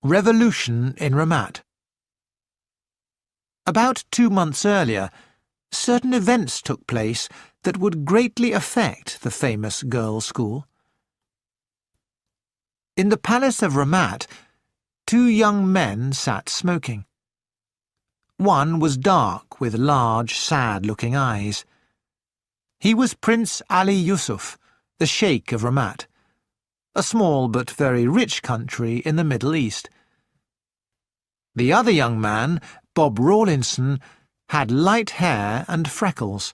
Revolution in Ramat. About 2 months earlier, certain events took place that would greatly affect the famous girls' school. In the palace of Ramat, 2 young men sat smoking. One was dark, with large, sad-looking eyes. He was Prince Ali Yusuf, the Sheikh of Ramat, a small but very rich country in the Middle East. The other young man, Bob Rawlinson, had light hair and freckles,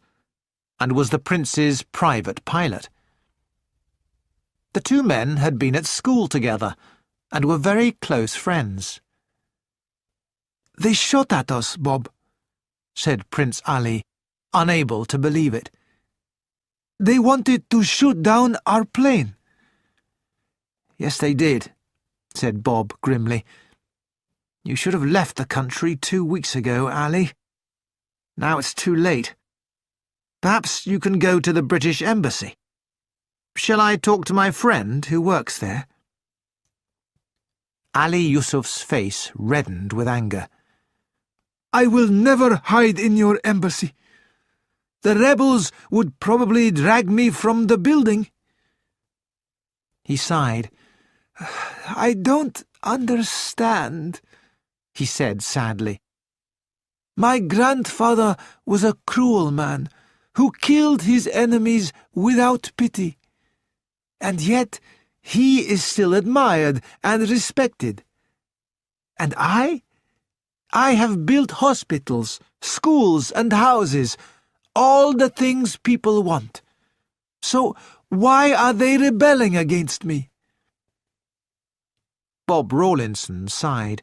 and was the prince's private pilot. The 2 men had been at school together, and were very close friends. "They shot at us, Bob," said Prince Ali, unable to believe it. "They wanted to shoot down our plane." "Yes, they did," said Bob grimly. "You should have left the country 2 weeks ago, Ali. Now it's too late. Perhaps you can go to the British Embassy. Shall I talk to my friend who works there?" Ali Yusuf's face reddened with anger. "I will never hide in your embassy. The rebels would probably drag me from the building." He sighed. "I don't understand," he said sadly. "My grandfather was a cruel man who killed his enemies without pity. And yet he is still admired and respected. And I have built hospitals, schools and houses, all the things people want. So why are they rebelling against me?" Bob Rawlinson sighed.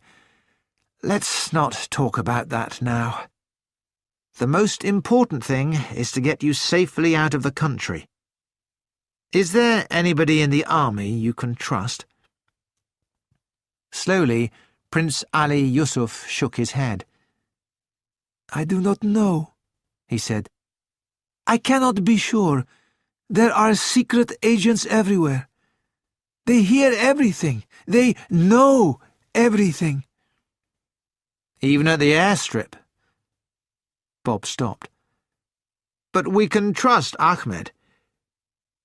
"Let's not talk about that now. The most important thing is to get you safely out of the country. Is there anybody in the army you can trust?" Slowly, Prince Ali Yusuf shook his head. "I do not know," he said. "I cannot be sure. There are secret agents everywhere. They hear everything. They know everything." "Even at the airstrip?" Bob stopped. "But we can trust Ahmed.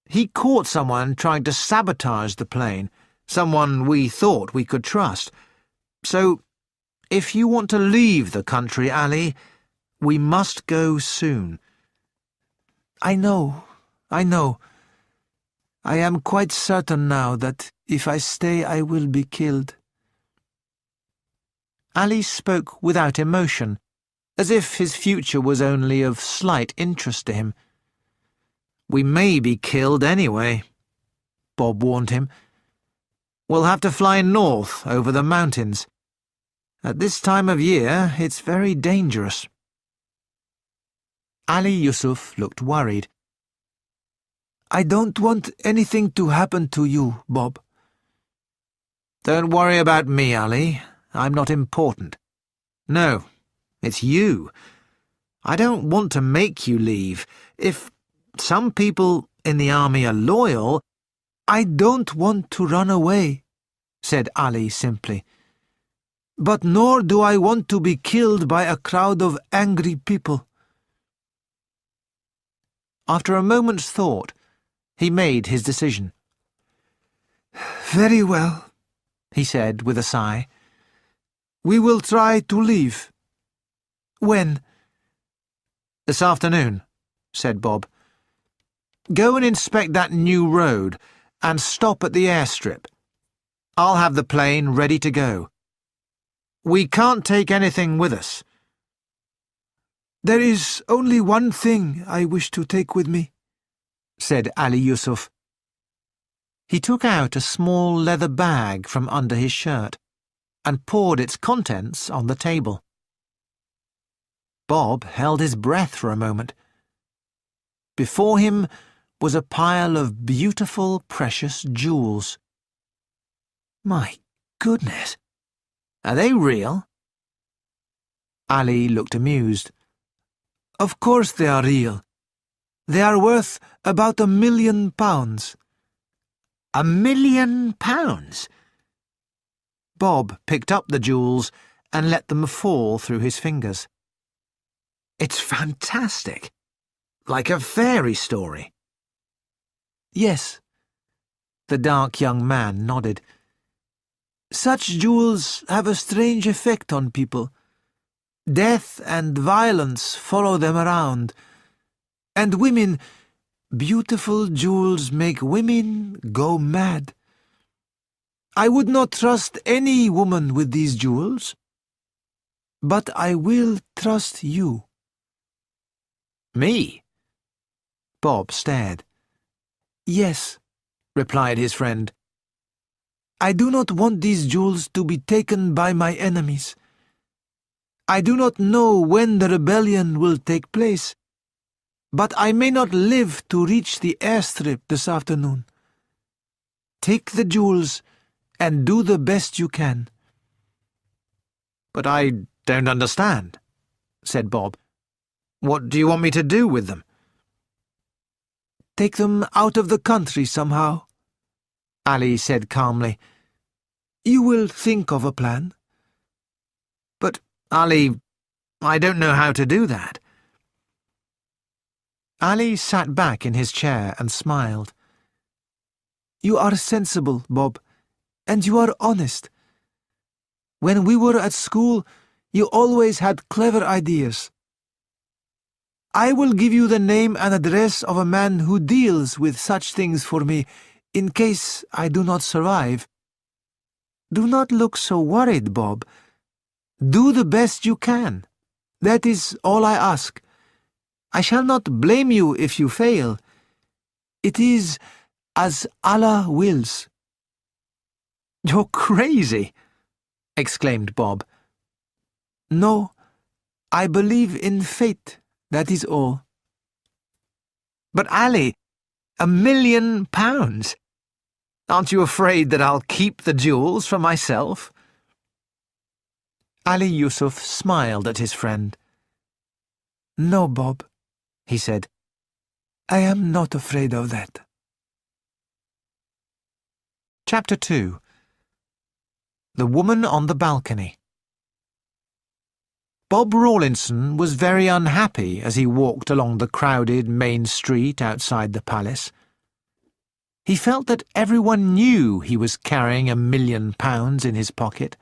He caught someone trying to sabotage the plane, someone we thought we could trust. So, if you want to leave the country, Ali, we must go soon." I know. I am quite certain now that if I stay I will be killed." Ali spoke without emotion, as if his future was only of slight interest to him. "We may be killed anyway," Bob warned him. "We'll have to fly north over the mountains. At this time of year, it's very dangerous." Ali Yusuf looked worried. "I don't want anything to happen to you, Bob." "Don't worry about me, Ali. I'm not important. No, it's you. I don't want to make you leave. If some people in the army are loyal—" "I don't want to run away," said Ali simply. "But nor do I want to be killed by a crowd of angry people." After a moment's thought, he made his decision. "Very well," he said with a sigh. "We will try to leave." "When?" "This afternoon," said Bob. "Go and inspect that new road, and stop at the airstrip. I'll have the plane ready to go. We can't take anything with us." "There is only one thing I wish to take with me," said Ali Yusuf. He took out a small leather bag from under his shirt and poured its contents on the table. Bob held his breath for a moment. Before him was a pile of beautiful, precious jewels. "My goodness! Are they real?" Ali looked amused. "Of course they are real. They are worth about £1 million. £1 million? Bob picked up the jewels and let them fall through his fingers. "It's fantastic, like a fairy story." "Yes," the dark young man nodded. "Such jewels have a strange effect on people. Death and violence follow them around. And women, beautiful jewels make women go mad. I would not trust any woman with these jewels, but I will trust you." "Me?" Bob stared. "Yes," replied his friend. "I do not want these jewels to be taken by my enemies. I do not know when the rebellion will take place, but I may not live to reach the airstrip this afternoon. Take the jewels and do the best you can." "But I don't understand," said Bob. "What do you want me to do with them?" "Take them out of the country somehow," Ali said calmly. "You will think of a plan." "But, Ali, I don't know how to do that." Ali sat back in his chair and smiled. "You are sensible, Bob, and you are honest. When we were at school, you always had clever ideas. I will give you the name and address of a man who deals with such things for me, in case I do not survive. Do not look so worried, Bob. Do the best you can. That is all I ask. I shall not blame you if you fail. It is as Allah wills." "You're crazy," exclaimed Bob. "No, I believe in fate, that is all." "But Ali, £1,000,000! Aren't you afraid that I'll keep the jewels for myself?" Ali Yusuf smiled at his friend. "No, Bob," he said. "I am not afraid of that." Chapter 2. The Woman on the Balcony. Bob Rawlinson was very unhappy as he walked along the crowded main street outside the palace. He felt that everyone knew he was carrying £1,000,000 in his pocket.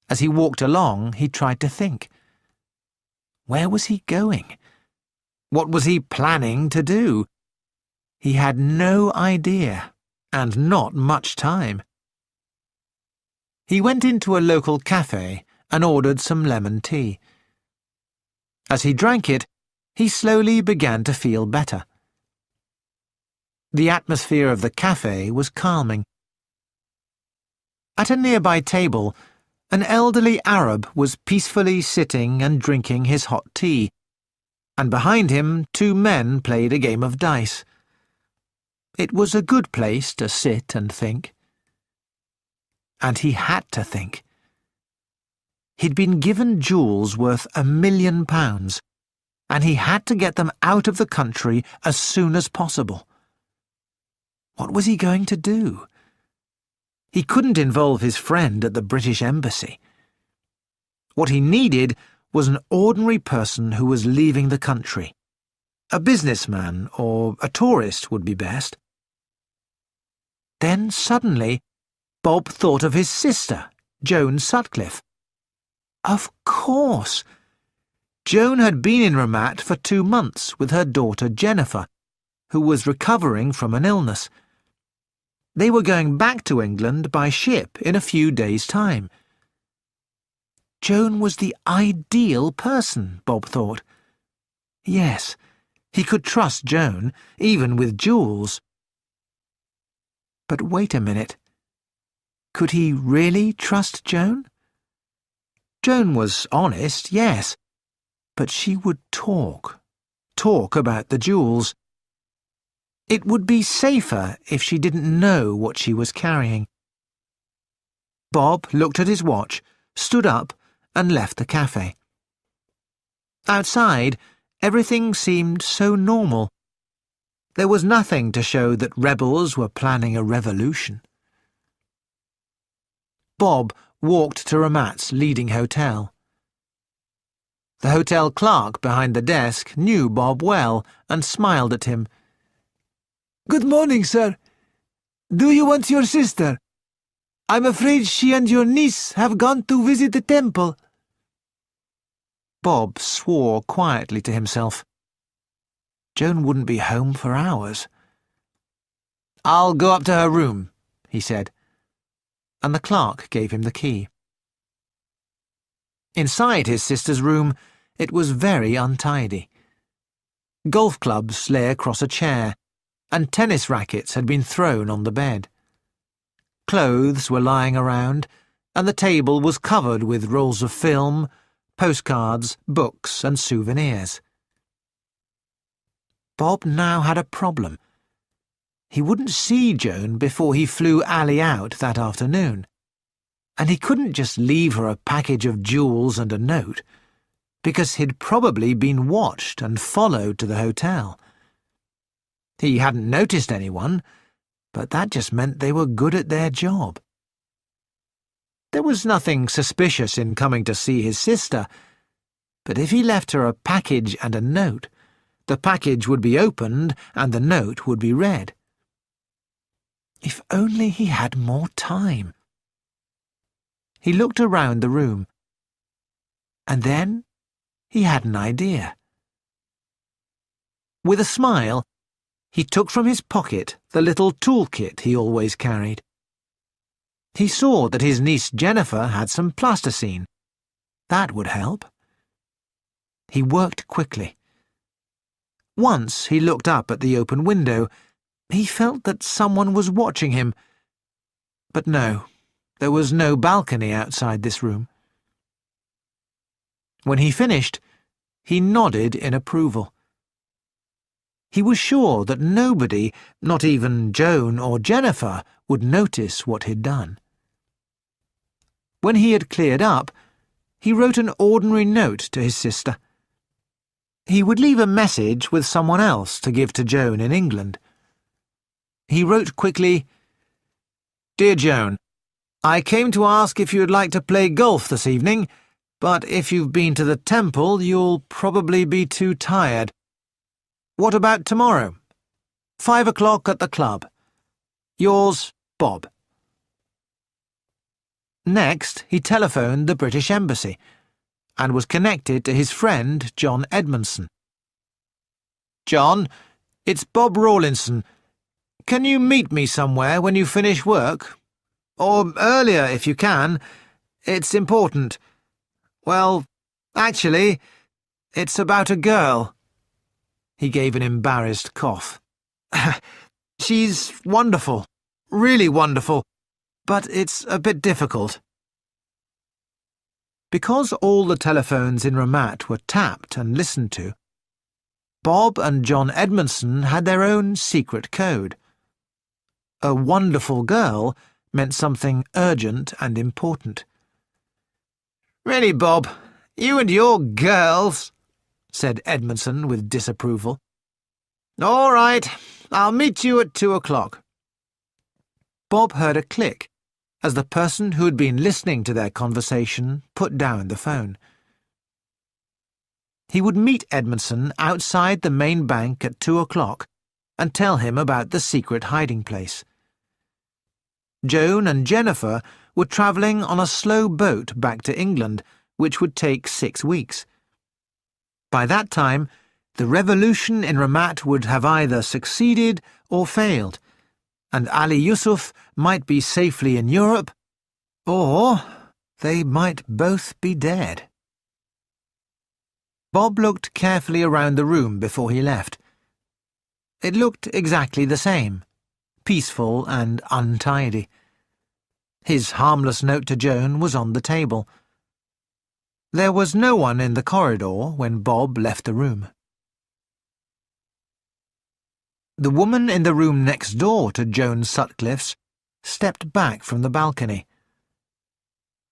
As he walked along, he tried to think. Where was he going? What was he planning to do? He had no idea, and not much time. He went into a local cafe and ordered some lemon tea. As he drank it, he slowly began to feel better. The atmosphere of the cafe was calming. At a nearby table, an elderly Arab was peacefully sitting and drinking his hot tea, and behind him 2 men played a game of dice. It was a good place to sit and think. And he had to think. He'd been given jewels worth £1,000,000, and he had to get them out of the country as soon as possible. What was he going to do? He couldn't involve his friend at the British Embassy. What he needed was an ordinary person who was leaving the country. A businessman or a tourist would be best. Then suddenly, Bob thought of his sister, Joan Sutcliffe. Of course! Joan had been in Ramat for 2 months with her daughter Jennifer, who was recovering from an illness. They were going back to England by ship in a few days' time. Joan was the ideal person, Bob thought. Yes, he could trust Joan, even with jewels. But wait a minute. Could he really trust Joan? Joan was honest, yes, but she would talk about the jewels. It would be safer if she didn't know what she was carrying. Bob looked at his watch, stood up, and left the cafe. Outside, everything seemed so normal. There was nothing to show that rebels were planning a revolution. Bob walked to Ramat's leading hotel. The hotel clerk behind the desk knew Bob well and smiled at him. "Good morning, sir. Do you want your sister? I'm afraid she and your niece have gone to visit the temple." Bob swore quietly to himself. Joan wouldn't be home for hours. "I'll go up to her room," he said, and the clerk gave him the key. Inside his sister's room, it was very untidy. Golf clubs lay across a chair, and tennis rackets had been thrown on the bed. Clothes were lying around, and the table was covered with rolls of film, postcards, books, and souvenirs. Bob now had a problem. He wouldn't see Joan before he flew Ali out that afternoon, and he couldn't just leave her a package of jewels and a note, because he'd probably been watched and followed to the hotel. He hadn't noticed anyone, but that just meant they were good at their job. There was nothing suspicious in coming to see his sister, but if he left her a package and a note, the package would be opened and the note would be read. If only he had more time. He looked around the room, and then he had an idea. With a smile, he took from his pocket the little toolkit he always carried. He saw that his niece Jennifer had some plasticine. That would help. He worked quickly. Once he looked up at the open window. He felt that someone was watching him. But no, there was no balcony outside this room. When he finished, he nodded in approval. He was sure that nobody, not even Joan or Jennifer, would notice what he'd done. When he had cleared up, he wrote an ordinary note to his sister. He would leave a message with someone else to give to Joan in England. He wrote quickly, "Dear Joan, I came to ask if you'd like to play golf this evening, but if you've been to the temple, you'll probably be too tired. What about tomorrow? 5 o'clock at the club. Yours, Bob." Next, he telephoned the British Embassy and was connected to his friend John Edmondson. "John, it's Bob Rawlinson. Can you meet me somewhere when you finish work? Or earlier, if you can. It's important. Well, actually, it's about a girl." He gave an embarrassed cough. "She's wonderful, really wonderful, but it's a bit difficult." Because all the telephones in Ramat were tapped and listened to, Bob and John Edmondson had their own secret code. A wonderful girl meant something urgent and important. "Really, Bob, you and your girls," said Edmondson with disapproval. "All right, I'll meet you at 2 o'clock. Bob heard a click as the person who had been listening to their conversation put down the phone. He would meet Edmondson outside the main bank at 2 o'clock and tell him about the secret hiding place. Joan and Jennifer were travelling on a slow boat back to England, which would take 6 weeks. By that time, the revolution in Ramat would have either succeeded or failed, and Ali Yusuf might be safely in Europe, or they might both be dead. Bob looked carefully around the room before he left. It looked exactly the same, peaceful and untidy. His harmless note to Joan was on the table. There was no one in the corridor when Bob left the room. The woman in the room next door to Joan Sutcliffe's stepped back from the balcony.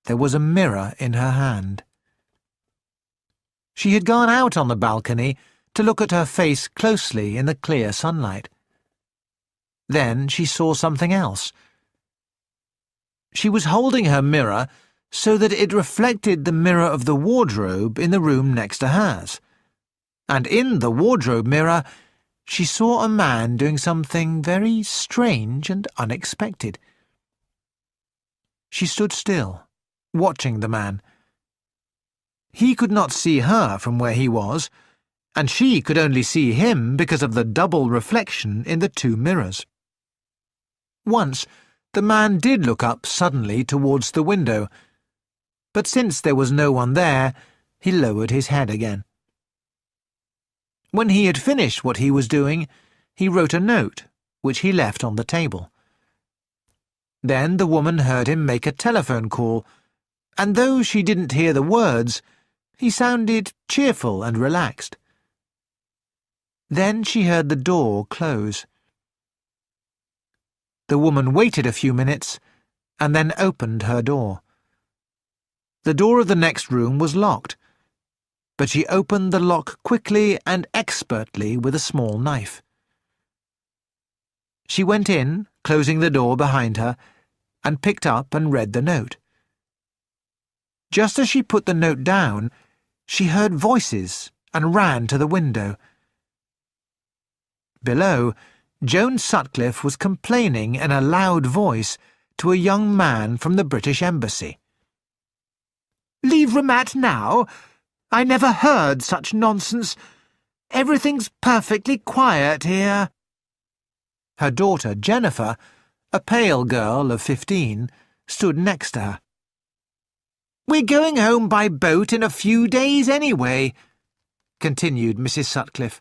There was a mirror in her hand. She had gone out on the balcony to look at her face closely in the clear sunlight. Then she saw something else. She was holding her mirror so that it reflected the mirror of the wardrobe in the room next to hers. And in the wardrobe mirror, she saw a man doing something very strange and unexpected. She stood still, watching the man. He could not see her from where he was, and she could only see him because of the double reflection in the two mirrors. Once, the man did look up suddenly towards the window, but since there was no one there, he lowered his head again. When he had finished what he was doing, he wrote a note, which he left on the table. Then the woman heard him make a telephone call, and though she didn't hear the words, he sounded cheerful and relaxed. Then she heard the door close. The woman waited a few minutes, and then opened her door. The door of the next room was locked, but she opened the lock quickly and expertly with a small knife. She went in, closing the door behind her, and picked up and read the note. Just as she put the note down, she heard voices and ran to the window. Below, Joan Sutcliffe was complaining in a loud voice to a young man from the British Embassy. "Leave Ramat now? I never heard such nonsense. Everything's perfectly quiet here." Her daughter, Jennifer, a pale girl of 15, stood next to her. "We're going home by boat in a few days anyway," continued Mrs. Sutcliffe.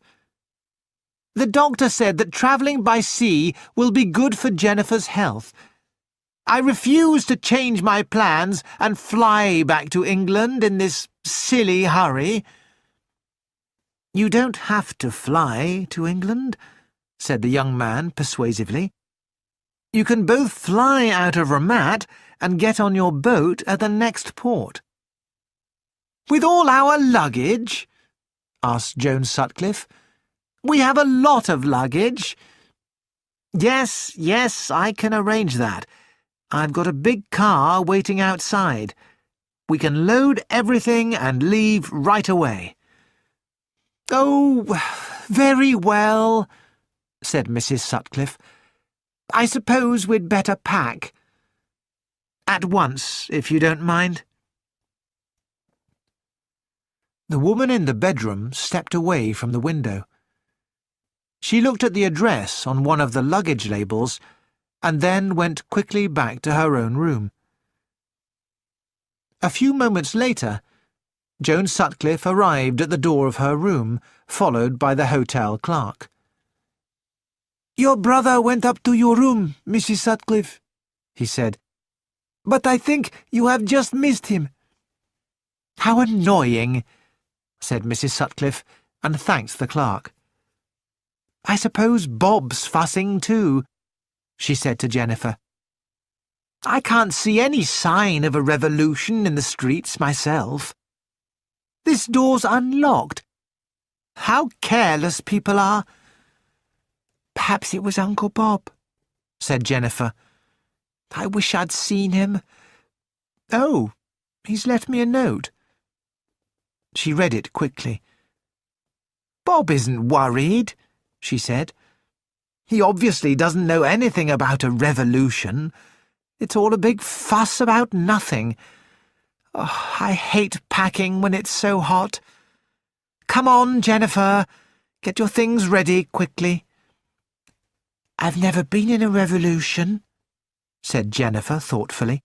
"The doctor said that travelling by sea will be good for Jennifer's health. I refuse to change my plans and fly back to England in this silly hurry." "You don't have to fly to England," said the young man persuasively. "You can both fly out of Ramat and get on your boat at the next port." "With all our luggage?" asked Joan Sutcliffe. "We have a lot of luggage." Yes, I can arrange that. I've got a big car waiting outside. We can load everything and leave right away." "Oh, very well," said Mrs. Sutcliffe. "I suppose we'd better pack. At once, if you don't mind." The woman in the bedroom stepped away from the window. She looked at the address on one of the luggage labels and then went quickly back to her own room. A few moments later, Joan Sutcliffe arrived at the door of her room, followed by the hotel clerk. "Your brother went up to your room, Mrs. Sutcliffe," he said. "But I think you have just missed him." "How annoying," said Mrs. Sutcliffe, and thanked the clerk. "I suppose Bob's fussing too," she said to Jennifer. "I can't see any sign of a revolution in the streets myself. This door's unlocked. How careless people are." "Perhaps it was Uncle Bob," said Jennifer. "I wish I'd seen him. Oh, he's left me a note." She read it quickly. "Bob isn't worried," she said. "He obviously doesn't know anything about a revolution. It's all a big fuss about nothing. Oh, I hate packing when it's so hot. Come on, Jennifer. Get your things ready quickly." "I've never been in a revolution," said Jennifer thoughtfully.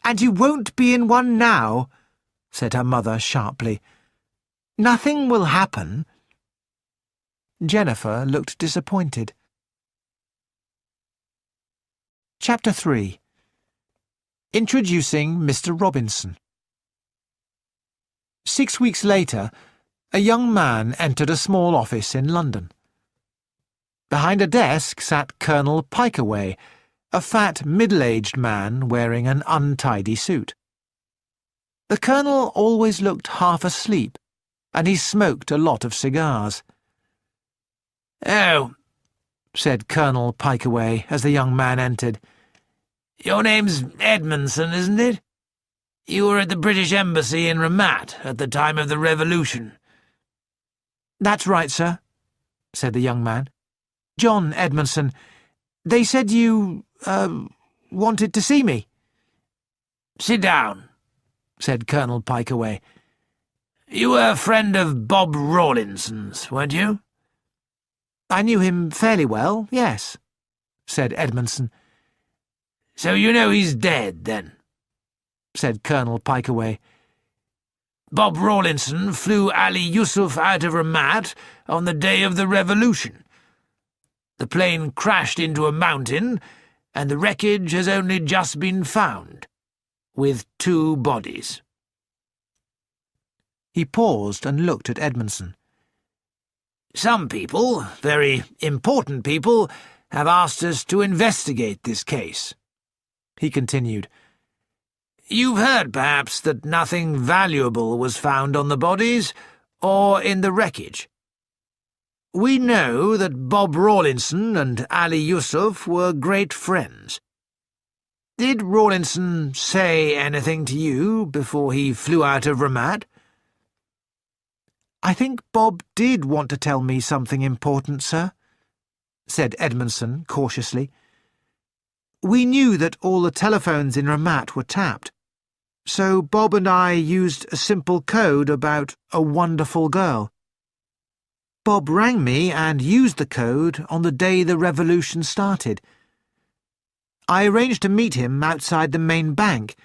"And you won't be in one now," said her mother sharply. "Nothing will happen." Jennifer looked disappointed. Chapter 3. Introducing Mr. Robinson. 6 weeks later, a young man entered a small office in London. Behind a desk sat Colonel Pikeway, a fat, middle-aged man wearing an untidy suit. The Colonel always looked half asleep, and he smoked a lot of cigars. "Oh," said Colonel Pikeway as the young man entered. Your name's Edmondson, isn't it? You were at the British Embassy in Ramat at the time of the Revolution. That's right, sir, said the young man. John Edmondson. They said you, wanted to see me. Sit down, said Colonel Pikeaway. You were a friend of Bob Rawlinson's, weren't you? I knew him fairly well, yes, said Edmondson. So you know he's dead, then? Said Colonel Pikeaway. Bob Rawlinson flew Ali Yusuf out of Ramat on the day of the Revolution. The plane crashed into a mountain, and the wreckage has only just been found, with 2 bodies. He paused and looked at Edmondson. Some people, very important people, have asked us to investigate this case. He continued. You've heard, perhaps, that nothing valuable was found on the bodies or in the wreckage. We know that Bob Rawlinson and Ali Yusuf were great friends. Did Rawlinson say anything to you before he flew out of Ramat? I think Bob did want to tell me something important, sir, said Edmondson cautiously. We knew that all the telephones in Ramat were tapped, so Bob and I used a simple code about a wonderful girl. Bob rang me and used the code on the day the revolution started. I arranged to meet him outside the main bank,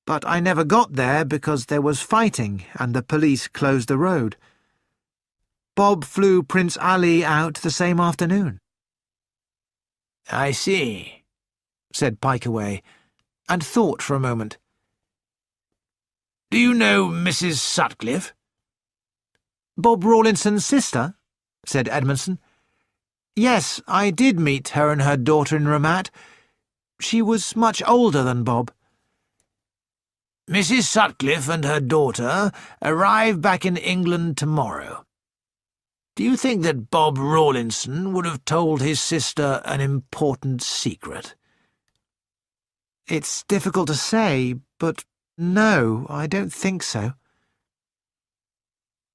but I never got there because there was fighting and the police closed the road. Bob flew Prince Ali out the same afternoon. I see, said Pikeaway, and thought for a moment. Do you know Mrs. Sutcliffe? Bob Rawlinson's sister, said Edmondson. Yes, I did meet her and her daughter in Ramat. She was much older than Bob. Mrs. Sutcliffe and her daughter arrive back in England tomorrow. Do you think that Bob Rawlinson would have told his sister an important secret? It's difficult to say, but no, I don't think so.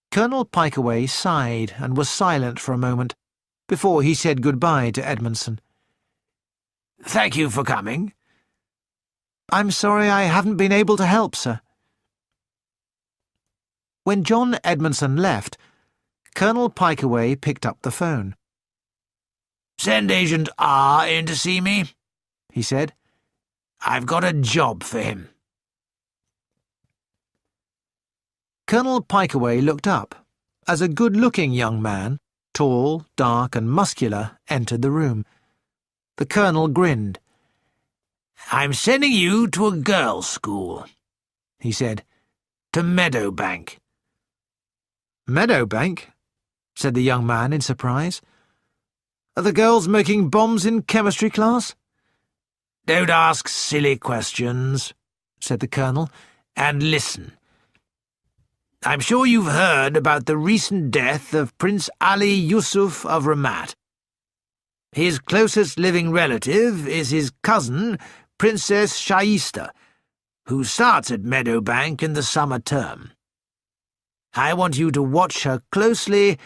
Colonel Pikeaway sighed and was silent for a moment before he said goodbye to Edmondson. Thank you for coming. I'm sorry I haven't been able to help, sir. When John Edmondson left, Colonel Pikeaway picked up the phone. Send Agent R in to see me, he said. I've got a job for him. Colonel Pikeaway looked up as a good-looking young man, tall, dark and muscular, entered the room. The colonel grinned. I'm sending you to a girls' school, he said, to Meadowbank. Meadowbank? Said the young man in surprise. Are the girls making bombs in chemistry class? Don't ask silly questions, said the colonel, and listen. I'm sure you've heard about the recent death of Prince Ali Yusuf of Ramat. His closest living relative is his cousin, Princess Shaista, who starts at Meadowbank in the summer term. I want you to watch her closely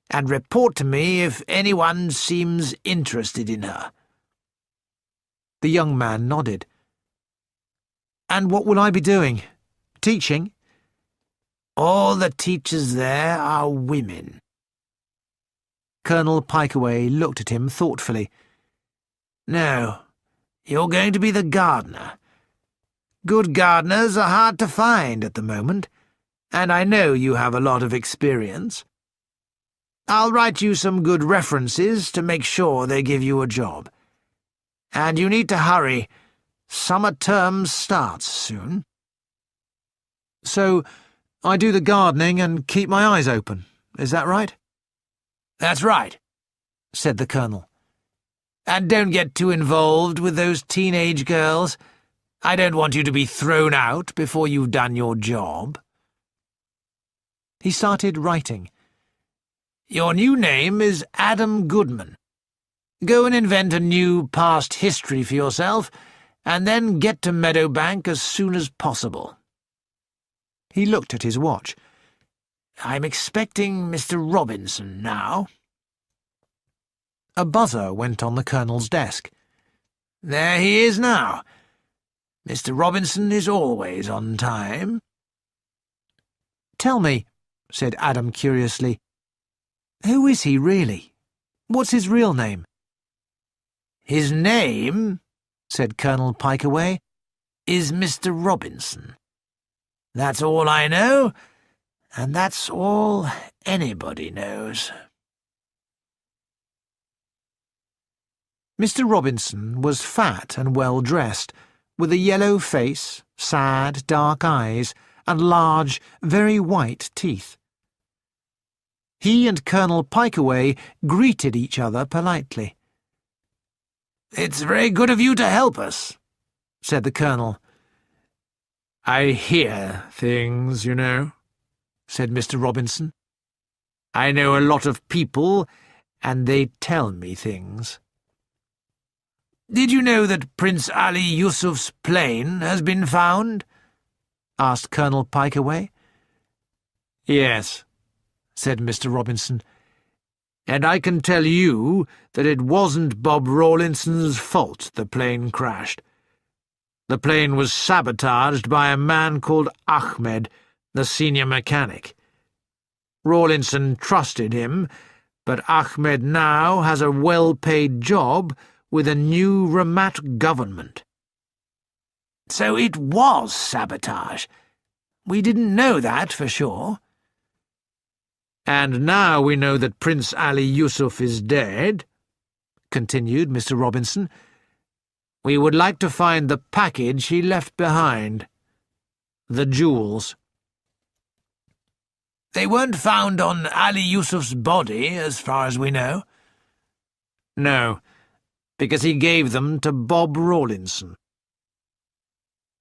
and report to me if anyone seems interested in her. The young man nodded. And what will I be doing? Teaching? All the teachers there are women. Colonel Pikeaway looked at him thoughtfully. No, you're going to be the gardener. Good gardeners are hard to find at the moment, and I know you have a lot of experience. I'll write you some good references to make sure they give you a job. And you need to hurry. Summer term starts soon. So I do the gardening and keep my eyes open, is that right? That's right, said the colonel. And don't get too involved with those teenage girls. I don't want you to be thrown out before you've done your job. He started writing. Your new name is Adam Goodman. Go and invent a new past history for yourself, and then get to Meadowbank as soon as possible." He looked at his watch. "I'm expecting Mr. Robinson now." A buzzer went on the Colonel's desk. "There he is now. Mr. Robinson is always on time." "Tell me," said Adam curiously, "who is he really? What's his real name?" "His name," said Colonel Pikeaway, "is Mr. Robinson. That's all I know, and that's all anybody knows." Mr. Robinson was fat and well-dressed, with a yellow face, sad, dark eyes, and large, very white teeth. He and Colonel Pikeaway greeted each other politely. "It's very good of you to help us," said the Colonel. "I hear things, you know," said Mr. Robinson. "I know a lot of people, and they tell me things." "Did you know that Prince Ali Yusuf's plane has been found?" asked Colonel Pikeaway. "Yes," said Mr. Robinson, "and I can tell you that it wasn't Bob Rawlinson's fault the plane crashed. The plane was sabotaged by a man called Ahmed, the senior mechanic. Rawlinson trusted him, but Ahmed now has a well-paid job with a new Ramat government." "So it was sabotage. We didn't know that for sure." "And now we know that Prince Ali Yusuf is dead," continued Mr. Robinson, "we would like to find the package he left behind. The jewels." "They weren't found on Ali Yusuf's body, as far as we know." "No, because he gave them to Bob Rawlinson."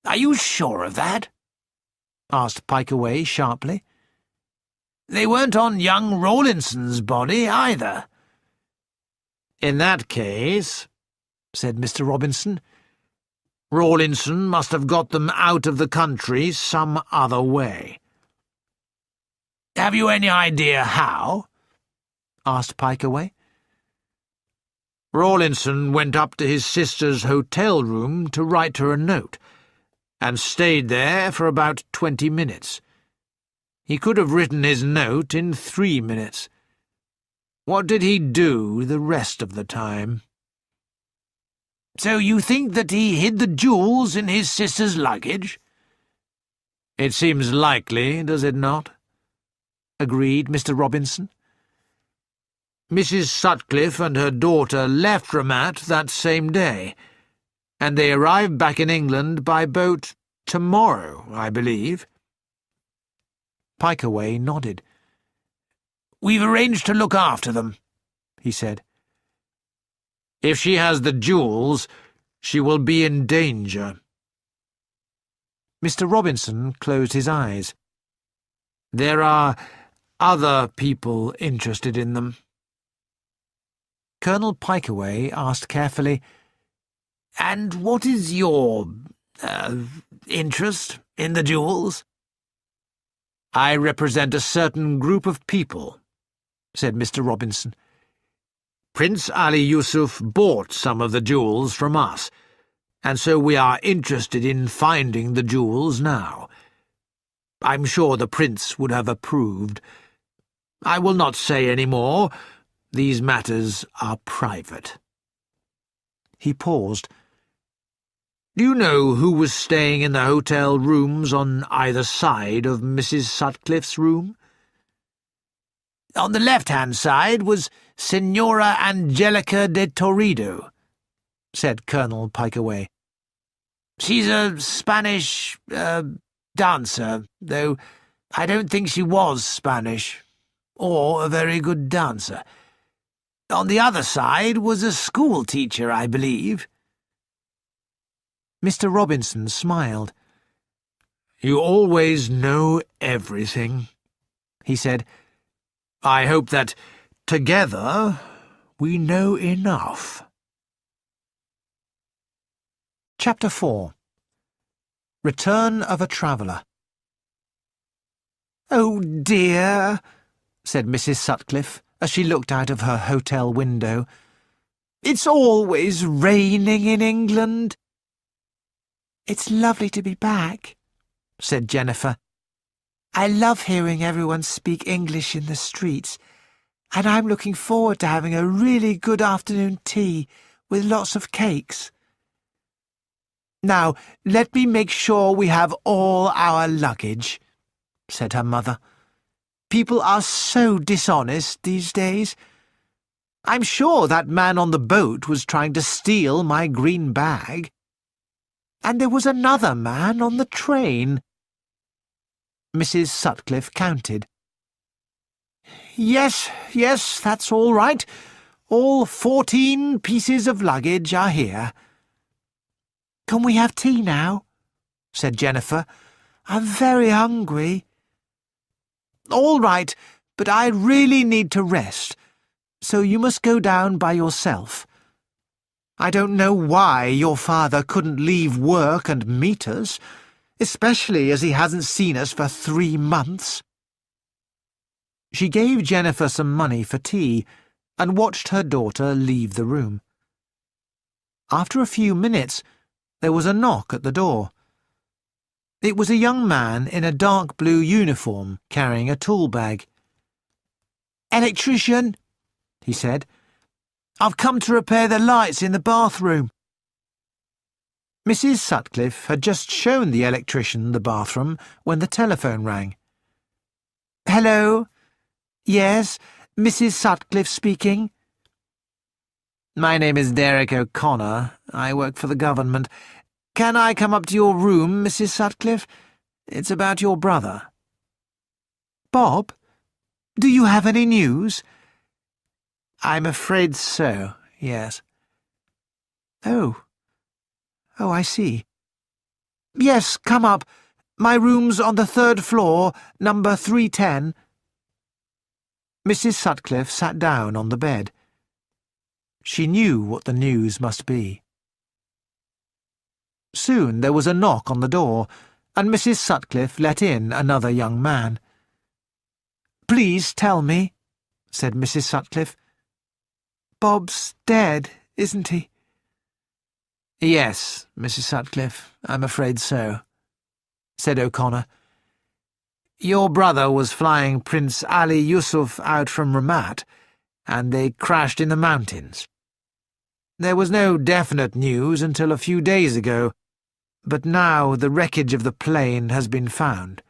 "Are you sure of that?" asked Pikeaway sharply. "They weren't on young Rawlinson's body, either." "In that case," said Mr. Robinson, "Rawlinson must have got them out of the country some other way." "Have you any idea how?" asked Pikeaway. "Rawlinson went up to his sister's hotel room to write her a note, and stayed there for about 20 minutes. He could have written his note in 3 minutes. What did he do the rest of the time?" "So you think that he hid the jewels in his sister's luggage?" "It seems likely, does it not?" agreed Mr. Robinson. "Mrs. Sutcliffe and her daughter left Ramat that same day, and they arrive back in England by boat tomorrow, I believe." Pikeaway nodded. "We've arranged to look after them," he said. "If she has the jewels, she will be in danger." Mr. Robinson closed his eyes. "There are other people interested in them." Colonel Pikeaway asked carefully, "And what is your, interest in the jewels?" "I represent a certain group of people," said Mr. Robinson. "Prince Ali Yusuf bought some of the jewels from us, and so we are interested in finding the jewels now. I'm sure the prince would have approved. I will not say any more. These matters are private." He paused. "Do you know who was staying in the hotel rooms on either side of Mrs. Sutcliffe's room?" "On the left-hand side was Signora Angelica de Torrido," said Colonel Pikeaway. "She's a Spanish, dancer, though I don't think she was Spanish, or a very good dancer. On the other side was a school teacher, I believe." Mr. Robinson smiled. "You always know everything," he said. "I hope that, together, we know enough." Chapter 4. Return of a Traveller. "Oh dear," said Mrs. Sutcliffe as she looked out of her hotel window. "It's always raining in England." "It's lovely to be back," said Jennifer. "I love hearing everyone speak English in the streets, and I'm looking forward to having a really good afternoon tea with lots of cakes." "Now, let me make sure we have all our luggage," said her mother. "People are so dishonest these days. I'm sure that man on the boat was trying to steal my green bag. And there was another man on the train." Mrs. Sutcliffe counted. Yes, that's all right. All 14 pieces of luggage are here." "Can we have tea now?" said Jennifer. "I'm very hungry." "All right, but I really need to rest, so you must go down by yourself. I don't know why your father couldn't leave work and meet us, especially as he hasn't seen us for 3 months." She gave Jennifer some money for tea and watched her daughter leave the room. After a few minutes, there was a knock at the door. It was a young man in a dark blue uniform carrying a tool bag. "Electrician," he said. "I've come to repair the lights in the bathroom." Mrs. Sutcliffe had just shown the electrician the bathroom when the telephone rang. "Hello? Yes, Mrs. Sutcliffe speaking." "My name is Derek O'Connor. I work for the government. Can I come up to your room, Mrs. Sutcliffe? It's about your brother." "Bob? Do you have any news?" "I'm afraid so, yes." Oh, I see. "Yes, come up. My room's on the 3rd floor, number 310. Mrs. Sutcliffe sat down on the bed. She knew what the news must be. Soon there was a knock on the door, and Mrs. Sutcliffe let in another young man. "Please tell me," said Mrs. Sutcliffe. "Bob's dead, isn't he?" "Yes, Mrs. Sutcliffe, I'm afraid so," said O'Connor. "Your brother was flying Prince Ali Yusuf out from Ramat, and they crashed in the mountains. There was no definite news until a few days ago, but now the wreckage of the plane has been found.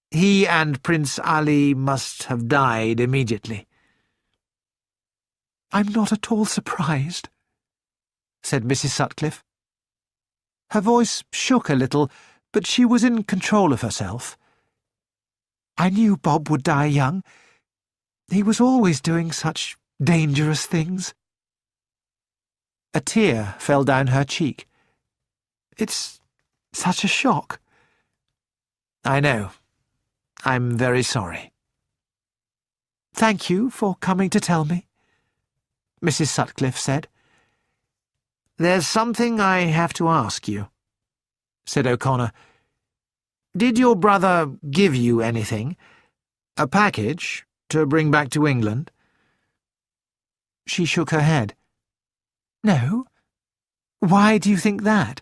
He and Prince Ali must have died immediately." "I'm not at all surprised," said Mrs. Sutcliffe. Her voice shook a little, but she was in control of herself. "I knew Bob would die young. He was always doing such dangerous things." A tear fell down her cheek. "It's such a shock." "I know. I'm very sorry." "Thank you for coming to tell me," Mrs. Sutcliffe said. "There's something I have to ask you," said O'Connor. "Did your brother give you anything? A package to bring back to England?" She shook her head. "No. Why do you think that?"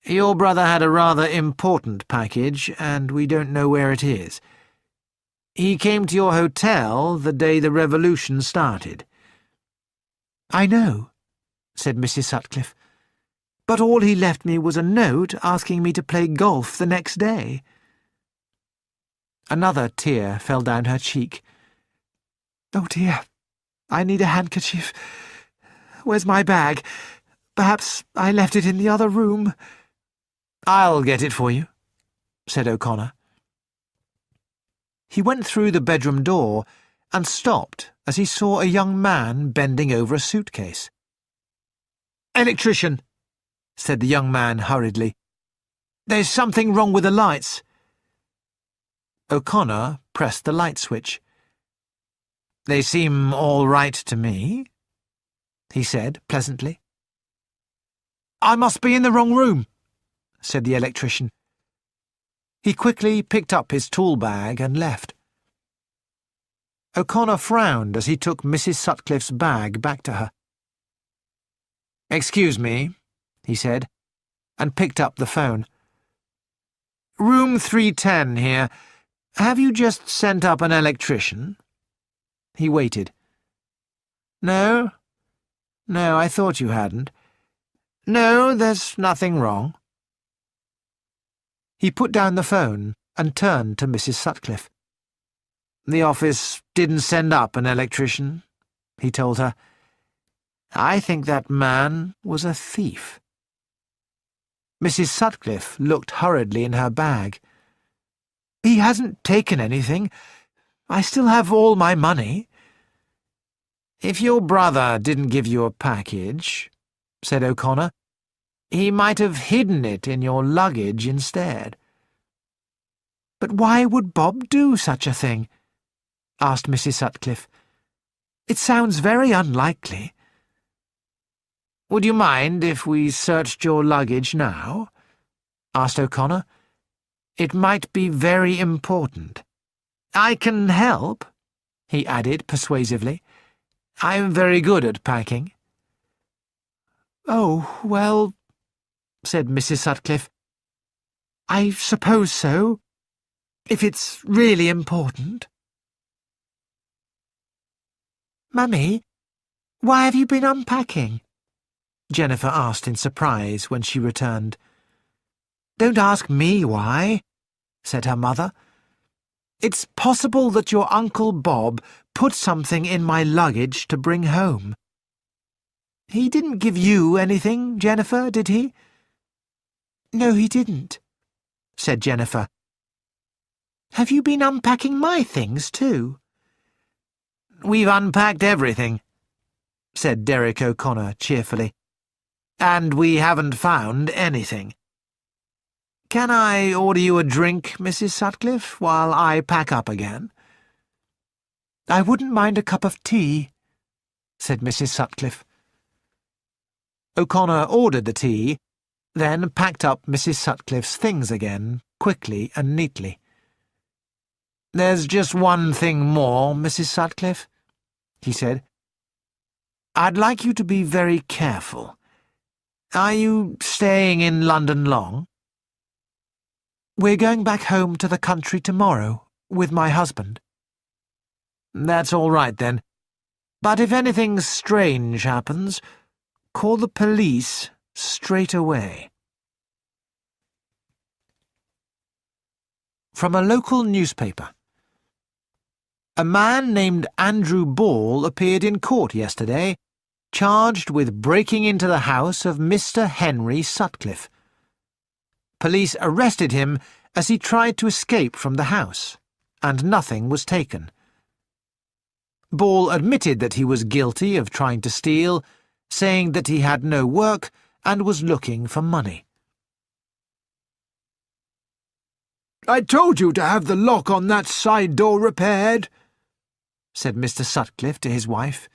"Your brother had a rather important package, and we don't know where it is. He came to your hotel the day the revolution started." "I know," said Mrs. Sutcliffe. "But all he left me was a note asking me to play golf the next day." Another tear fell down her cheek. "Oh dear, I need a handkerchief. Where's my bag? Perhaps I left it in the other room." "I'll get it for you," said O'Connor. He went through the bedroom door and stopped as he saw a young man bending over a suitcase. "Electrician," said the young man hurriedly. "There's something wrong with the lights." O'Connor pressed the light switch. "They seem all right to me," he said pleasantly. I must be in the wrong room," said the electrician. He quickly picked up his tool bag and left. O'Connor frowned as he took Mrs. Sutcliffe's bag back to her. "Excuse me," he said, and picked up the phone. "Room 310 here. Have you just sent up an electrician?" He waited. No, I thought you hadn't. No, there's nothing wrong." He put down the phone and turned to Mrs. Sutcliffe. "The office didn't send up an electrician," he told her. "I think that man was a thief." Mrs. Sutcliffe looked hurriedly in her bag. "He hasn't taken anything. I still have all my money." "If your brother didn't give you a package," said O'Connor, "he might have hidden it in your luggage instead." "But why would Bob do such a thing?" asked Mrs. Sutcliffe. "It sounds very unlikely." "Would you mind if we searched your luggage now?" asked O'Connor. "It might be very important. I can help," he added persuasively. "I'm very good at packing." "Oh, well," said Mrs. Sutcliffe, "I suppose so, if it's really important." "Mummy, why have you been unpacking?" Jennifer asked in surprise when she returned. "Don't ask me why," said her mother. "It's possible that your Uncle Bob put something in my luggage to bring home." "He didn't give you anything, Jennifer, did he?" "No, he didn't," said Jennifer. "Have you been unpacking my things too?" "We've unpacked everything," said Derek O'Connor cheerfully. "And we haven't found anything. Can I order you a drink, Mrs. Sutcliffe, while I pack up again?" "I wouldn't mind a cup of tea," said Mrs. Sutcliffe. O'Connor ordered the tea, then packed up Mrs. Sutcliffe's things again, quickly and neatly. "There's just one thing more, Mrs. Sutcliffe," he said. "I'd like you to be very careful. Are you staying in London long?" "We're going back home to the country tomorrow, with my husband." "That's all right, then. But if anything strange happens, call the police straight away." From a local newspaper. A man named Andrew Ball appeared in court yesterday, charged with breaking into the house of Mr. Henry Sutcliffe. Police arrested him as he tried to escape from the house, and nothing was taken. Ball admitted that he was guilty of trying to steal, saying that he had no work and was looking for money. "I told you to have the lock on that side door repaired," said Mr. Sutcliffe to his wife.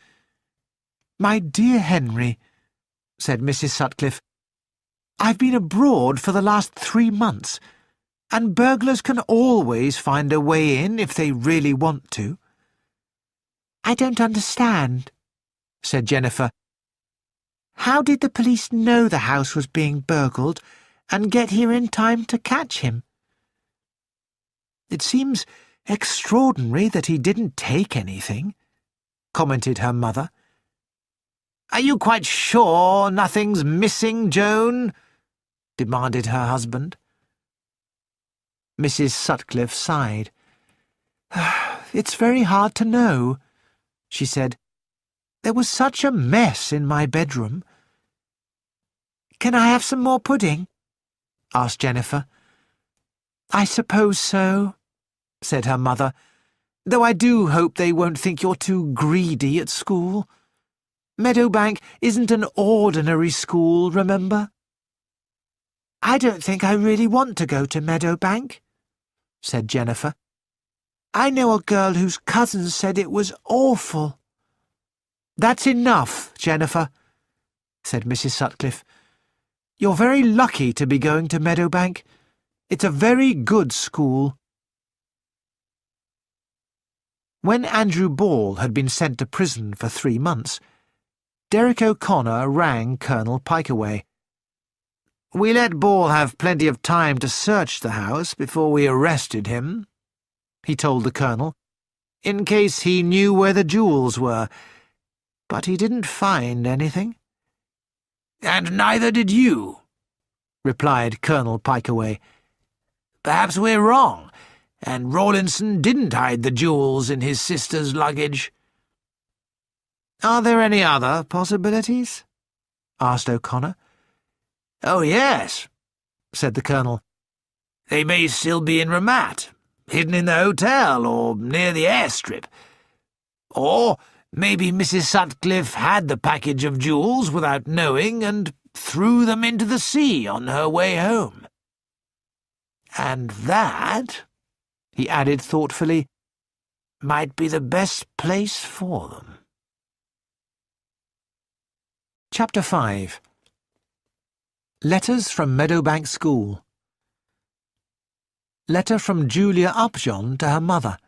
"My dear Henry," said Mrs. Sutcliffe, "I've been abroad for the last 3 months, and burglars can always find a way in if they really want to." "I don't understand," said Jennifer. "How did the police know the house was being burgled and get here in time to catch him?" "It seems extraordinary that he didn't take anything," commented her mother. "Are you quite sure nothing's missing, Joan?" demanded her husband. Mrs. Sutcliffe sighed. "It's very hard to know," she said. "There was such a mess in my bedroom." "Can I have some more pudding?" asked Jennifer. "I suppose so," said her mother, "though I do hope they won't think you're too greedy at school. Meadowbank isn't an ordinary school, remember?" "I don't think I really want to go to Meadowbank," said Jennifer. "I know a girl whose cousin said it was awful." "That's enough, Jennifer," said Mrs. Sutcliffe. You're very lucky to be going to Meadowbank. It's a very good school. When Andrew Ball had been sent to prison for 3 months, Derek O'Connor rang Colonel Pikeway. "We let Ball have plenty of time to search the house before we arrested him," he told the colonel, "in case he knew where the jewels were, but he didn't find anything." "And neither did you," replied Colonel Pikeway. "Perhaps we're wrong, and Rawlinson didn't hide the jewels in his sister's luggage." "Are there any other possibilities?" asked O'Connor. "Oh, yes," said the colonel. "They may still be in Ramat, hidden in the hotel or near the airstrip. Or maybe Mrs. Sutcliffe had the package of jewels without knowing and threw them into the sea on her way home. And that," he added thoughtfully, "might be the best place for them." Chapter 5. Letters from Meadowbank School. Letter from Julia Upjohn to her mother.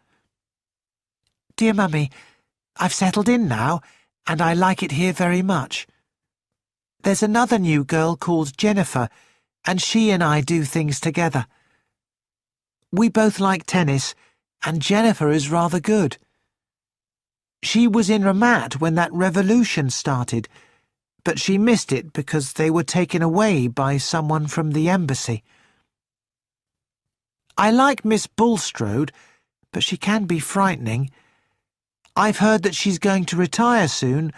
Dear Mummy, I've settled in now, and I like it here very much. There's another new girl called Jennifer, and she and I do things together. We both like tennis, and Jennifer is rather good. She was in Ramat when that revolution started, but she missed it because they were taken away by someone from the embassy. I like Miss Bulstrode, but she can be frightening. I've heard that she's going to retire soon,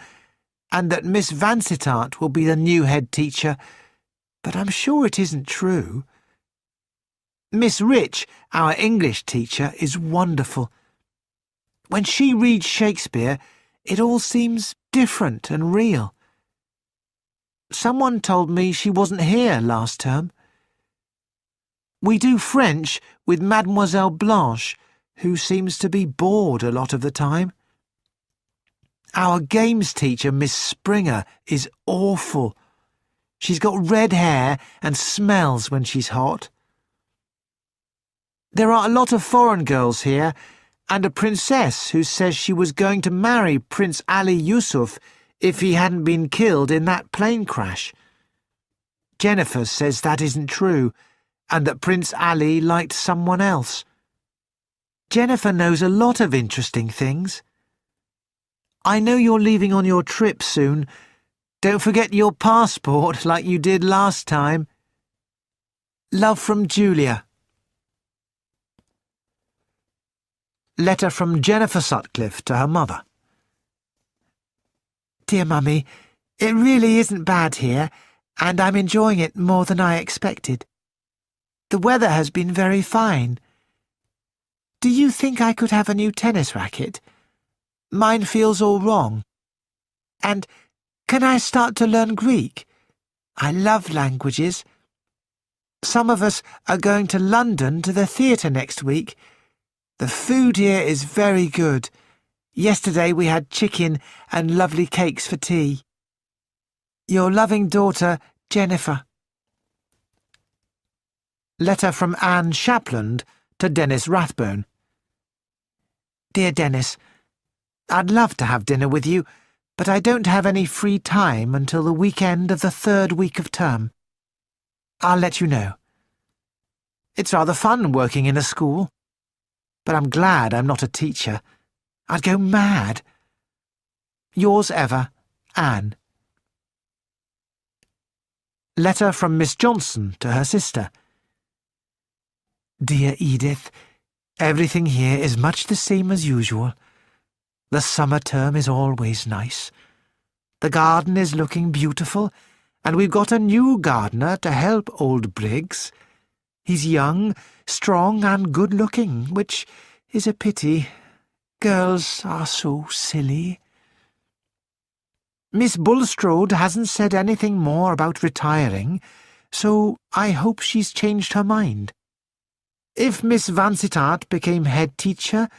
and that Miss Vansittart will be the new head teacher, but I'm sure it isn't true. Miss Rich, our English teacher, is wonderful. When she reads Shakespeare, it all seems different and real. Someone told me she wasn't here last term. We do French with Mademoiselle Blanche, who seems to be bored a lot of the time. Our games teacher, Miss Springer, is awful. She's got red hair and smells when she's hot. There are a lot of foreign girls here, and a princess who says she was going to marry Prince Ali Yusuf if he hadn't been killed in that plane crash. Jennifer says that isn't true, and that Prince Ali liked someone else. Jennifer knows a lot of interesting things. I know you're leaving on your trip soon. Don't forget your passport like you did last time. Love from Julia. Letter from Jennifer Sutcliffe to her mother. Dear Mummy, it really isn't bad here, and I'm enjoying it more than I expected. The weather has been very fine. Do you think I could have a new tennis racket? Mine feels all wrong. And can I start to learn Greek? I love languages. Some of us are going to London to the theatre next week. The food here is very good. Yesterday we had chicken and lovely cakes for tea. Your loving daughter, Jennifer. Letter from Anne Shapland to Dennis Rathbone. Dear Dennis, I'd love to have dinner with you, but I don't have any free time until the weekend of the 3rd week of term. I'll let you know. It's rather fun working in a school, but I'm glad I'm not a teacher. I'd go mad. Yours ever, Anne. Letter from Miss Johnson to her sister. Dear Edith, everything here is much the same as usual. The summer term is always nice. The garden is looking beautiful, and we've got a new gardener to help old Briggs. He's young, strong and good-looking, which is a pity. Girls are so silly. Miss Bulstrode hasn't said anything more about retiring, so I hope she's changed her mind. If Miss Vansittart became head teacher,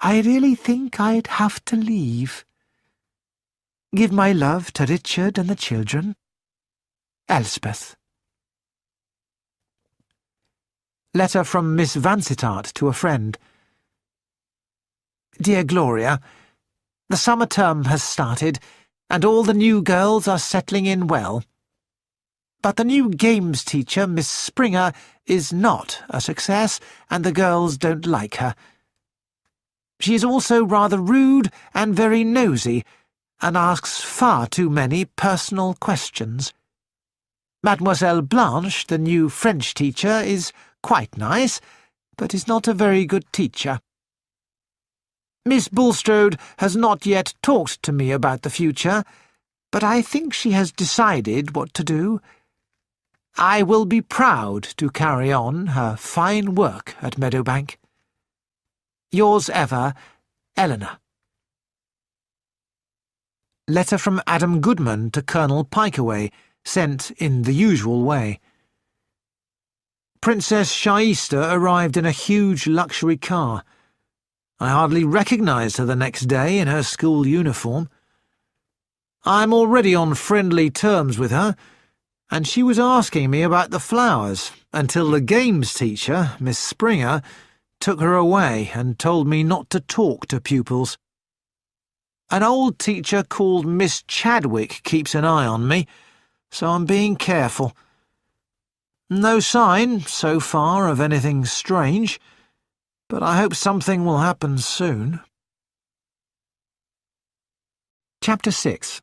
I really think I'd have to leave. Give my love to Richard and the children. Elspeth. Letter from Miss Vansittart to a friend. Dear Gloria, the summer term has started, and all the new girls are settling in well. But the new games teacher, Miss Springer, is not a success, and the girls don't like her. She is also rather rude and very nosy, and asks far too many personal questions. Mademoiselle Blanche, the new French teacher, is quite nice, but is not a very good teacher. Miss Bulstrode has not yet talked to me about the future, but I think she has decided what to do. I will be proud to carry on her fine work at Meadowbank. Yours ever, Eleanor. Letter from Adam Goodman to Colonel Pikeway, sent in the usual way. Princess Shaista arrived in a huge luxury car. I hardly recognised her the next day in her school uniform. I'm already on friendly terms with her, and she was asking me about the flowers until the games teacher, Miss Springer, took her away and told me not to talk to pupils. An old teacher called Miss Chadwick keeps an eye on me, so I'm being careful. No sign, so far, of anything strange, but I hope something will happen soon. Chapter 6.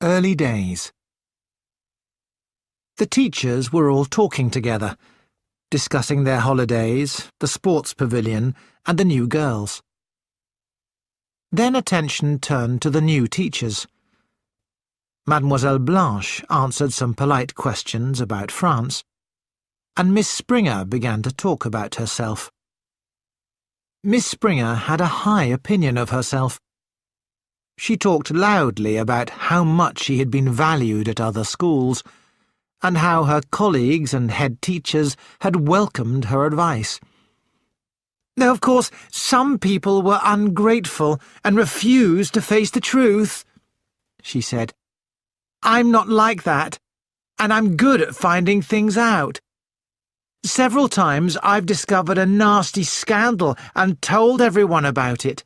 Early Days. The teachers were all talking together, discussing their holidays, the sports pavilion, and the new girls. Then attention turned to the new teachers. Mademoiselle Blanche answered some polite questions about France, and Miss Springer began to talk about herself. Miss Springer had a high opinion of herself. She talked loudly about how much she had been valued at other schools, and how her colleagues and head teachers had welcomed her advice. Though, of course, some people were ungrateful and refused to face the truth, she said. I'm not like that, and I'm good at finding things out. Several times I've discovered a nasty scandal and told everyone about it.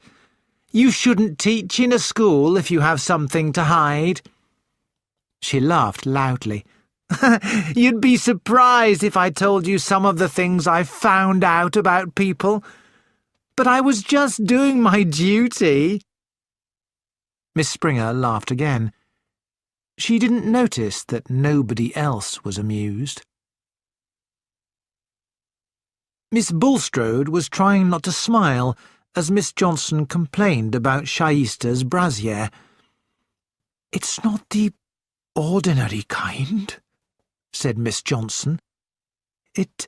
You shouldn't teach in a school if you have something to hide. She laughed loudly. You'd be surprised if I told you some of the things I've found out about people. But I was just doing my duty. Miss Springer laughed again. She didn't notice that nobody else was amused. Miss Bulstrode was trying not to smile as Miss Johnson complained about Shaista's brassiere. It's not the ordinary kind, said Miss Johnson. It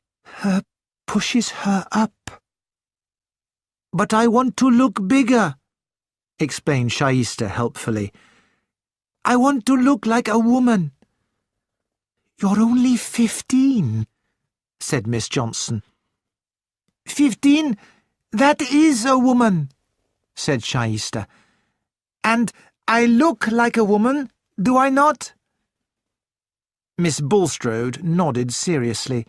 pushes her up. But I want to look bigger, explained Shaista helpfully. I want to look like a woman. You're only 15, said Miss Johnson. 15? That is a woman, said Shaista. And I look like a woman, do I not? Miss Bulstrode nodded seriously.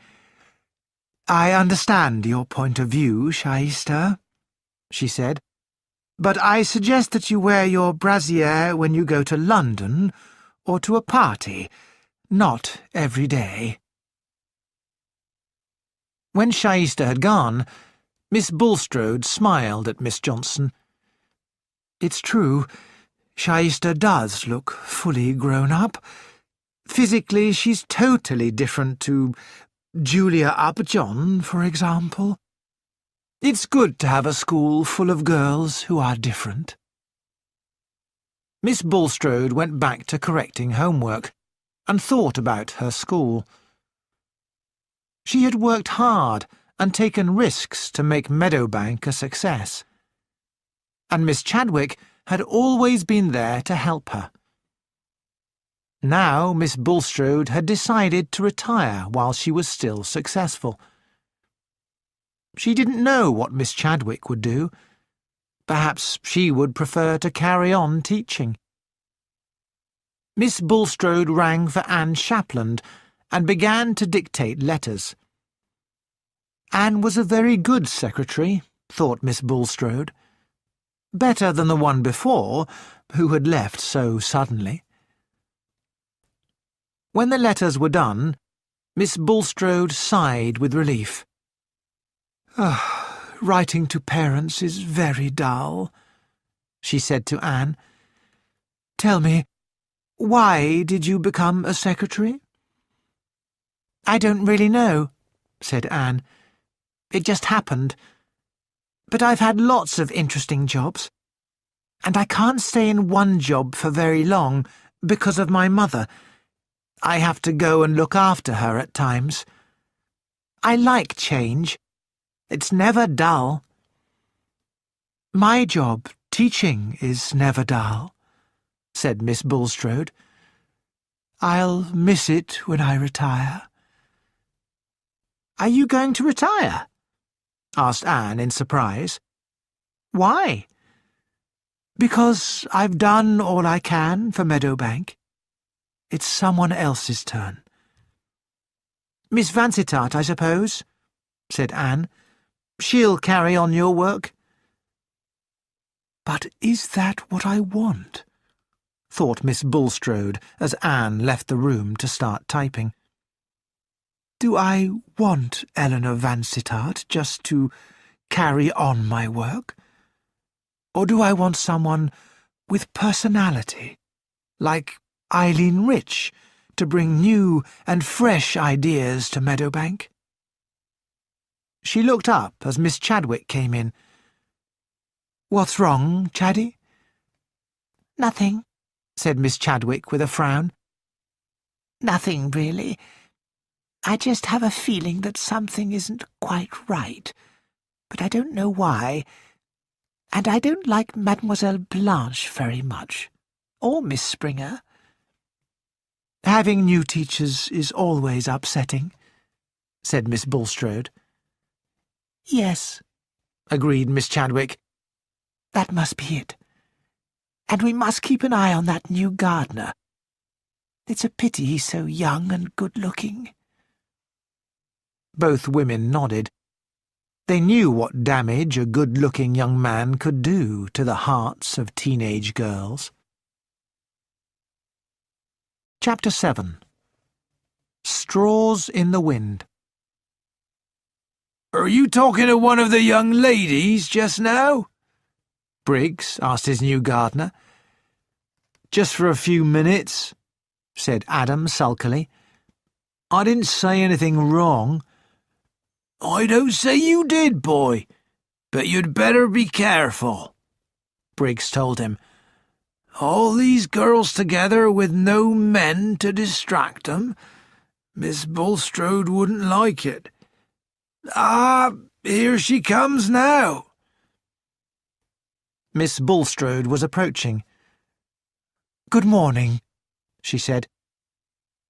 I understand your point of view, Shaista, she said, but I suggest that you wear your brassiere when you go to London or to a party, not every day. When Shaista had gone, Miss Bulstrode smiled at Miss Johnson. It's true, Shaista does look fully grown up. Physically, she's totally different to Julia Upjohn, for example. It's good to have a school full of girls who are different. Miss Bulstrode went back to correcting homework and thought about her school. She had worked hard and taken risks to make Meadowbank a success, and Miss Chadwick had always been there to help her. Now Miss Bulstrode had decided to retire while she was still successful. She didn't know what Miss Chadwick would do. Perhaps she would prefer to carry on teaching. Miss Bulstrode rang for Anne Shapland and began to dictate letters. Anne was a very good secretary, thought Miss Bulstrode. Better than the one before, who had left so suddenly. When the letters were done, Miss Bulstrode sighed with relief. Writing to parents is very dull, she said to Anne. Tell me, why did you become a secretary? I don't really know, said Anne. It just happened. But I've had lots of interesting jobs, and I can't stay in one job for very long because of my mother. I have to go and look after her at times. I like change. It's never dull. My job, teaching, is never dull, said Miss Bulstrode. I'll miss it when I retire. Are you going to retire? Asked Anne in surprise. Why? Because I've done all I can for Meadowbank. It's someone else's turn. Miss Vansittart, I suppose, said Anne. She'll carry on your work. But is that what I want? Thought Miss Bulstrode as Anne left the room to start typing. Do I want Eleanor Vansittart just to carry on my work? Or do I want someone with personality, like Eileen Rich, to bring new and fresh ideas to Meadowbank? She looked up as Miss Chadwick came in. What's wrong, Chaddy? Nothing, said Miss Chadwick with a frown. Nothing, really. I just have a feeling that something isn't quite right, but I don't know why, and I don't like Mademoiselle Blanche very much, or Miss Springer. Having new teachers is always upsetting, said Miss Bulstrode. Yes, agreed Miss Chadwick. That must be it. And we must keep an eye on that new gardener. It's a pity he's so young and good-looking. Both women nodded. They knew what damage a good-looking young man could do to the hearts of teenage girls. Chapter 7. Straws in the Wind. Are you talking to one of the young ladies just now? Briggs asked his new gardener. Just for a few minutes, said Adam sulkily. I didn't say anything wrong. I don't say you did, boy, but you'd better be careful, Briggs told him. All these girls together with no men to distract them. Miss Bulstrode wouldn't like it. Ah, here she comes now. Miss Bulstrode was approaching. Good morning, she said.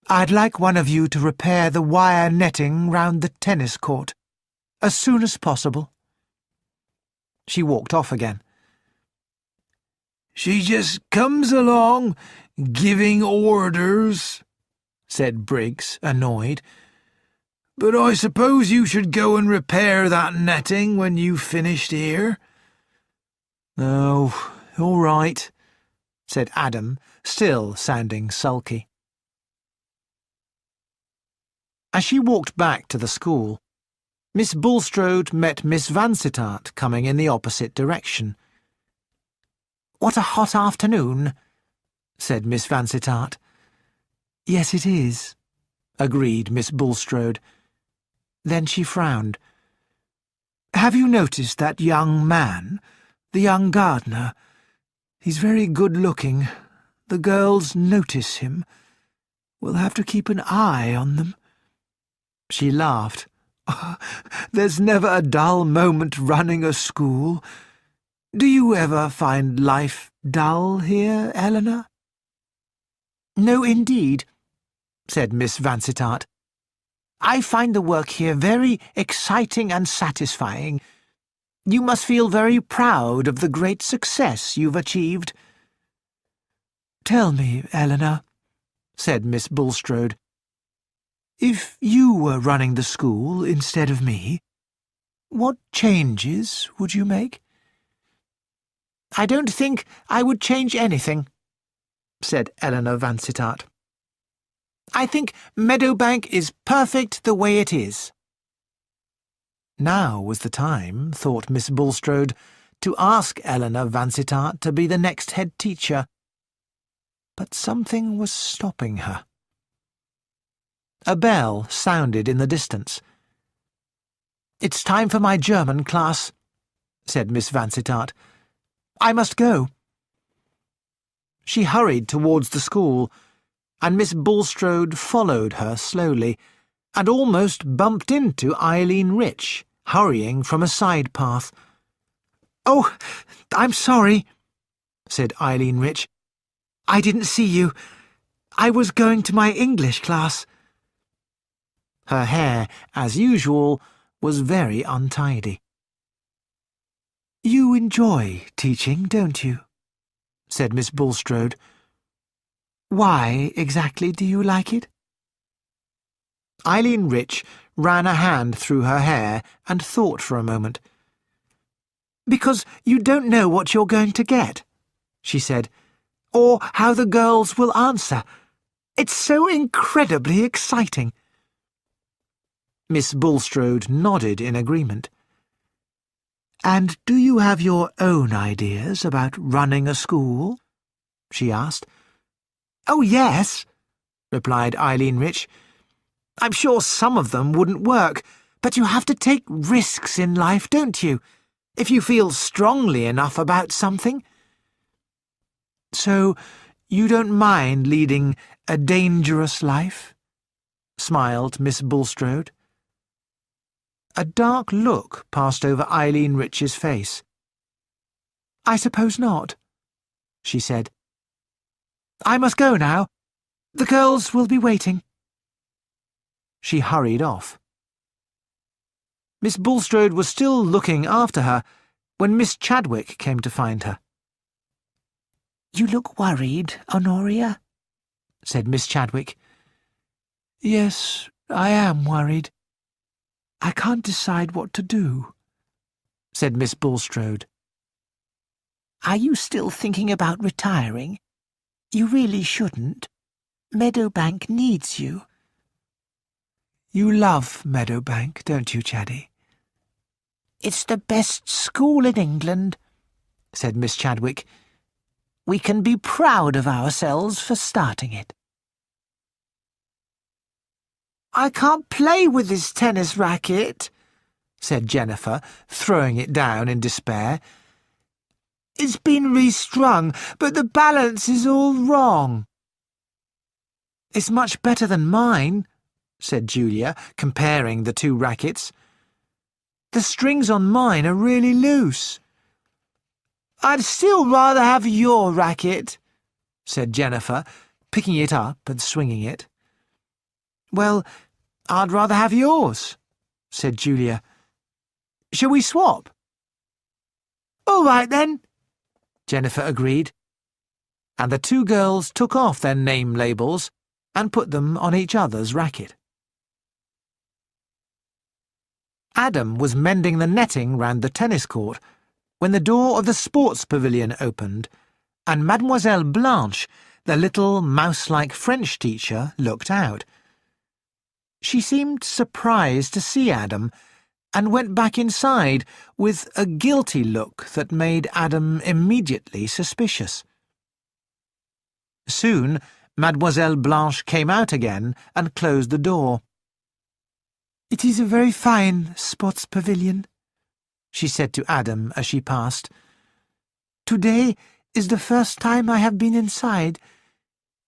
I'd like one of you to repair the wire netting round the tennis court, as soon as possible. She walked off again. She just comes along, giving orders, said Briggs, annoyed. But I suppose you should go and repair that netting when you've finished here. Oh, all right, said Adam, still sounding sulky. As she walked back to the school, Miss Bulstrode met Miss Vansittart coming in the opposite direction. What a hot afternoon, said Miss Vansittart. Yes, it is, agreed Miss Bulstrode. Then she frowned. Have you noticed that young man, the young gardener? He's very good-looking. The girls notice him. We'll have to keep an eye on them. She laughed. Oh, there's never a dull moment running a school. Do you ever find life dull here, Eleanor? No, indeed, said Miss Vansittart. I find the work here very exciting and satisfying. You must feel very proud of the great success you've achieved. Tell me, Eleanor, said Miss Bulstrode, if you were running the school instead of me, What changes would you make?" "I don't think I would change anything," said Eleanor Vansittart. "I think Meadowbank is perfect the way it is." Now was the time, thought Miss Bulstrode, to ask Eleanor Vansittart to be the next head teacher. But something was stopping her. A bell sounded in the distance. "It's time for my German class," said Miss Vansittart. "I must go." She hurried towards the school, and Miss Bulstrode followed her slowly, and almost bumped into Eileen Rich, hurrying from a side path. "Oh, I'm sorry," said Eileen Rich. "I didn't see you. I was going to my English class." Her hair, as usual, was very untidy. "You enjoy teaching, don't you?" said Miss Bulstrode. "Why exactly do you like it?" Eileen Rich ran a hand through her hair and thought for a moment. "Because you don't know what you're going to get," she said, "or how the girls will answer. It's so incredibly exciting." Miss Bulstrode nodded in agreement. "And do you have your own ideas about running a school?" she asked. "Oh, yes," replied Eileen Rich. "I'm sure some of them wouldn't work, but you have to take risks in life, don't you, if you feel strongly enough about something?" "So you don't mind leading a dangerous life?" smiled Miss Bulstrode. A dark look passed over Eileen Rich's face. "I suppose not," she said. "I must go now. The girls will be waiting." She hurried off. Miss Bulstrode was still looking after her when Miss Chadwick came to find her. "You look worried, Honoria," said Miss Chadwick. "Yes, I am worried. I can't decide what to do," said Miss Bulstrode. "Are you still thinking about retiring? You really shouldn't. Meadowbank needs you." "You love Meadowbank, don't you, Chaddy?" "It's the best school in England," said Miss Chadwick. "We can be proud of ourselves for starting it." "I can't play with this tennis racket," said Jennifer, throwing it down in despair. "It's been restrung, but the balance is all wrong." "It's much better than mine," said Julia, comparing the two rackets. "The strings on mine are really loose." "I'd still rather have your racket," said Jennifer, picking it up and swinging it. "Well, I'd rather have yours," said Julia. "Shall we swap?" "All right, then," Jennifer agreed, and the two girls took off their name labels and put them on each other's racket. Adam was mending the netting round the tennis court when the door of the sports pavilion opened, and Mademoiselle Blanche, the little mouse-like French teacher, looked out. She seemed surprised to see Adam, and went back inside with a guilty look that made Adam immediately suspicious. Soon Mademoiselle Blanche came out again and closed the door. "It is a very fine sports pavilion," she said to Adam as she passed. "Today is the first time I have been inside.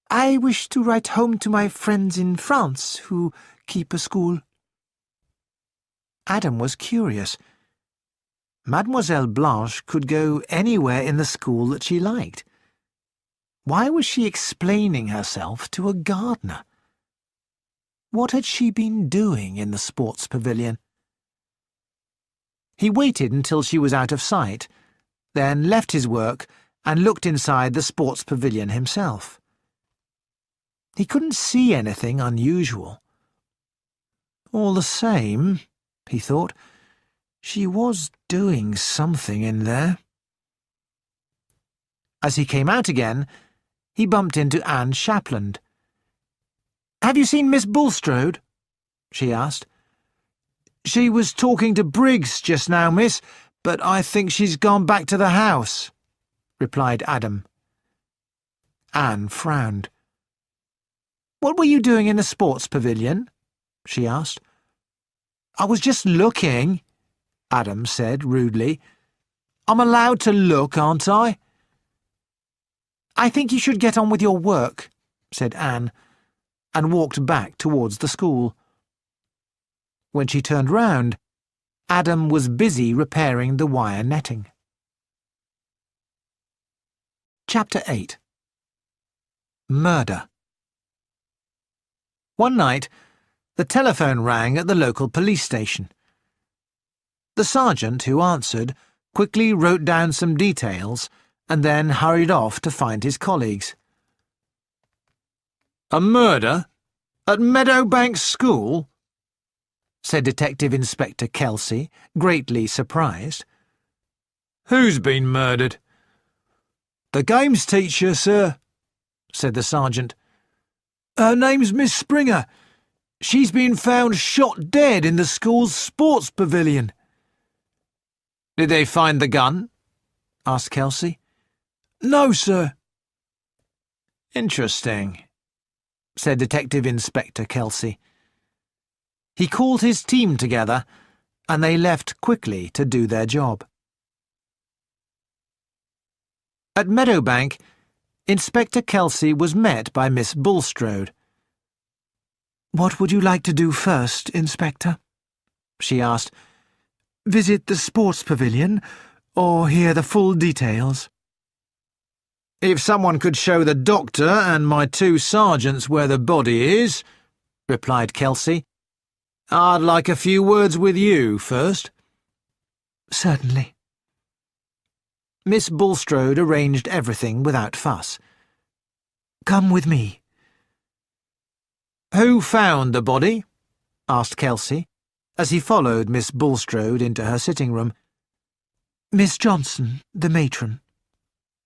I wish to write home to my friends in France who keep a school." Adam was curious. Mademoiselle Blanche could go anywhere in the school that she liked. Why was she explaining herself to a gardener? What had she been doing in the sports pavilion? He waited until she was out of sight, then left his work and looked inside the sports pavilion himself. He couldn't see anything unusual. All the same, he thought, She was doing something in there. As he came out again, he bumped into Anne Shapland. "Have you seen Miss Bulstrode?" she asked. "She was talking to Briggs just now, miss, but I think she's gone back to the house," replied Adam. Anne frowned. "What were you doing in the sports pavilion?" she asked. "I was just looking," Adam said rudely. "I'm allowed to look, aren't I?" "I think you should get on with your work," said Anne, and walked back towards the school. When she turned round, Adam was busy repairing the wire netting. Chapter 8. Murder. One night, the telephone rang at the local police station. The sergeant who answered quickly wrote down some details and then hurried off to find his colleagues. "A murder? At Meadowbank School?" said Detective Inspector Kelsey, greatly surprised. "Who's been murdered?" "The games teacher, sir," said the sergeant. "Her name's Miss Springer. She's been found shot dead in the school's sports pavilion." "Did they find the gun?" asked Kelsey. "No, sir." "Interesting," said Detective Inspector Kelsey. He called his team together, and they left quickly to do their job. At Meadowbank, Inspector Kelsey was met by Miss Bulstrode. "What would you like to do first, Inspector?" she asked. "Visit the sports pavilion, or hear the full details?" "If someone could show the doctor and my two sergeants where the body is," replied Kelsey. "I'd like a few words with you first." "Certainly." Miss Bulstrode arranged everything without fuss. "Come with me." "Who found the body?" asked Kelsey, as he followed Miss Bulstrode into her sitting room. "Miss Johnson, the matron,"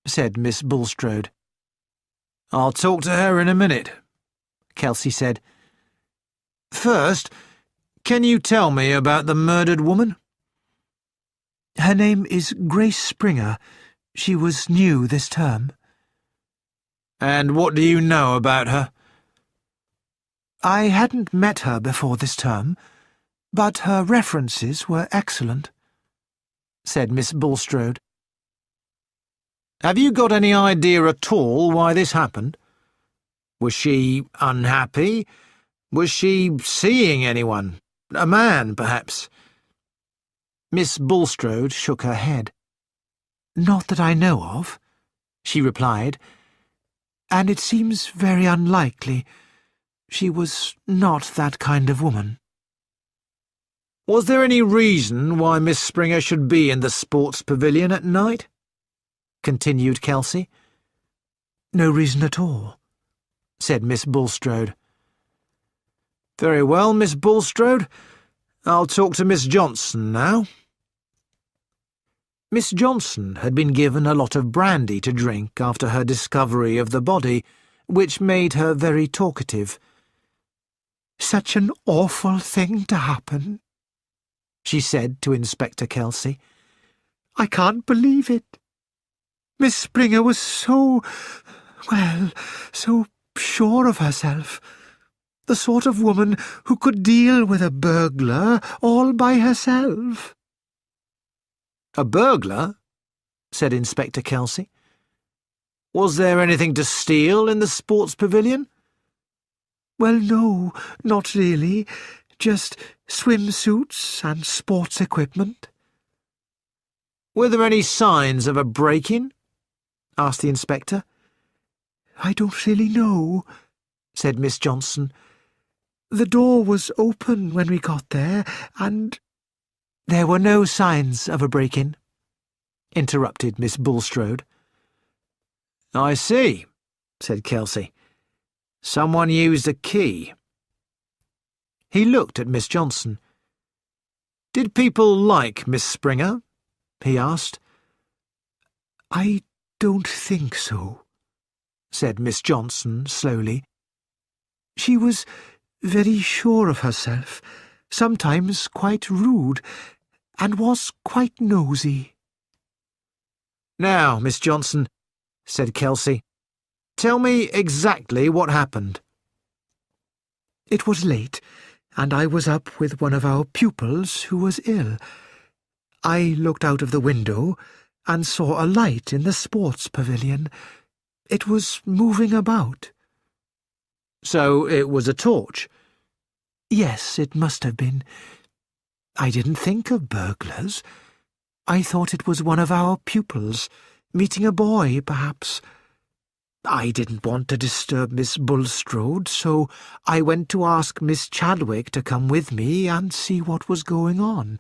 said Miss Bulstrode. "I'll talk to her in a minute," Kelsey said. "First, can you tell me about the murdered woman?" "Her name is Grace Springer. She was new this term." "And what do you know about her?" "I hadn't met her before this term, but her references were excellent," said Miss Bulstrode. "Have you got any idea at all why this happened? Was she unhappy? Was she seeing anyone? A man, perhaps?" Miss Bulstrode shook her head. "Not that I know of," she replied, "and it seems very unlikely. She was not that kind of woman." "Was there any reason why Miss Springer should be in the sports pavilion at night?" continued Kelsey. "No reason at all," said Miss Bulstrode. "Very well, Miss Bulstrode. I'll talk to Miss Johnson now." Miss Johnson had been given a lot of brandy to drink after her discovery of the body, which made her very talkative. "Such an awful thing to happen," she said to Inspector Kelsey. "I can't believe it. Miss Springer was so sure of herself. The sort of woman who could deal with a burglar all by herself." "A burglar?" said Inspector Kelsey. "Was there anything to steal in the sports pavilion?" "Well, no, not really. Just swimsuits and sports equipment." "Were there any signs of a break-in?" asked the inspector. "I don't really know," said Miss Johnson. "The door was open when we got there, and—" "There were no signs of a break-in," interrupted Miss Bulstrode. "I see," said Kelsey. "Someone used a key." He looked at Miss Johnson. Did people like Miss Springer? He asked. I don't think so, said Miss Johnson slowly. She was very sure of herself, sometimes quite rude, and was quite nosy. Now, Miss Johnson, said Kelsey, tell me exactly what happened. It was late, and I was up with one of our pupils who was ill. I looked out of the window and saw a light in the sports pavilion. It was moving about. So it was a torch? Yes, it must have been. I didn't think of burglars. I thought it was one of our pupils, meeting a boy, perhaps. I didn't want to disturb Miss Bulstrode, so I went to ask Miss Chadwick to come with me and see what was going on.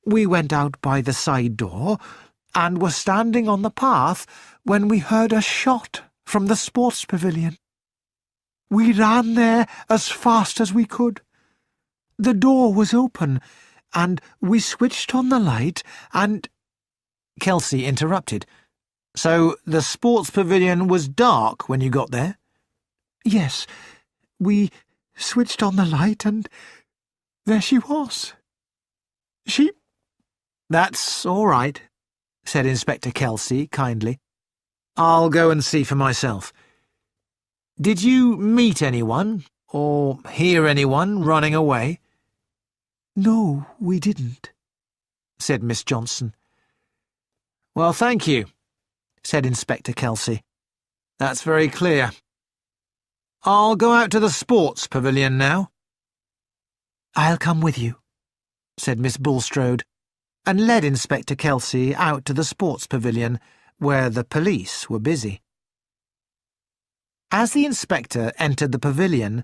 We went out by the side door and were standing on the path when we heard a shot from the sports pavilion. We ran there as fast as we could. The door was open, and we switched on the light and— Kelsey interrupted. So the sports pavilion was dark when you got there? Yes, we switched on the light and there she was. She— That's all right, said Inspector Kelsey kindly. I'll go and see for myself. Did you meet anyone, or hear anyone running away? No, we didn't, said Miss Johnson. Well, thank you, said Inspector Kelsey. That's very clear. I'll go out to the sports pavilion now. I'll come with you, said Miss Bulstrode, and led Inspector Kelsey out to the sports pavilion, where the police were busy. As the inspector entered the pavilion,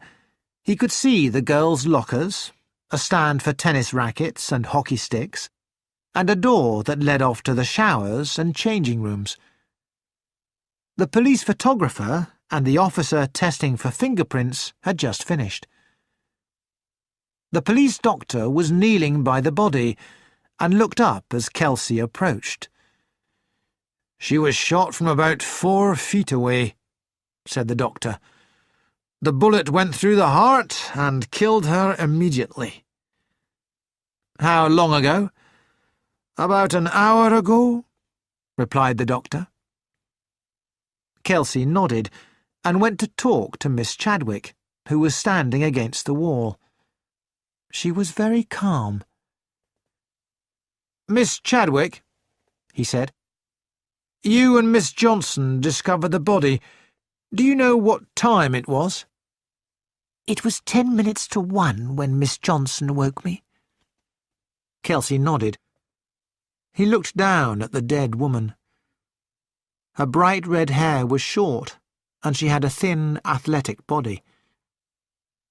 he could see the girls' lockers, a stand for tennis rackets and hockey sticks, and a door that led off to the showers and changing rooms. The police photographer and the officer testing for fingerprints had just finished. The police doctor was kneeling by the body and looked up as Kelsey approached. She was shot from about 4 feet away, said the doctor. The bullet went through the heart and killed her immediately. How long ago? About an hour ago, replied the doctor. Kelsey nodded and went to talk to Miss Chadwick, who was standing against the wall. She was very calm. Miss Chadwick, he said, you and Miss Johnson discovered the body. Do you know what time it was? It was 10 minutes to 1 when Miss Johnson woke me. Kelsey nodded. He looked down at the dead woman. Her bright red hair was short, and she had a thin, athletic body.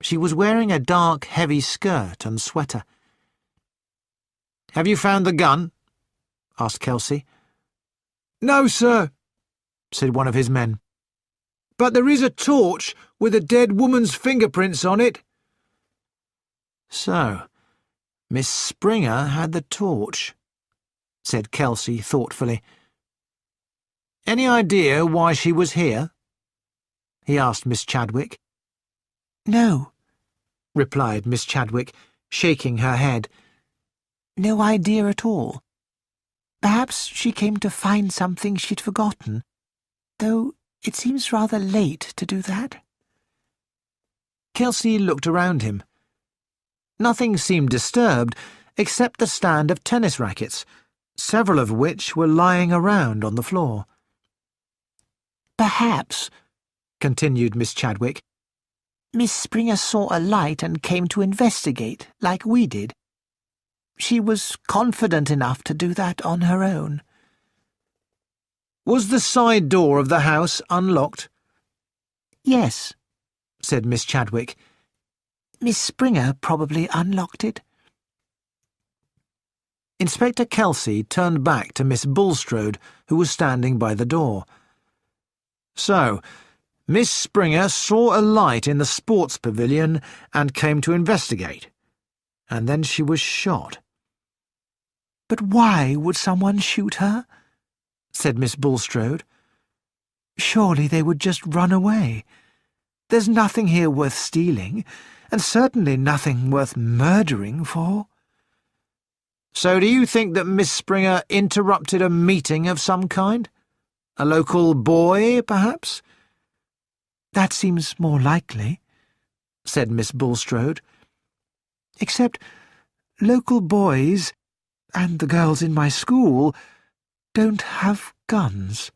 She was wearing a dark, heavy skirt and sweater. Have you found the gun? Asked Kelsey. No, sir, said one of his men. But there is a torch with a dead woman's fingerprints on it. So, Miss Springer had the torch, said Kelsey thoughtfully. Any idea why she was here? He asked Miss Chadwick. No, replied Miss Chadwick, shaking her head. No idea at all. Perhaps she came to find something she'd forgotten, though it seems rather late to do that. Kelsey looked around him. Nothing seemed disturbed except the stand of tennis rackets, several of which were lying around on the floor. Perhaps, continued Miss Chadwick, Miss Springer saw a light and came to investigate, like we did. She was confident enough to do that on her own. Was the side door of the house unlocked? Yes, said Miss Chadwick. Miss Springer probably unlocked it. Inspector Kelsey turned back to Miss Bulstrode, who was standing by the door. So, Miss Springer saw a light in the sports pavilion and came to investigate. and then she was shot. "But why would someone shoot her?" said Miss Bulstrode. "Surely they would just run away. There's nothing here worth stealing, and certainly nothing worth murdering for." So do you think that Miss Springer interrupted a meeting of some kind? A local boy, perhaps? "That seems more likely," said Miss Bulstrode. "Except local boys, and the girls in my school, don't have guns."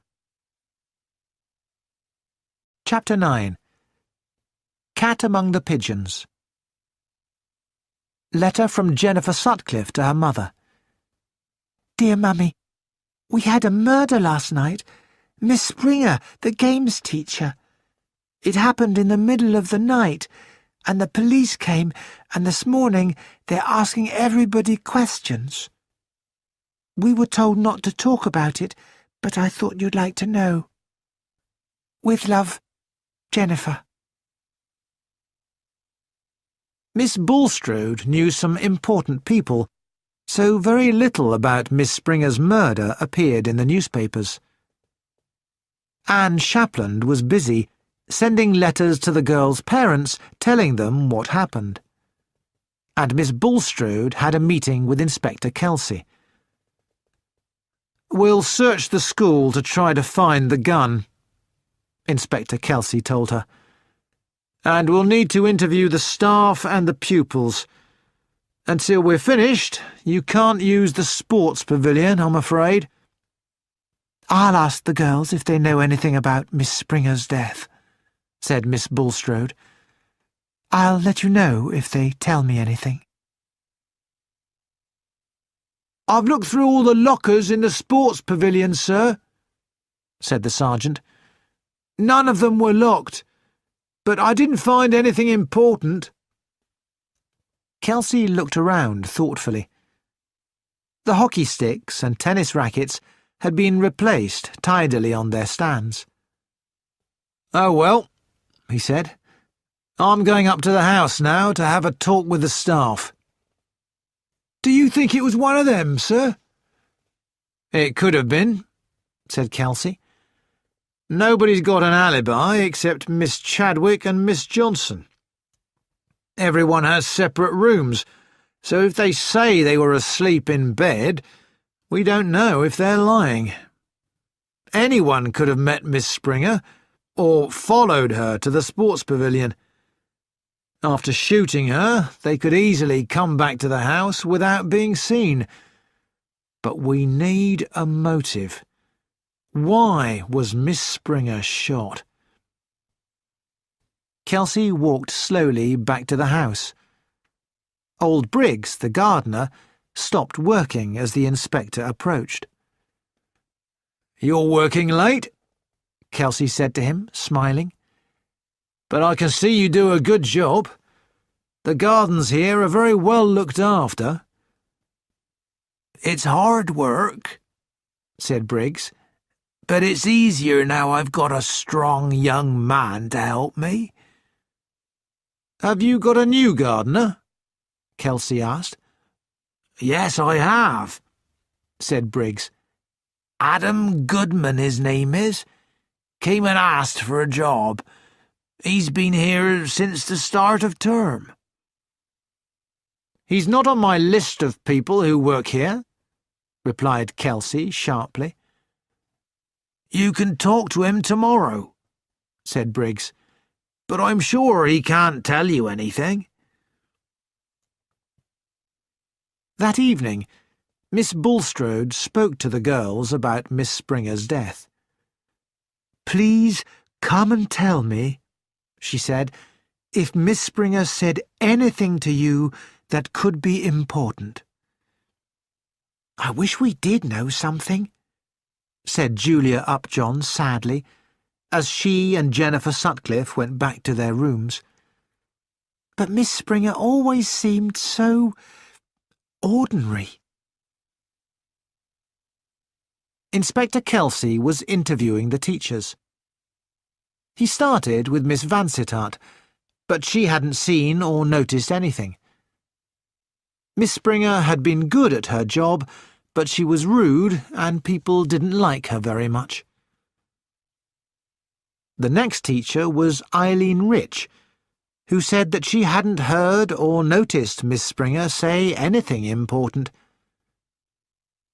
Chapter 9. Cat Among the Pigeons. Letter from Jennifer Sutcliffe to her mother. "Dear Mummy, we had a murder last night. Miss Springer, the games teacher. It happened in the middle of the night, and the police came, and this morning they're asking everybody questions. We were told not to talk about it, but I thought you'd like to know. With love, Jennifer." Miss Bulstrode knew some important people, so very little about Miss Springer's murder appeared in the newspapers. Anne Shapland was busy, sending letters to the girls' parents telling them what happened. And Miss Bulstrode had a meeting with Inspector Kelsey. "We'll search the school to try to find the gun," Inspector Kelsey told her. "And we'll need to interview the staff and the pupils. Until we're finished, you can't use the sports pavilion, I'm afraid." "I'll ask the girls if they know anything about Miss Springer's death," said Miss Bulstrode. "I'll let you know if they tell me anything." "I've looked through all the lockers in the sports pavilion, sir," said the sergeant. "None of them were locked, but I didn't find anything important." Kelsey looked around thoughtfully. The hockey sticks and tennis rackets had been replaced tidily on their stands. "Oh, well," he said, "I'm going up to the house now to have a talk with the staff." "Do you think it was one of them, sir?" "It could have been," said Kelsey. "Nobody's got an alibi except Miss Chadwick and Miss Johnson. Everyone has separate rooms, so if they say they were asleep in bed, we don't know if they're lying. Anyone could have met Miss Springer, or followed her to the sports pavilion. After shooting her, they could easily come back to the house without being seen. But we need a motive. Why was Miss Springer shot?" Kelsey walked slowly back to the house. Old Briggs, the gardener, stopped working as the inspector approached. "You're working late," Kelsey said to him, smiling. "But I can see you do a good job. The gardens here are very well looked after." "It's hard work," said Briggs, "but it's easier now I've got a strong young man to help me." "Have you got a new gardener?" Kelsey asked. "Yes, I have," said Briggs. "Adam Goodman, his name is. Came and asked for a job. He's been here since the start of term." "He's not on my list of people who work here," replied Kelsey sharply. "You can talk to him tomorrow," said Briggs, "but I'm sure he can't tell you anything." That evening, Miss Bulstrode spoke to the girls about Miss Springer's death. "Please come and tell me," she said, "if Miss Springer said anything to you that could be important." "I wish we did know something," said Julia Upjohn sadly, as she and Jennifer Sutcliffe went back to their rooms. "But Miss Springer always seemed so ordinary." Inspector Kelsey was interviewing the teachers. He started with Miss Vansittart, but she hadn't seen or noticed anything. Miss Springer had been good at her job, but she was rude and people didn't like her very much. The next teacher was Eileen Rich, who said that she hadn't heard or noticed Miss Springer say anything important.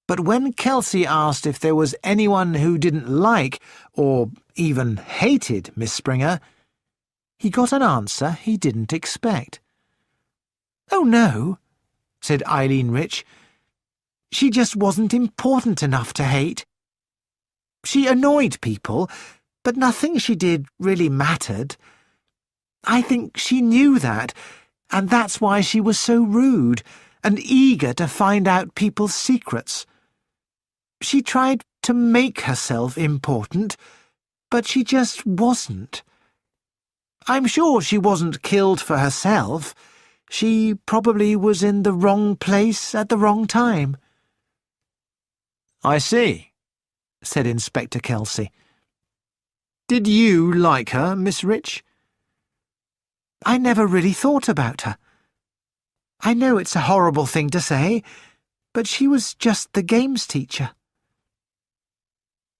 But when Kelsey asked if there was anyone who didn't like or even hated Miss Springer, he got an answer he didn't expect. "Oh, no," said Eileen Rich. "She just wasn't important enough to hate. She annoyed people, but nothing she did really mattered. I think she knew that, and that's why she was so rude and eager to find out people's secrets. She tried to make herself important, but she just wasn't. I'm sure she wasn't killed for herself. She probably was in the wrong place at the wrong time." "I see," said Inspector Kelsey. "Did you like her, Miss Rich?" "I never really thought about her. I know it's a horrible thing to say, but she was just the games teacher."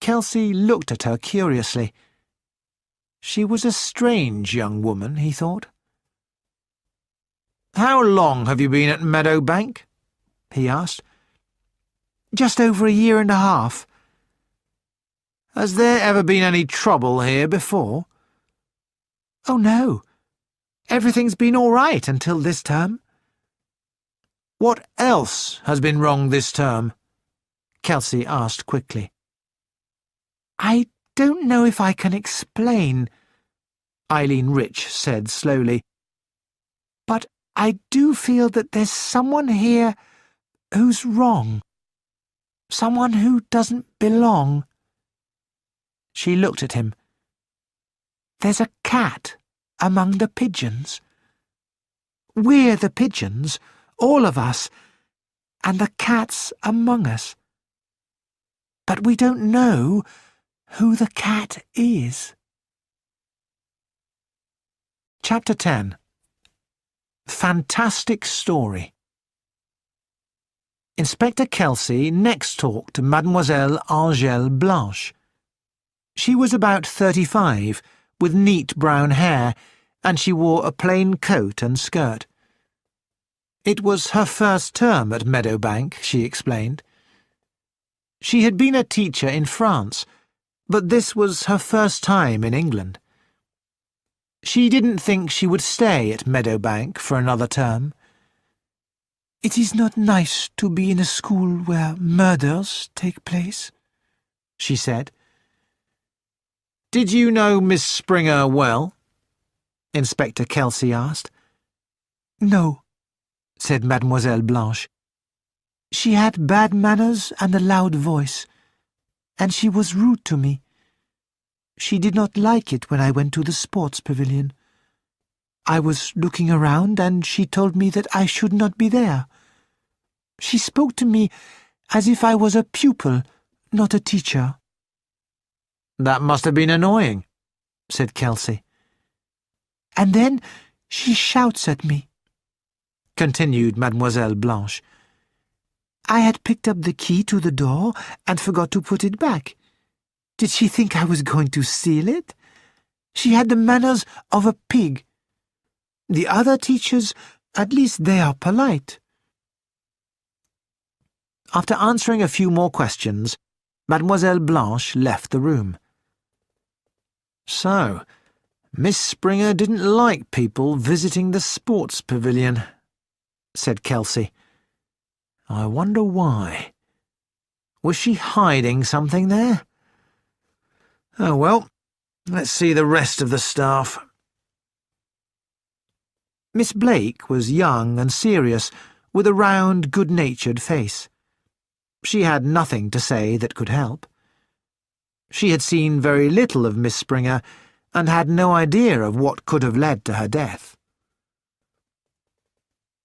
Kelsey looked at her curiously. She was a strange young woman, he thought. "How long have you been at Meadowbank?" he asked. "Just over 1.5 years." "Has there ever been any trouble here before?" "Oh, no. Everything's been all right until this term." "What else has been wrong this term?" Kelsey asked quickly. "I don't know if I can explain," Eileen Rich said slowly, "but I do feel that there's someone here who's wrong. Someone who doesn't belong." She looked at him. "There's a cat among the pigeons. We're the pigeons, all of us, and the cat's among us. But we don't know who the cat is." Chapter 10. Fantastic Story. Inspector Kelsey next talked to Mademoiselle Angèle Blanche. She was about 35, with neat brown hair, and she wore a plain coat and skirt. It was her first term at Meadowbank, she explained. She had been a teacher in France, but this was her first time in England. She didn't think she would stay at Meadowbank for another term. "It is not nice to be in a school where murders take place," she said. "Did you know Miss Springer well?" Inspector Kelsey asked. "No," said Mademoiselle Blanche. "She had bad manners and a loud voice, and she was rude to me. She did not like it when I went to the sports pavilion. I was looking around and she told me that I should not be there. She spoke to me as if I was a pupil, not a teacher." "That must have been annoying," said Kelsey. "And then she shouts at me," continued Mademoiselle Blanche. "I had picked up the key to the door and forgot to put it back. Did she think I was going to steal it? She had the manners of a pig. The other teachers, at least they are polite." After answering a few more questions, Mademoiselle Blanche left the room. "So, Miss Springer didn't like people visiting the sports pavilion," said Kelsey. "I wonder why. Was she hiding something there? Oh well, let's see the rest of the staff." Miss Blake was young and serious, with a round, good-natured face. She had nothing to say that could help. She had seen very little of Miss Springer and had no idea of what could have led to her death.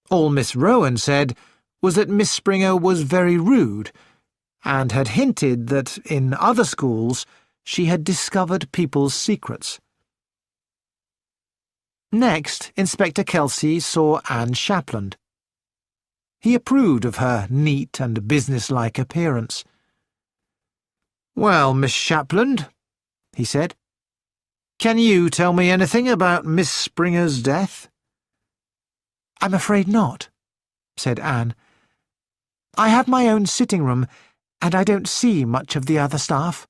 All Miss Rowan said was that Miss Springer was very rude, and had hinted that in other schools she had discovered people's secrets. Next, Inspector Kelsey saw Anne Shapland. He approved of her neat and businesslike appearance. "Well, Miss Shapland," he said, "can you tell me anything about Miss Springer's death?" "I'm afraid not," said Anne. "I have my own sitting room, and I don't see much of the other staff.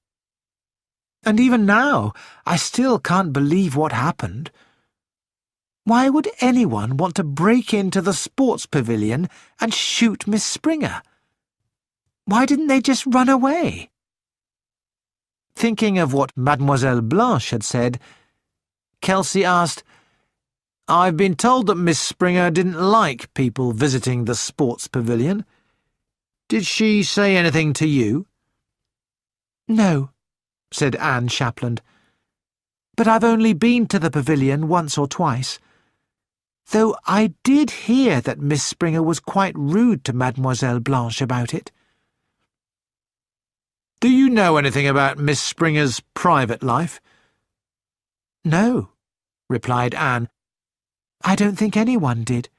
And even now, I still can't believe what happened. Why would anyone want to break into the sports pavilion and shoot Miss Springer? Why didn't they just run away?" Thinking of what Mademoiselle Blanche had said, Kelsey asked, "I've been told that Miss Springer didn't like people visiting the sports pavilion. Did she say anything to you?" "No," said Anne Shapland. "but I've only been to the pavilion once or twice. Though I did hear that Miss Springer was quite rude to Mademoiselle Blanche about it." "Do you know anything about Miss Springer's private life?" "No," replied Anne. "I don't think anyone did."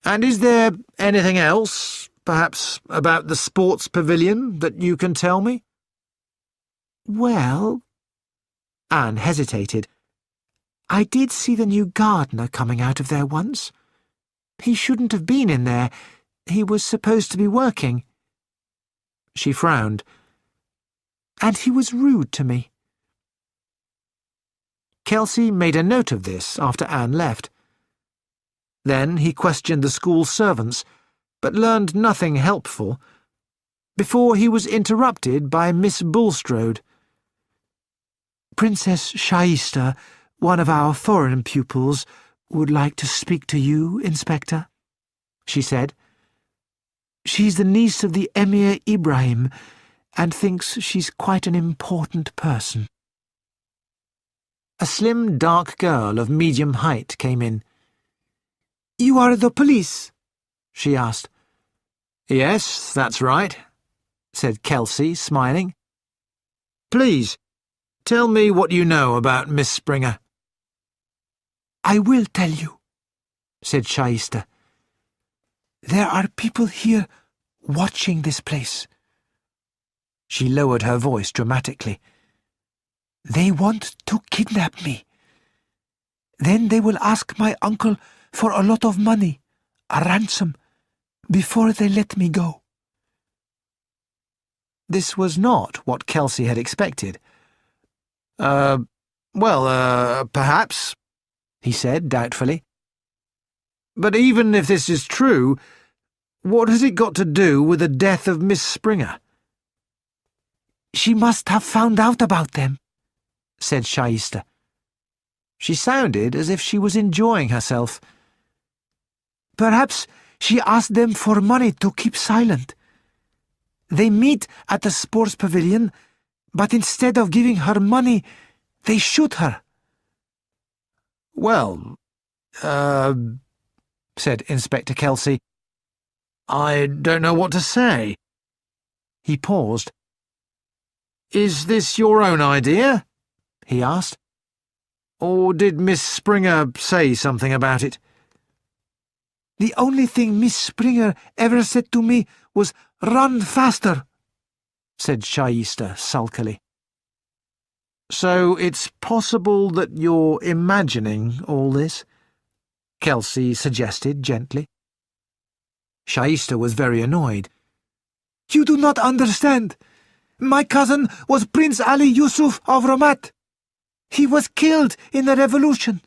"And is there anything else, perhaps about the sports pavilion, that you can tell me?" "Well—" Anne hesitated. "I did see the new gardener coming out of there once. He shouldn't have been in there. He was supposed to be working." She frowned. "And he was rude to me." Kelsey made a note of this after Anne left. Then he questioned the school servants, but learned nothing helpful, before he was interrupted by Miss Bulstrode. "Princess Shaista, one of our foreign pupils, would like to speak to you, Inspector," she said. "She's the niece of the Emir Ibrahim, and thinks she's quite an important person." A slim, dark girl of medium height came in. "You are the police?" she asked. "Yes, that's right," said Kelsey, smiling. "Please, tell me what you know about Miss Springer." "I will tell you," said Shaista. "There are people here watching this place." She lowered her voice dramatically. "They want to kidnap me. Then they will ask my uncle for a lot of money, a ransom, before they let me go." This was not what Kelsey had expected. Perhaps," he said doubtfully. "But even if this is true, what has it got to do with the death of Miss Springer?" "She must have found out about them," said Shaista. She sounded as if she was enjoying herself. "Perhaps she asked them for money to keep silent. They meet at the sports pavilion, but instead of giving her money, they shoot her." "Well, said Inspector Kelsey, "I don't know what to say." He paused. "Is this your own idea?" he asked. "Or did Miss Springer say something about it?" "The only thing Miss Springer ever said to me was, 'Run faster,'" said Shaista sulkily. "So it's possible that you're imagining all this?" Kelsey suggested gently. Shaista was very annoyed. "You do not understand. My cousin was Prince Ali Yusuf of Ramat. He was killed in the revolution.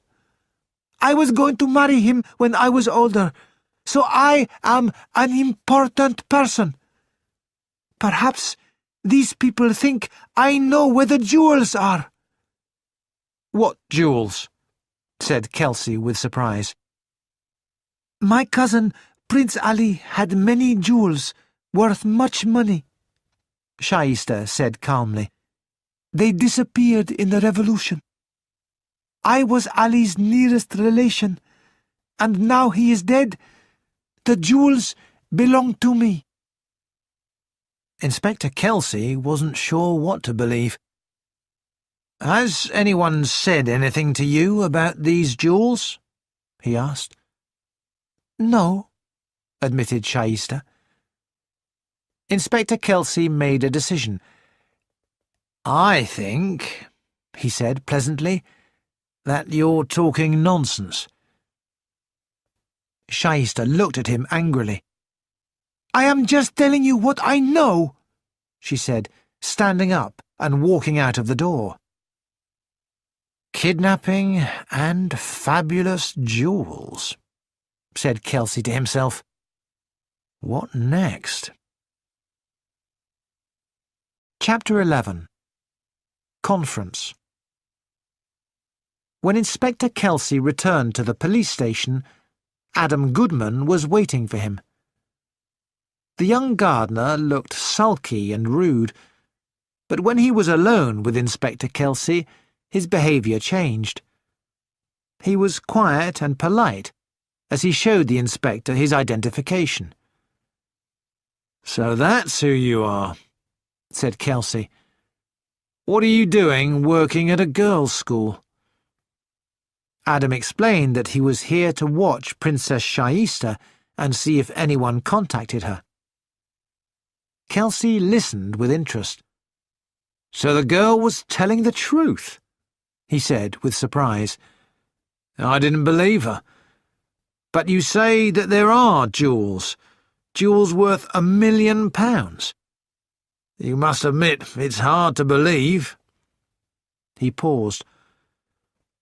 I was going to marry him when I was older, so I am an important person. Perhaps these people think I know where the jewels are." "What jewels?" said Kelsey with surprise. "My cousin, Prince Ali, had many jewels, worth much money," Shaista said calmly. "They disappeared in the revolution. I was Ali's nearest relation, and now he is dead. The jewels belong to me." Inspector Kelsey wasn't sure what to believe. "Has anyone said anything to you about these jewels?" he asked. "No," admitted Shaista. Inspector Kelsey made a decision. "I think," he said pleasantly, "that you're talking nonsense." Shaista looked at him angrily. "I am just telling you what I know," she said, standing up and walking out of the door. "Kidnapping and fabulous jewels," said Kelsey to himself. "What next?" Chapter 11. Conference. When Inspector Kelsey returned to the police station, Adam Goodman was waiting for him. The young gardener looked sulky and rude, but when he was alone with Inspector Kelsey, his behaviour changed. He was quiet and polite as he showed the inspector his identification. "So that's who you are," said Kelsey. "What are you doing working at a girls' school?" Adam explained that he was here to watch Princess Shaista and see if anyone contacted her. Kelsey listened with interest. "So the girl was telling the truth," he said with surprise. "I didn't believe her. But you say that there are jewels worth £1 million. You must admit it's hard to believe." He paused.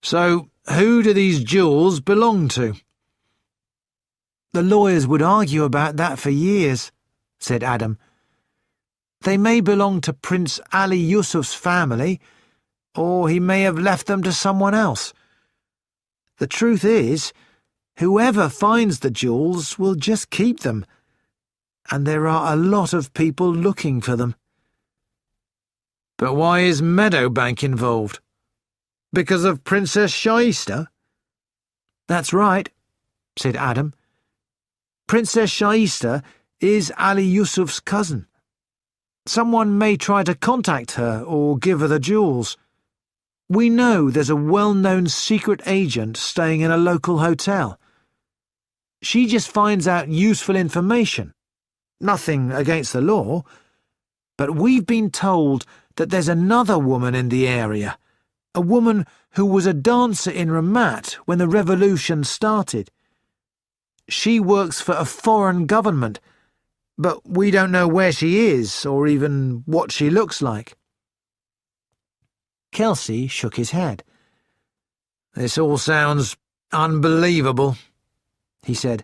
"So who do these jewels belong to?" "The lawyers would argue about that for years," said Adam. "They may belong to Prince Ali Yusuf's family, or he may have left them to someone else. The truth is, whoever finds the jewels will just keep them, and there are a lot of people looking for them." "But why is Meadowbank involved? Because of Princess Shaista?" "That's right," said Adam. "Princess Shaista is Ali Yusuf's cousin. Someone may try to contact her or give her the jewels. We know there's a well-known secret agent staying in a local hotel. She just finds out useful information. Nothing against the law. But we've been told that there's another woman in the area, a woman who was a dancer in Ramat when the revolution started. She works for a foreign government, but we don't know where she is or even what she looks like." Kelsey shook his head. "This all sounds unbelievable," he said.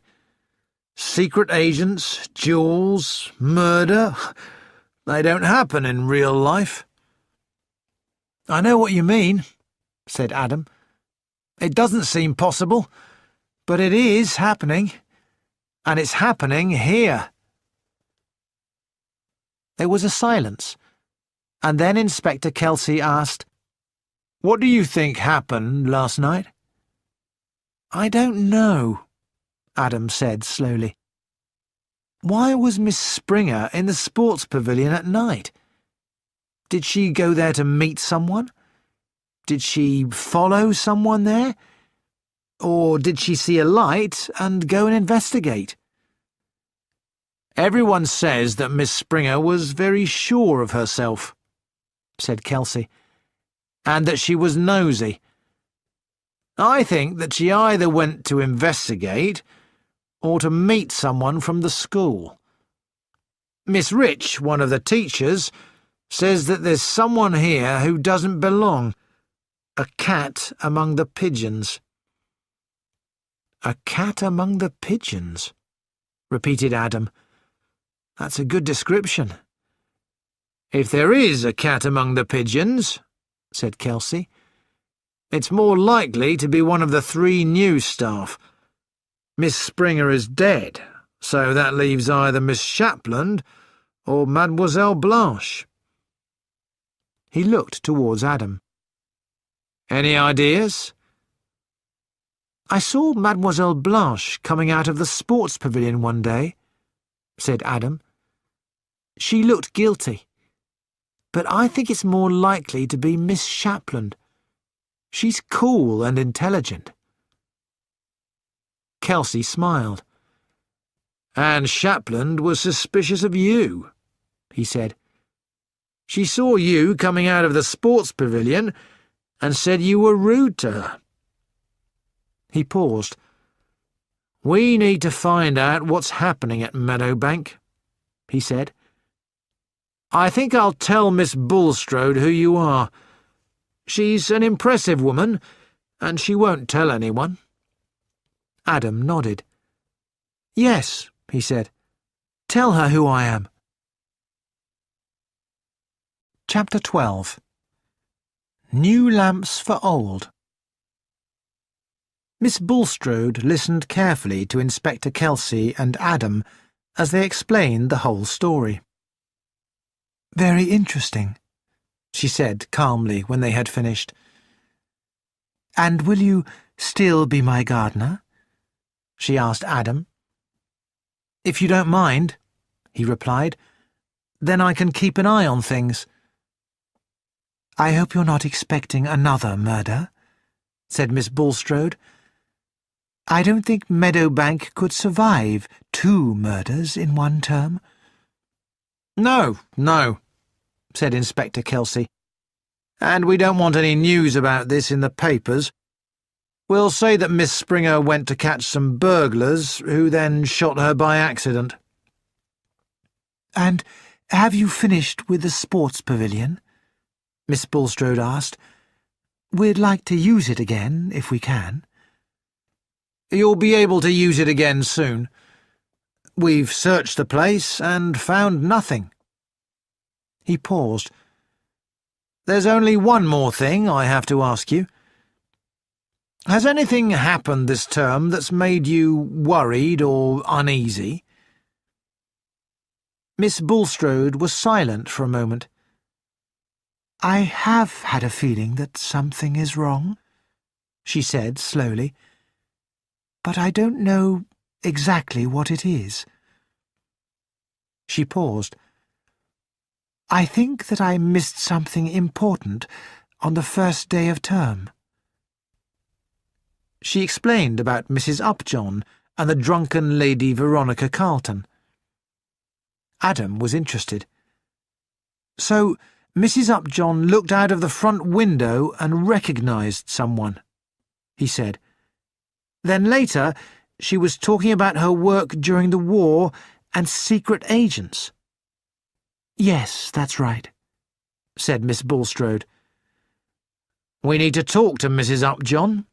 "Secret agents, jewels, murder. They don't happen in real life." "I know what you mean," said Adam. "It doesn't seem possible, but it is happening, and it's happening here." There was a silence, and then Inspector Kelsey asked, "What do you think happened last night?" "I don't know," Adam said slowly. "Why was Miss Springer in the sports pavilion at night? Did she go there to meet someone? Did she follow someone there? Or did she see a light and go and investigate?" "Everyone says that Miss Springer was very sure of herself," said Kelsey, "and that she was nosy. I think that she either went to investigate or to meet someone from the school. Miss Rich, one of the teachers, says that there's someone here who doesn't belong. A cat among the pigeons." "A cat among the pigeons," repeated Adam. "That's a good description." "If there is a cat among the pigeons," said Kelsey, "it's more likely to be one of the 3 news staff. Miss Springer is dead, so that leaves either Miss Shapland or Mademoiselle Blanche." He looked towards Adam. "Any ideas?" "I saw Mademoiselle Blanche coming out of the sports pavilion one day," said Adam. "She looked guilty. But I think it's more likely to be Miss Shapland. She's cool and intelligent." Kelsey smiled. "And Shapland was suspicious of you," he said. "She saw you coming out of the sports pavilion and said you were rude to her." He paused. "We need to find out what's happening at Meadowbank," he said. "I think I'll tell Miss Bulstrode who you are. She's an impressive woman, and she won't tell anyone." Adam nodded. "Yes," he said. "Tell her who I am." Chapter 12. New Lamps for Old. Miss Bulstrode listened carefully to Inspector Kelsey and Adam as they explained the whole story. "Very interesting," she said calmly when they had finished. "And will you still be my gardener?" she asked Adam. "If you don't mind," he replied, "then I can keep an eye on things." "I hope you're not expecting another murder," said Miss Bulstrode. "I don't think Meadowbank could survive 2 murders in one term." No, said Inspector Kelsey. "And we don't want any news about this in the papers. We'll say that Miss Springer went to catch some burglars who then shot her by accident." "And have you finished with the sports pavilion?" Miss Bulstrode asked. "We'd like to use it again, if we can." "You'll be able to use it again soon. We've searched the place and found nothing." He paused. "There's only one more thing I have to ask you. Has anything happened this term that's made you worried or uneasy?" Miss Bulstrode was silent for a moment. "I have had a feeling that something is wrong," she said slowly, "but I don't know exactly what it is." She paused. "I think that I missed something important on the first day of term." She explained about Mrs. Upjohn and the drunken Lady Veronica Carlton. Adam was interested. "So Mrs. Upjohn looked out of the front window and recognised someone," he said. "Then later she was talking about her work during the war and secret agents." "Yes, that's right," said Miss Bulstrode. "We need to talk to Mrs. Upjohn,"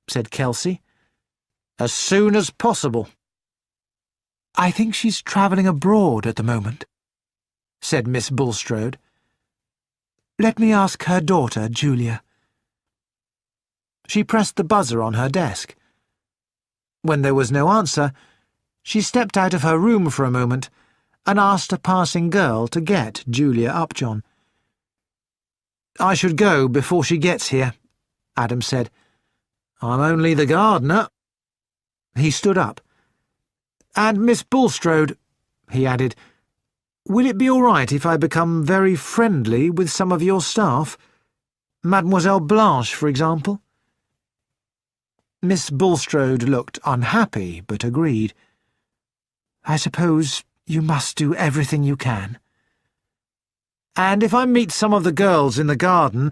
said Kelsey, "as soon as possible." "I think she's travelling abroad at the moment," said Miss Bulstrode. "Let me ask her daughter, Julia." She pressed the buzzer on her desk. When there was no answer, she stepped out of her room for a moment and asked a passing girl to get Julia Upjohn. "I should go before she gets here," Adam said. "I'm only the gardener." He stood up. "And Miss Bulstrode," he added, "will it be all right if I become very friendly with some of your staff? Mademoiselle Blanche, for example?" Miss Bulstrode looked unhappy, but agreed. "I suppose you must do everything you can." "And if I meet some of the girls in the garden,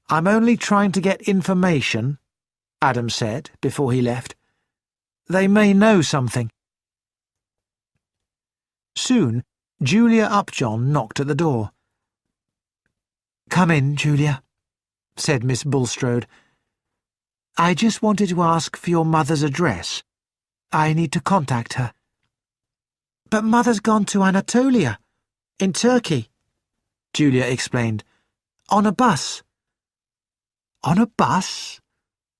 I'm only trying to get information," Adam said before he left. "They may know something." Soon, Julia Upjohn knocked at the door. "Come in, Julia," said Miss Bulstrode. "I just wanted to ask for your mother's address. I need to contact her." "But Mother's gone to Anatolia, in Turkey," Julia explained. "On a bus." "On a bus?"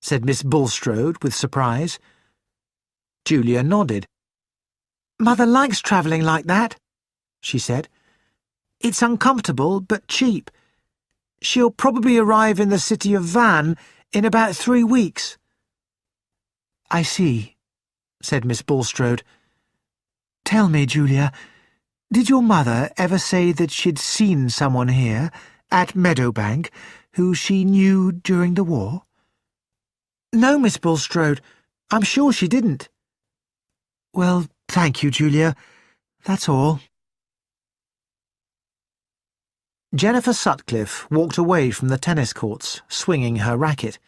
said Miss Bulstrode with surprise. Julia nodded. "Mother likes travelling like that," she said. "It's uncomfortable, but cheap. She'll probably arrive in the city of Van in about 3 weeks." "I see," said Miss Bulstrode. "Tell me, Julia, did your mother ever say that she'd seen someone here, at Meadowbank, who she knew during the war?" "No, Miss Bulstrode, I'm sure she didn't." "Well, Thank you, Julia. That's all. Jennifer Sutcliffe walked away from the tennis courts, swinging her racket.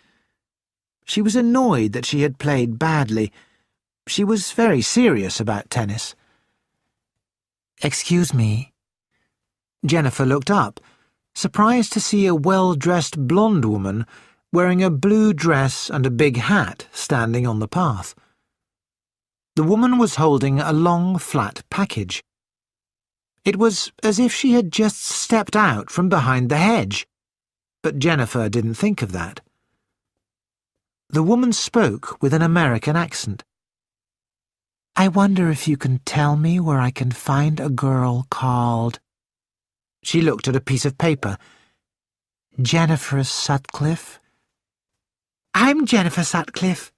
She was annoyed that she had played badly. She was very serious about tennis. Excuse me. Jennifer looked up, surprised to see a well-dressed blonde woman wearing a blue dress and a big hat standing on the path. The woman was holding a long, flat package. It was as if she had just stepped out from behind the hedge, but Jennifer didn't think of that. The woman spoke with an American accent. I wonder if you can tell me where I can find a girl called... She looked at a piece of paper. Jennifer Sutcliffe? I'm Jennifer Sutcliffe,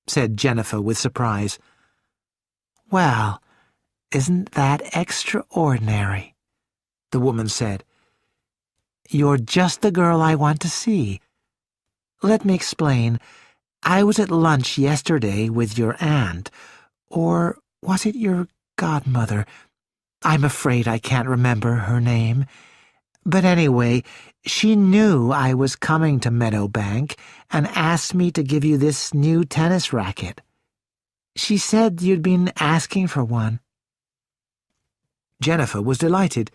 said Jennifer with surprise. Well, isn't that extraordinary? The woman said. You're just the girl I want to see. Let me explain. I was at lunch yesterday with your aunt, or was it your godmother? I'm afraid I can't remember her name. But anyway, she knew I was coming to Meadowbank and asked me to give you this new tennis racket. She said you'd been asking for one. Jennifer was delighted.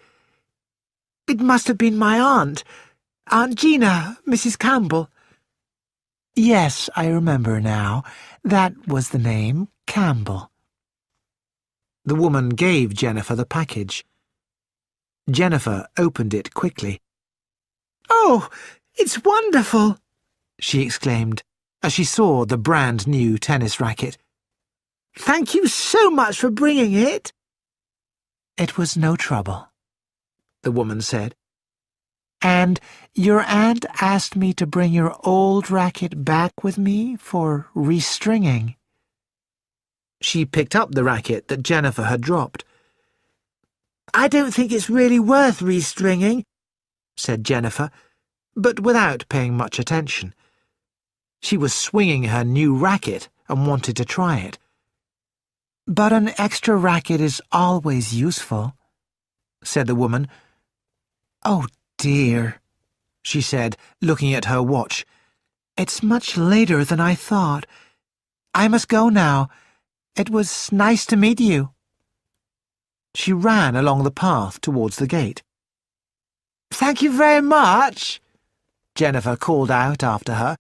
It must have been my aunt, Aunt Gina, Mrs. Campbell. Yes, I remember now. That was the name, Campbell. The woman gave Jennifer the package. Jennifer opened it quickly. Oh, it's wonderful, she exclaimed as she saw the brand-new tennis racket. Thank you so much for bringing it. It was no trouble, the woman said. And your aunt asked me to bring your old racket back with me for restringing. She picked up the racket that Jennifer had dropped. I don't think it's really worth restringing, said Jennifer, but without paying much attention. She was swinging her new racket and wanted to try it. But an extra racket is always useful, said the woman. Oh, dear, she said, looking at her watch. It's much later than I thought. I must go now. It was nice to meet you. She ran along the path towards the gate. Thank you very much, Jennifer called out after her,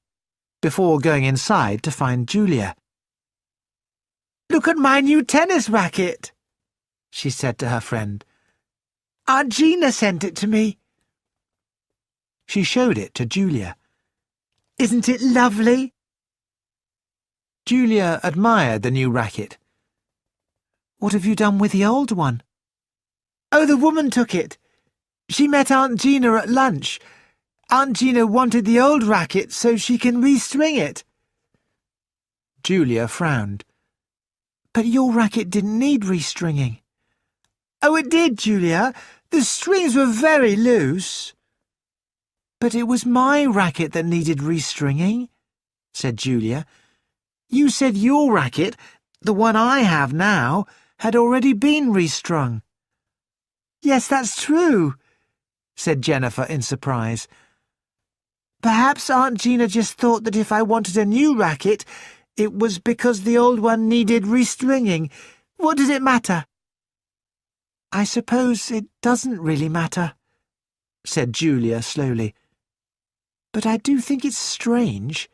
before going inside to find Julia. Look at my new tennis racket, she said to her friend. Aunt Gina sent it to me. She showed it to Julia. Isn't it lovely? Julia admired the new racket. What have you done with the old one? Oh, the woman took it. She met Aunt Gina at lunch. Aunt Gina wanted the old racket so she can restring it. Julia frowned. But your racket didn't need restringing. Oh, it did, Julia. The strings were very loose. But it was my racket that needed restringing, said Julia. You said your racket, the one I have now, had already been restrung. Yes, that's true, said Jennifer in surprise. Perhaps Aunt Gina just thought that if I wanted a new racket, it was because the old one needed restringing. What does it matter? I suppose it doesn't really matter, said Julia slowly. But I do think it's strange.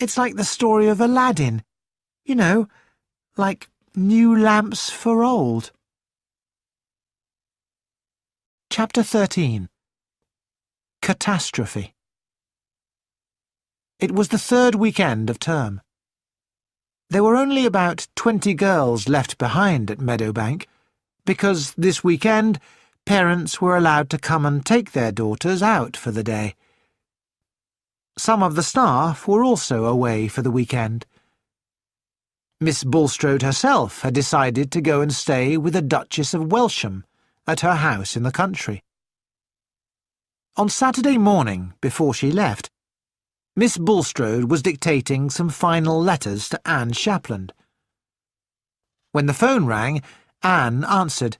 It's like the story of Aladdin. You know, like new lamps for old. Chapter 13. Catastrophe. It was the third weekend of term. There were only about 20 girls left behind at Meadowbank, because this weekend parents were allowed to come and take their daughters out for the day. Some of the staff were also away for the weekend. Miss Bulstrode herself had decided to go and stay with the Duchess of Welsham at her house in the country. On Saturday morning, before she left, Miss Bulstrode was dictating some final letters to Anne Shapland. When the phone rang, Anne answered.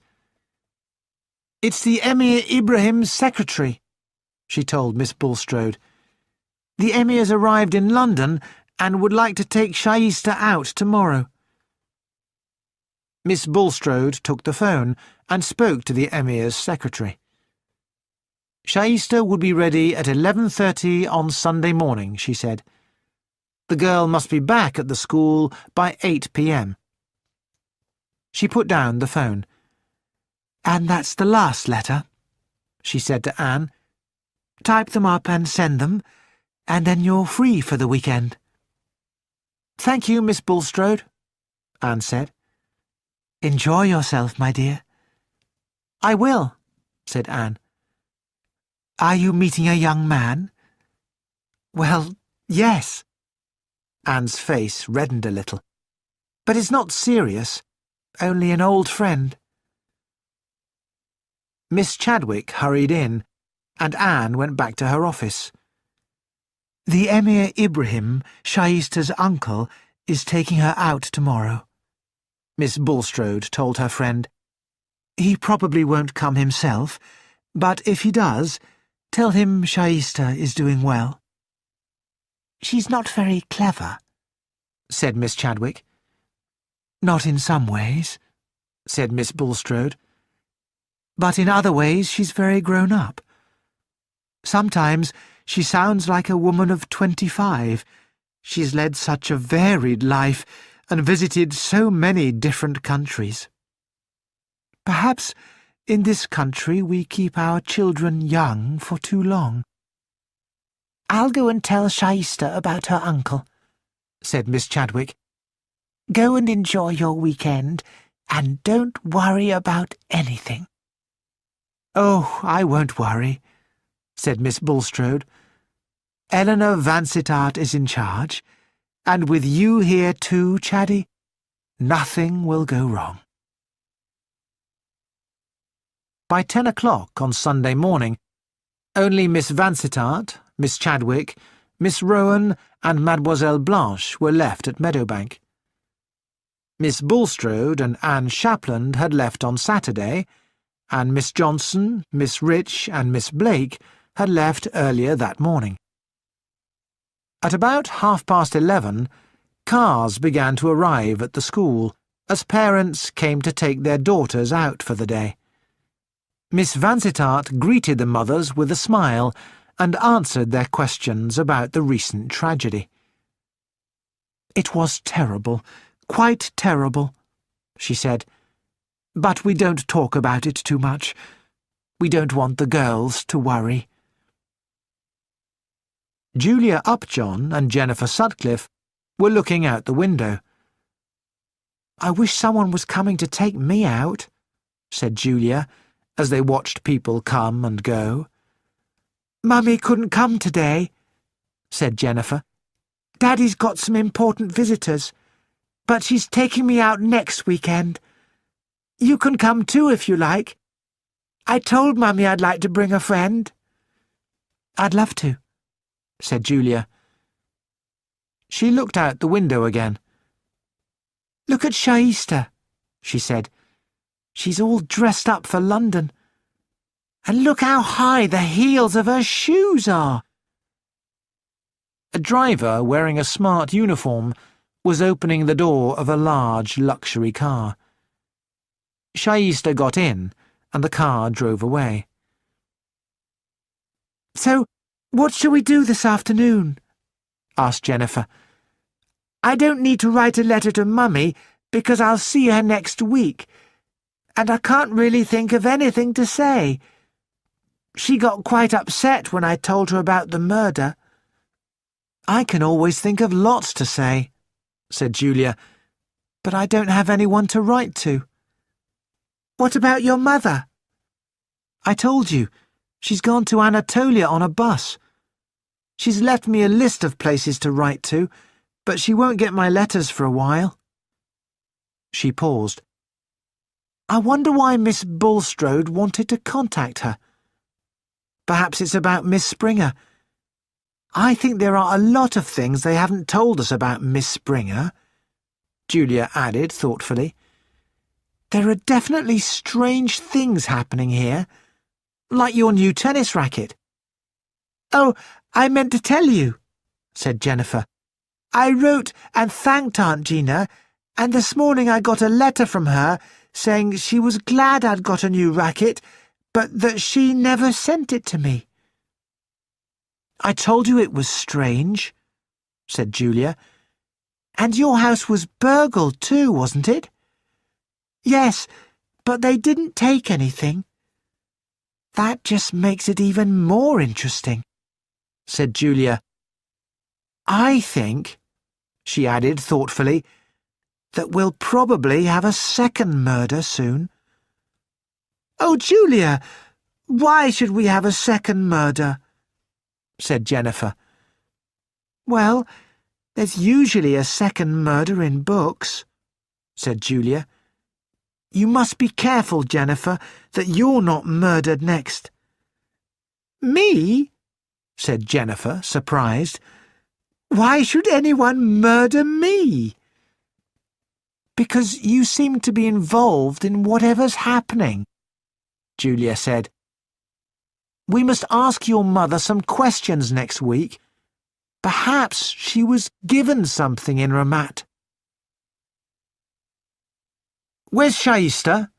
"It's the Emir Ibrahim's secretary," she told Miss Bulstrode. "The Emir's arrived in London and would like to take Shaista out tomorrow." Miss Bulstrode took the phone and spoke to the Emir's secretary. "Shaista would be ready at 11:30 on Sunday morning," she said. "The girl must be back at the school by 8 p.m. She put down the phone. "And that's the last letter," she said to Anne. "Type them up and send them, and then you're free for the weekend." "Thank you, Miss Bulstrode," Anne said. "Enjoy yourself, my dear." "I will," said Anne. "Are you meeting a young man?" "Well, yes." Anne's face reddened a little. "But it's not serious. Only an old friend." Miss Chadwick hurried in, and Anne went back to her office. "The Emir Ibrahim, Shaista's uncle, is taking her out tomorrow," Miss Bulstrode told her friend. "He probably won't come himself, but if he does, tell him Shaista is doing well." "She's not very clever," said Miss Chadwick. "Not in some ways," said Miss Bulstrode. "But in other ways she's very grown up. Sometimes she sounds like a woman of 25. She's led such a varied life and visited so many different countries. Perhaps in this country we keep our children young for too long." "I'll go and tell Shaista about her uncle," said Miss Chadwick. "Go and enjoy your weekend, and don't worry about anything." "Oh, I won't worry," said Miss Bulstrode. "Eleanor Vansittart is in charge, and with you here too, Chaddy, nothing will go wrong." By 10 o'clock on Sunday morning, only Miss Vansittart, Miss Chadwick, Miss Rowan, and Mademoiselle Blanche were left at Meadowbank. Miss Bulstrode and Anne Shapland had left on Saturday, and Miss Johnson, Miss Rich, and Miss Blake had left earlier that morning. At about 11:30, cars began to arrive at the school, as parents came to take their daughters out for the day. Miss Vansittart greeted the mothers with a smile and answered their questions about the recent tragedy. "It was terrible, quite terrible," she said. "But we don't talk about it too much. We don't want the girls to worry." Julia Upjohn and Jennifer Sutcliffe were looking out the window. "I wish someone was coming to take me out," said Julia, as they watched people come and go. "Mummy couldn't come today," said Jennifer. "Daddy's got some important visitors, but she's taking me out next weekend. You can come too if you like. I told Mummy I'd like to bring a friend." "I'd love to," said Julia. She looked out the window again. "Look at Shaista," she said. "She's all dressed up for London. And look how high the heels of her shoes are." A driver wearing a smart uniform was opening the door of a large luxury car. Shaista got in, and the car drove away. "So, what shall we do this afternoon?" asked Jennifer. "I don't need to write a letter to Mummy, because I'll see her next week, and I can't really think of anything to say. She got quite upset when I told her about the murder." "I can always think of lots to say," said Julia, "but I don't have anyone to write to." "What about your mother?" "I told you, she's gone to Anatolia on a bus. She's left me a list of places to write to, but she won't get my letters for a while." She paused. "I wonder why Miss Bulstrode wanted to contact her. Perhaps it's about Miss Springer. I think there are a lot of things they haven't told us about Miss Springer," Julia added thoughtfully. There are definitely strange things happening here, like your new tennis racket. Oh, I meant to tell you, said Jennifer. I wrote and thanked Aunt Gina, and this morning I got a letter from her saying she was glad I'd got a new racket, but that she never sent it to me. I told you it was strange, said Julia. And your house was burgled too, wasn't it? Yes, but they didn't take anything. That just makes it even more interesting, said Julia. I think, she added thoughtfully, that we'll probably have a second murder soon. Oh, Julia, why should we have a second murder? Said Jennifer. Well, there's usually a second murder in books, said Julia. You must be careful, Jennifer, that you're not murdered next. Me? Said Jennifer, surprised. Why should anyone murder me? Because you seem to be involved in whatever's happening, Julia said. We must ask your mother some questions next week. Perhaps she was given something in Ramat. Where's Shaista?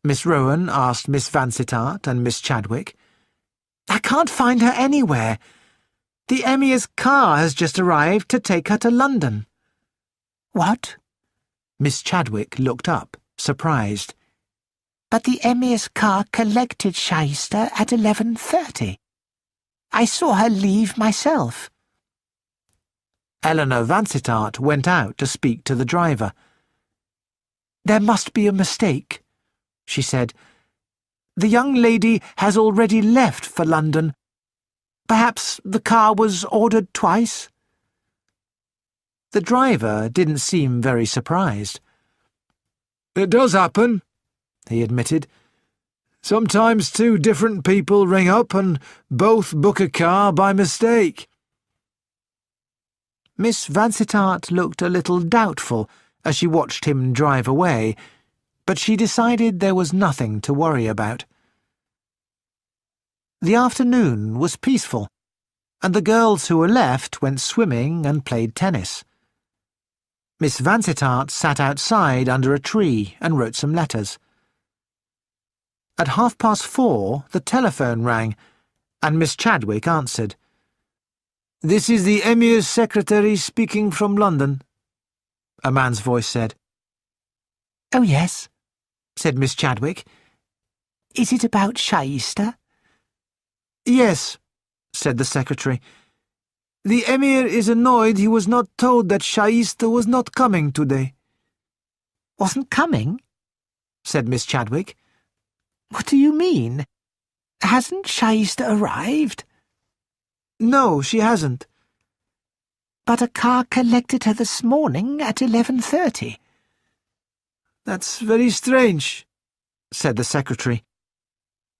Miss Rowan asked Miss Vansittart and Miss Chadwick. I can't find her anywhere. The Emir's car has just arrived to take her to London. What? Miss Chadwick looked up, surprised. But the Emir's car collected Shaista at 11:30. I saw her leave myself. Eleanor Vansittart went out to speak to the driver. There must be a mistake, she said. The young lady has already left for London. Perhaps the car was ordered twice? The driver didn't seem very surprised. It does happen, he admitted. Sometimes two different people ring up and both book a car by mistake. Miss Vansittart looked a little doubtful as she watched him drive away, but she decided there was nothing to worry about. The afternoon was peaceful, and the girls who were left went swimming and played tennis. Miss Vansittart sat outside under a tree and wrote some letters. At 4:30, the telephone rang, and Miss Chadwick answered. This is the Emir's secretary speaking from London, a man's voice said. Oh, yes, said Miss Chadwick. Is it about Shaista? Yes, said the secretary. The Emir is annoyed he was not told that Shaista was not coming today. Wasn't coming? Said Miss Chadwick. What do you mean? Hasn't Shaista arrived? No, she hasn't. But a car collected her this morning at 11:30. That's very strange, said the secretary.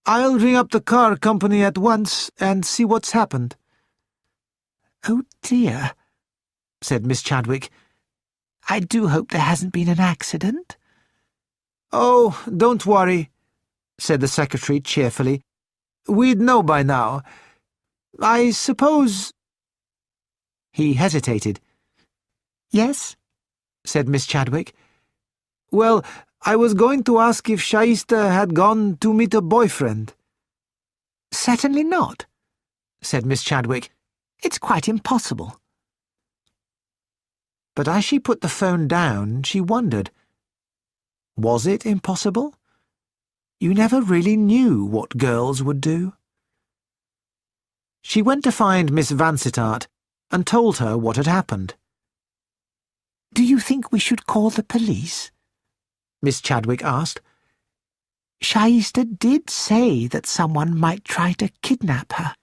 I'll ring up the car company at once and see what's happened. Oh dear, said Miss Chadwick. I do hope there hasn't been an accident. Oh, don't worry, said the secretary cheerfully. We'd know by now. I suppose... He hesitated. Yes, said Miss Chadwick. Well, I was going to ask if Shaista had gone to meet a boyfriend. Certainly not, said Miss Chadwick. It's quite impossible. But as she put the phone down, she wondered. Was it impossible? You never really knew what girls would do. She went to find Miss Vansittart and told her what had happened. Do you think we should call the police? Miss Chadwick asked. Shaista did say that someone might try to kidnap her.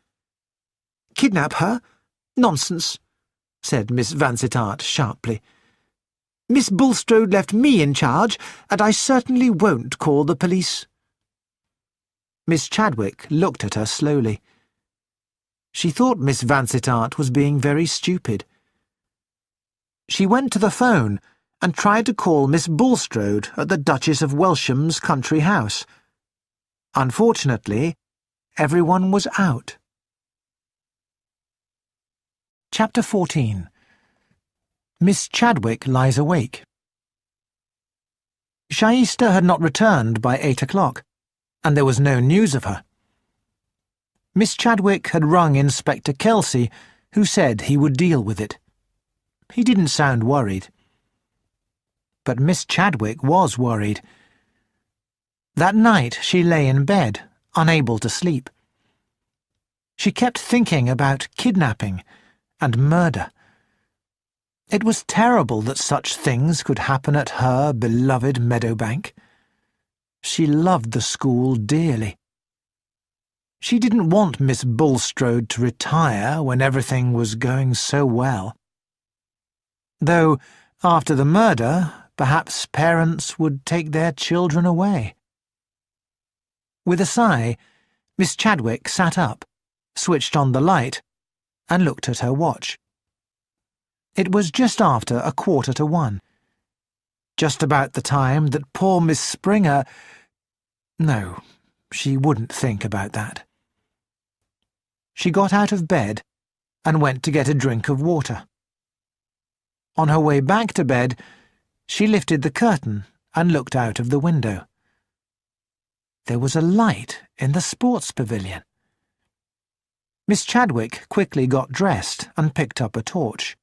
Kidnap her? Nonsense, said Miss Vansittart sharply. Miss Bulstrode left me in charge, and I certainly won't call the police. Miss Chadwick looked at her slowly. She thought Miss Vansittart was being very stupid. She went to the phone and tried to call Miss Bulstrode at the Duchess of Welsham's country house. Unfortunately, everyone was out. Chapter 14. Miss Chadwick lies awake. Shaista had not returned by 8 o'clock, and there was no news of her. Miss Chadwick had rung Inspector Kelsey, who said he would deal with it. He didn't sound worried. But Miss Chadwick was worried. That night she lay in bed, unable to sleep. She kept thinking about kidnapping and murder. It was terrible that such things could happen at her beloved Meadowbank. She loved the school dearly. She didn't want Miss Bulstrode to retire when everything was going so well. Though, after the murder, perhaps parents would take their children away. With a sigh, Miss Chadwick sat up, switched on the light, and looked at her watch. It was just after 1:15, just about the time that poor Miss Springer— No, she wouldn't think about that. She got out of bed and went to get a drink of water. On her way back to bed, she lifted the curtain and looked out of the window. There was a light in the sports pavilion. Miss Chadwick quickly got dressed and picked up a torch.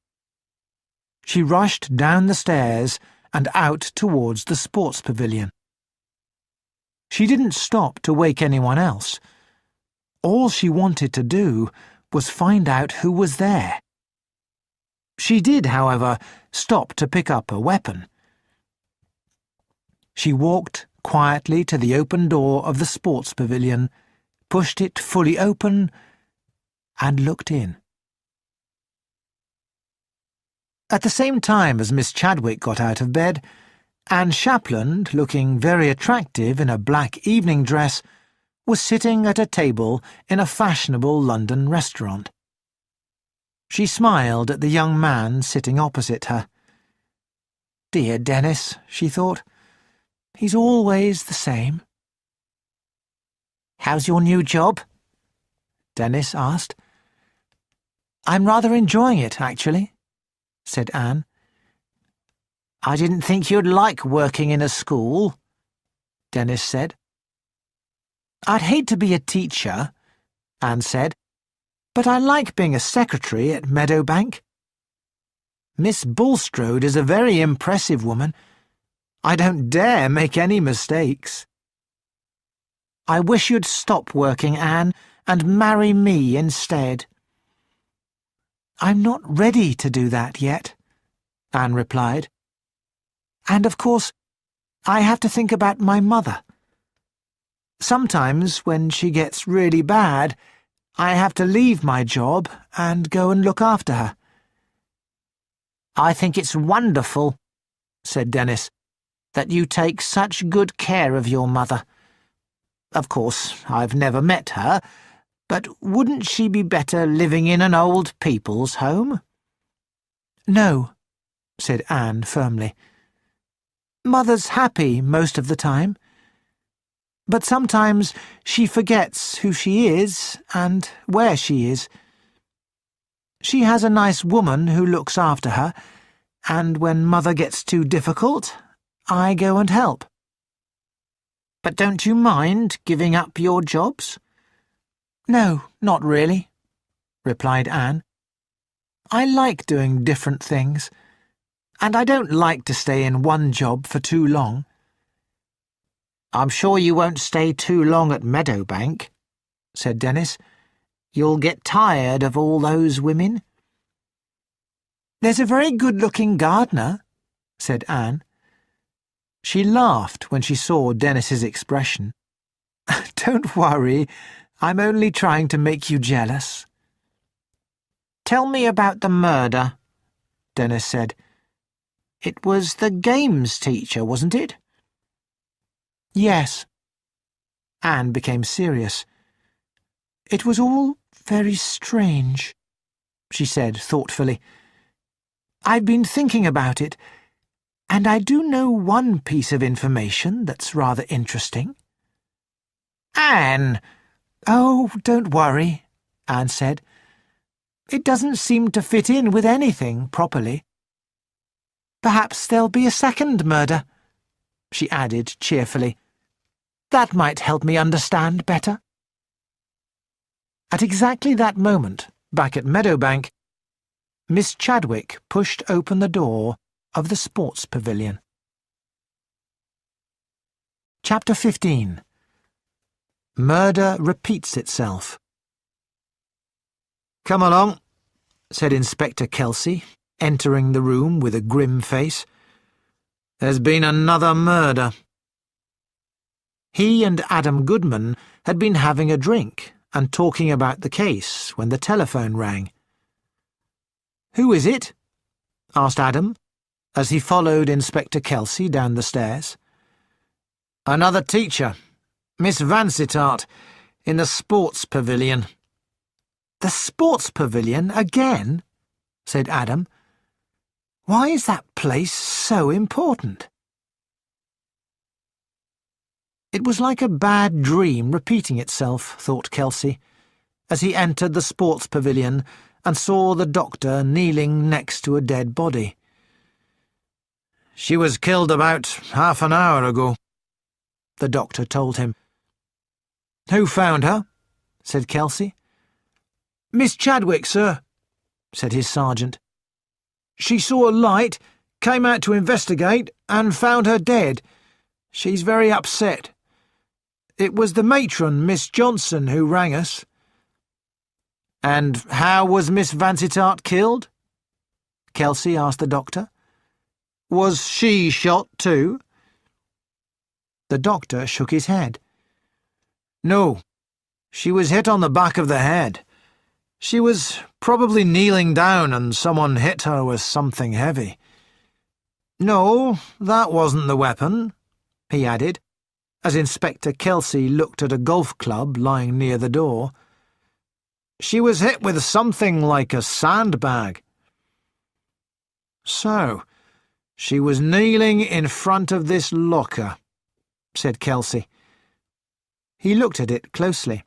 She rushed down the stairs and out towards the sports pavilion. She didn't stop to wake anyone else. All she wanted to do was find out who was there. She did, however, stop to pick up a weapon. She walked quietly to the open door of the sports pavilion, pushed it fully open, and looked in. At the same time as Miss Chadwick got out of bed, Anne Shapland, looking very attractive in a black evening dress, was sitting at a table in a fashionable London restaurant. She smiled at the young man sitting opposite her. Dear Dennis, she thought. He's always the same. "How's your new job?" Dennis asked. "I'm rather enjoying it, actually," said Anne. "I didn't think you'd like working in a school," Dennis said. "I'd hate to be a teacher," Anne said, "but I like being a secretary at Meadowbank. Miss Bulstrode is a very impressive woman. I don't dare make any mistakes." "I wish you'd stop working, Anne, and marry me instead." "I'm not ready to do that yet," Anne replied. "And, of course, I have to think about my mother. Sometimes, when she gets really bad, I have to leave my job and go and look after her." "I think it's wonderful," said Dennis, "that you take such good care of your mother. Of course, I've never met her, but wouldn't she be better living in an old people's home?" "No," said Anne firmly. "Mother's happy most of the time. But sometimes she forgets who she is and where she is. She has a nice woman who looks after her, and when Mother gets too difficult, I go and help." "But don't you mind giving up your jobs?" "No, not really," replied Anne. "I like doing different things, and I don't like to stay in one job for too long." "I'm sure you won't stay too long at Meadowbank," said Dennis. "You'll get tired of all those women." "There's a very good-looking gardener," said Anne. She laughed when she saw Dennis's expression. "Don't worry, I'm only trying to make you jealous." "Tell me about the murder," Dennis said. "It was the games teacher, wasn't it?" "Yes." Anne became serious. "It was all very strange," she said thoughtfully. "I've been thinking about it, And I do know one piece of information that's rather interesting." "Anne!" "Oh, don't worry," Anne said. "It doesn't seem to fit in with anything properly. Perhaps there'll be a second murder," she added cheerfully. "That might help me understand better." At exactly that moment, back at Meadowbank, Miss Chadwick pushed open the door of the sports pavilion. Chapter 15. Murder Repeats Itself. "Come along," said Inspector Kelsey, entering the room with a grim face. "There's been another murder." He and Adam Goodman had been having a drink and talking about the case when the telephone rang. "Who is it?" asked Adam, as he followed Inspector Kelsey down the stairs. "Another teacher, Miss Vansittart, in the sports pavilion." "The sports pavilion again?" said Adam. "Why is that place so important?" It was like a bad dream repeating itself, thought Kelsey, as he entered the sports pavilion and saw the doctor kneeling next to a dead body. "She was killed about half an hour ago," the doctor told him. "Who found her?" said Kelsey. "Miss Chadwick, sir," said his sergeant. "She saw a light, came out to investigate, and found her dead. She's very upset. It was the matron, Miss Johnson, who rang us." "And how was Miss Vansittart killed?" Kelsey asked the doctor. "Was she shot too?" The doctor shook his head. "No, she was hit on the back of the head. She was probably kneeling down and someone hit her with something heavy. No, that wasn't the weapon," he added, as Inspector Kelsey looked at a golf club lying near the door. "She was hit with something like a sandbag." "So, she was kneeling in front of this locker," said Kelsey. He looked at it closely.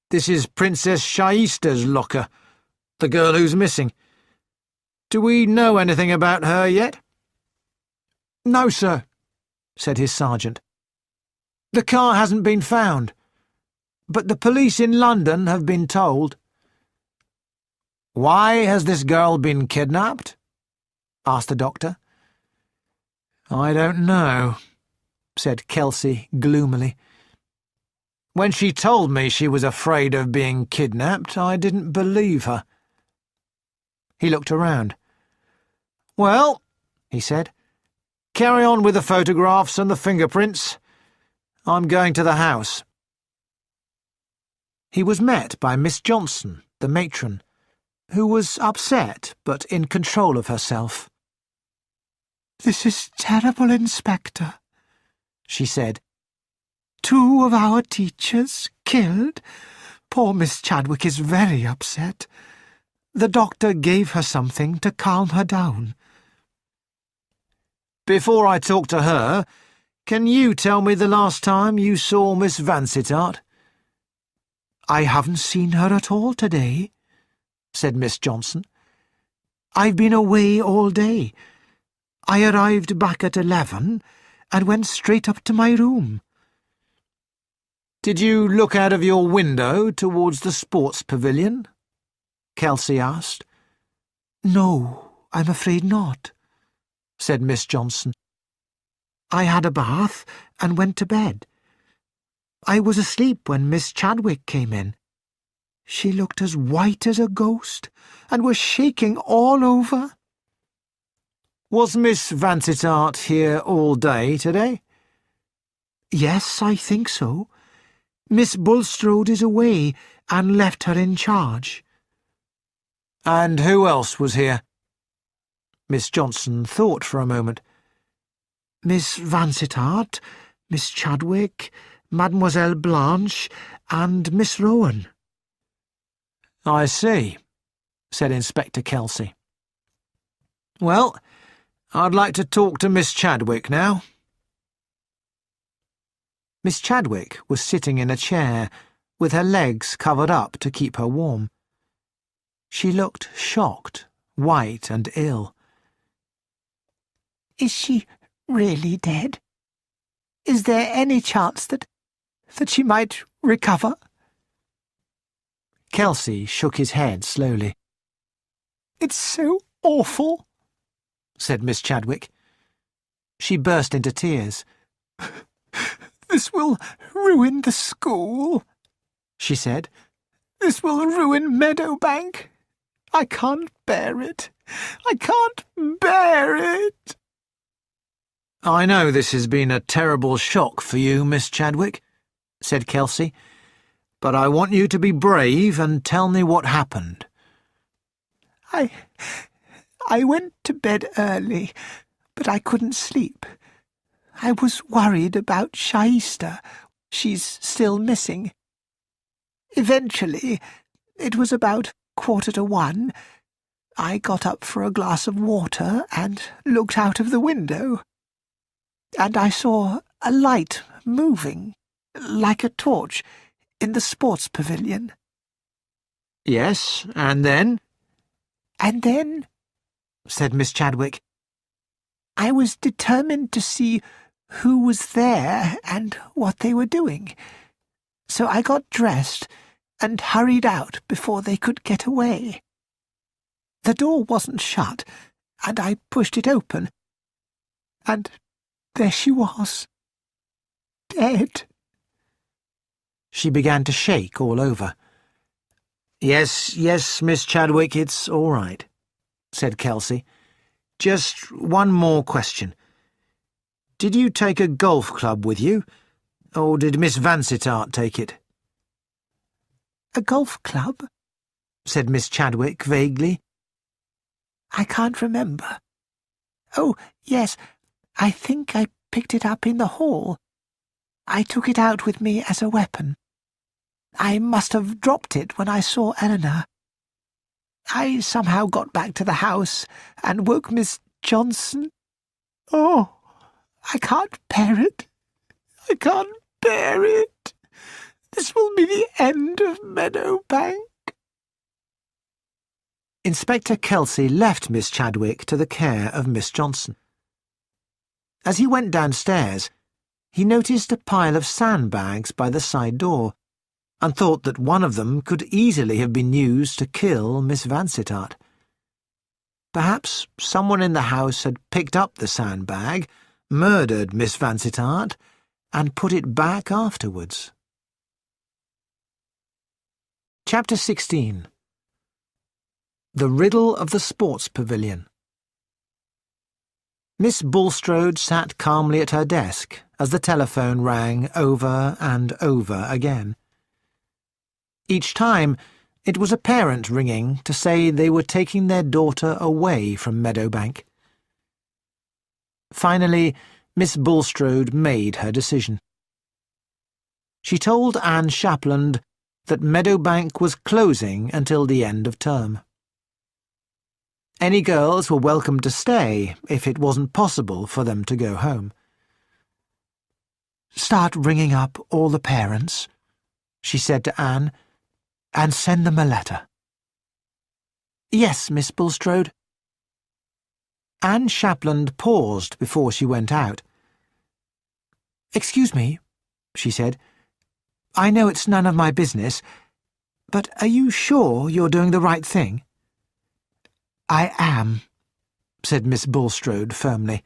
"This is Princess Shaista's locker, the girl who's missing. Do we know anything about her yet?" "No, sir," said his sergeant. "The car hasn't been found, but the police in London have been told." "Why has this girl been kidnapped?" asked the doctor. "I don't know," said Kelsey gloomily. "When she told me she was afraid of being kidnapped, I didn't believe her." He looked around. "Well," he said, "carry on with the photographs and the fingerprints. I'm going to the house." He was met by Miss Johnson, the matron, who was upset but in control of herself. "This is terrible, Inspector," she said. "2 of our teachers killed. Poor Miss Chadwick is very upset. The doctor gave her something to calm her down." "Before I talk to her, can you tell me the last time you saw Miss Vansittart?" "I haven't seen her at all today," said Miss Johnson. "I've been away all day. I arrived back at 11 and went straight up to my room." "Did you look out of your window towards the sports pavilion?" Kelsey asked. "No, I'm afraid not," said Miss Johnson. "I had a bath and went to bed. I was asleep when Miss Chadwick came in. She looked as white as a ghost and was shaking all over." "Was Miss Vansittart here all day today?" "Yes, I think so. Miss Bulstrode is away and left her in charge." "And who else was here?" Miss Johnson thought for a moment. "Miss Vansittart, Miss Chadwick, Mademoiselle Blanche, and Miss Rowan." "I see," said Inspector Kelsey. "Well, I'd like to talk to Miss Chadwick now. Miss Chadwick was sitting in a chair, with her legs covered up to keep her warm. She looked shocked, white and ill. Is she really dead? Is there any chance that she might recover? Kelsey shook his head slowly. It's so awful, said Miss Chadwick. She burst into tears. This will ruin the school, she said. This will ruin Meadowbank. I can't bear it. I can't bear it. I know this has been a terrible shock for you, Miss Chadwick, said Kelsey, but I want you to be brave and tell me what happened. I went to bed early, but I couldn't sleep. I was worried about Shaista. She's still missing. Eventually, it was about 1:45, I got up for a glass of water and looked out of the window. And I saw a light moving, like a torch, in the sports pavilion. Yes, and then? And then, said Miss Chadwick, I was determined to see who was there and what they were doing. So I got dressed and hurried out before they could get away. The door wasn't shut, and I pushed it open. And there she was, dead. She began to shake all over. Yes, Miss Chadwick, it's all right, said Kelsey. Just one more question. Did you take a golf club with you, or did Miss Vansittart take it? A golf club? Said Miss Chadwick vaguely. I can't remember. Oh, yes, I think I picked it up in the hall. I took it out with me as a weapon. I must have dropped it when I saw Eleanor. I somehow got back to the house and woke Miss Johnson. Oh, I can't bear it. I can't bear it. This will be the end of Meadowbank. Inspector Kelsey left Miss Chadwick to the care of Miss Johnson. As he went downstairs, he noticed a pile of sandbags by the side door, and thought that one of them could easily have been used to kill Miss Vansittart. Perhaps someone in the house had picked up the sandbag, murdered Miss Vansittart, and put it back afterwards. Chapter 16. The Riddle of the Sports Pavilion. Miss Bulstrode sat calmly at her desk as the telephone rang over and over again. Each time, it was a parent ringing to say they were taking their daughter away from Meadowbank. Finally, Miss Bulstrode made her decision. She told Anne Shapland that Meadowbank was closing until the end of term. Any girls were welcome to stay if it wasn't possible for them to go home. Start ringing up all the parents, she said to Anne, and send them a letter. Yes, Miss Bulstrode. Anne Shapland paused before she went out. Excuse me, she said. I know it's none of my business, but are you sure you're doing the right thing? I am, said Miss Bulstrode firmly.